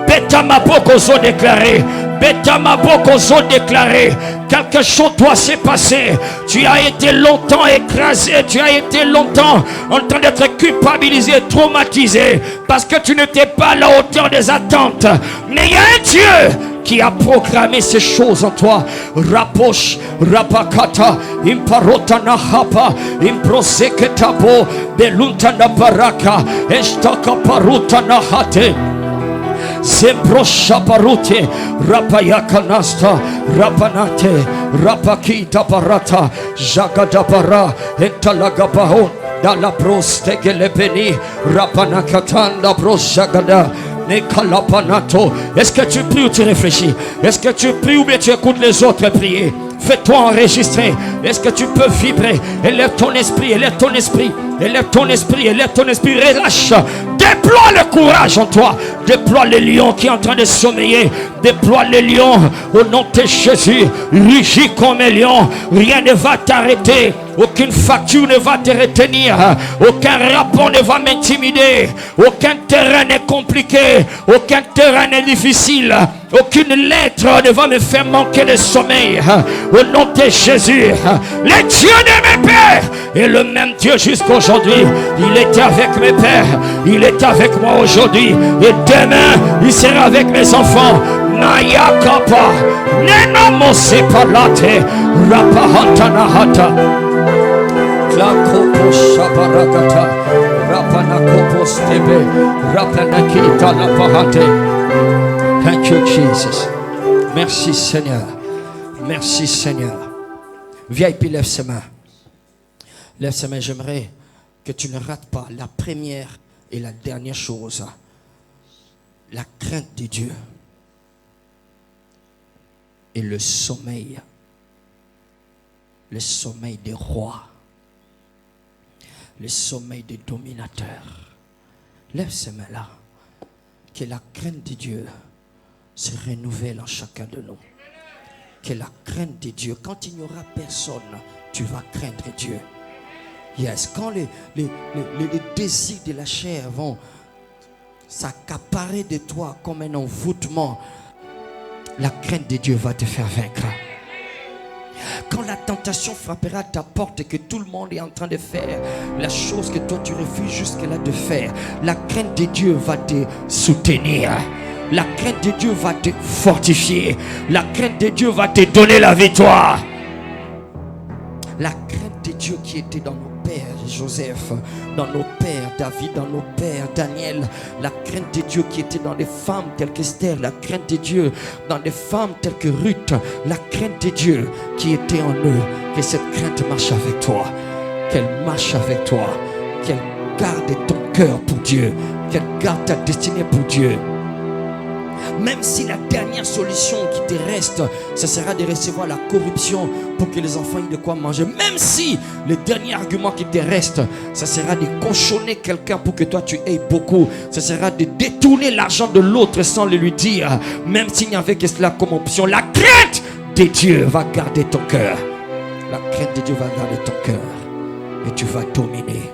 S3: Beta maboko sont déclarés. Beta maboko sont déclarés. Quelque chose doit se passer. Tu as été longtemps écrasé. Tu as été longtemps en train d'être culpabilisé, traumatisé. Parce que tu n'étais pas à la hauteur des attentes. Mais il y a un Dieu qui a programmé ces choses en toi. Raposh, Rapakata, Imparotana Hapa, Improseketabo, Beluntana Baraka, Estaka Parutana Hate. Zembrosha Parute, Rapayakanasta, Rapanate, Rapakita Parata, Jagadabara, Entalagabahon, Dalla Prostegelepeni, Rapanakatanda Brosagada. Est-ce que tu pries ou tu réfléchis? Est-ce que tu pries ou bien tu écoutes les autres prier? Fais-toi enregistrer. Est-ce que tu peux vibrer? Élève ton esprit, élève ton esprit, élève ton esprit, élève ton esprit. Relâche. Déploie le courage en toi. Déploie le lion qui est en train de sommeiller. Déploie le lion au nom de Jésus. Rugis comme un lion. Rien ne va t'arrêter. Aucune facture ne va te retenir. Aucun rapport ne va m'intimider. Aucun terrain n'est compliqué. Aucun terrain n'est difficile. Aucune lettre ne va me faire manquer de sommeil. Au nom de Jésus, le Dieu de mes pères est le même Dieu jusqu'aujourd'hui. Il était avec mes pères. Il est avec moi aujourd'hui. Et demain, il sera avec mes enfants. Naya Kappa, Nenamo Sepalate, Rapahantana Hata, Klakopo Shabarakata. Thank you, Jesus. Merci, Seigneur. Merci, Seigneur. Viens et puis lève ses mains. Lève ses mains. J'aimerais que tu ne rates pas la première et la dernière chose. La crainte de Dieu et le sommeil des rois, le sommeil des dominateurs. Lève ces mains-là. Que la crainte de Dieu se renouvelle en chacun de nous. Que la crainte de Dieu, quand il n'y aura personne, tu vas craindre Dieu. Yes, quand les désirs de la chair vont s'accaparer de toi comme un envoûtement, la crainte de Dieu va te faire vaincre. Quand la tentation frappera ta porte et que tout le monde est en train de faire la chose que toi tu refuses jusque-là de faire, la crainte de Dieu va te soutenir. La crainte de Dieu va te fortifier. La crainte de Dieu va te donner la victoire. La crainte de Dieu qui était dans nos pères Joseph, dans nos pères David, dans nos pères Daniel, la crainte de Dieu qui était dans des femmes telles qu'Esther, la crainte de Dieu dans des femmes telles que Ruth, la crainte de Dieu qui était en eux, que cette crainte marche avec toi, qu'elle marche avec toi, qu'elle garde ton cœur pour Dieu, qu'elle garde ta destinée pour Dieu. Même si la dernière solution qui te reste, ce sera de recevoir la corruption pour que les enfants aient de quoi manger. Même si le dernier argument qui te reste, ce sera de cochonner quelqu'un pour que toi tu aies beaucoup. Ce sera de détourner l'argent de l'autre sans le lui dire. Même s'il n'y avait que cela comme option. La crainte de Dieu va garder ton cœur. La crainte de Dieu va garder ton cœur. Et tu vas dominer.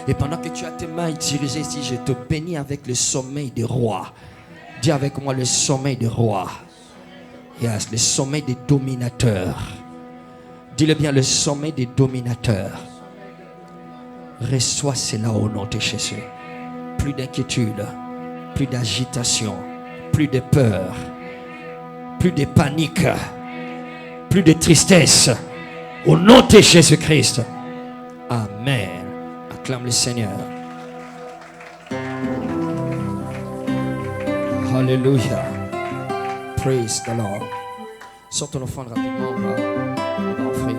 S3: Et pendant que tu as tes mains dirigées ici, je te bénis avec le sommeil des rois. Dis avec moi le sommeil des rois. Yes, le sommeil des dominateurs. Dis-le bien, le sommeil des dominateurs. Reçois cela au nom de Jésus. Plus d'inquiétude, plus d'agitation, plus de peur, plus de panique, plus de tristesse. Au nom de Jésus-Christ. Amen. Acclame le Seigneur. Hallelujah. Praise the Lord. Sortons l'offrande rapidement. On va offrir.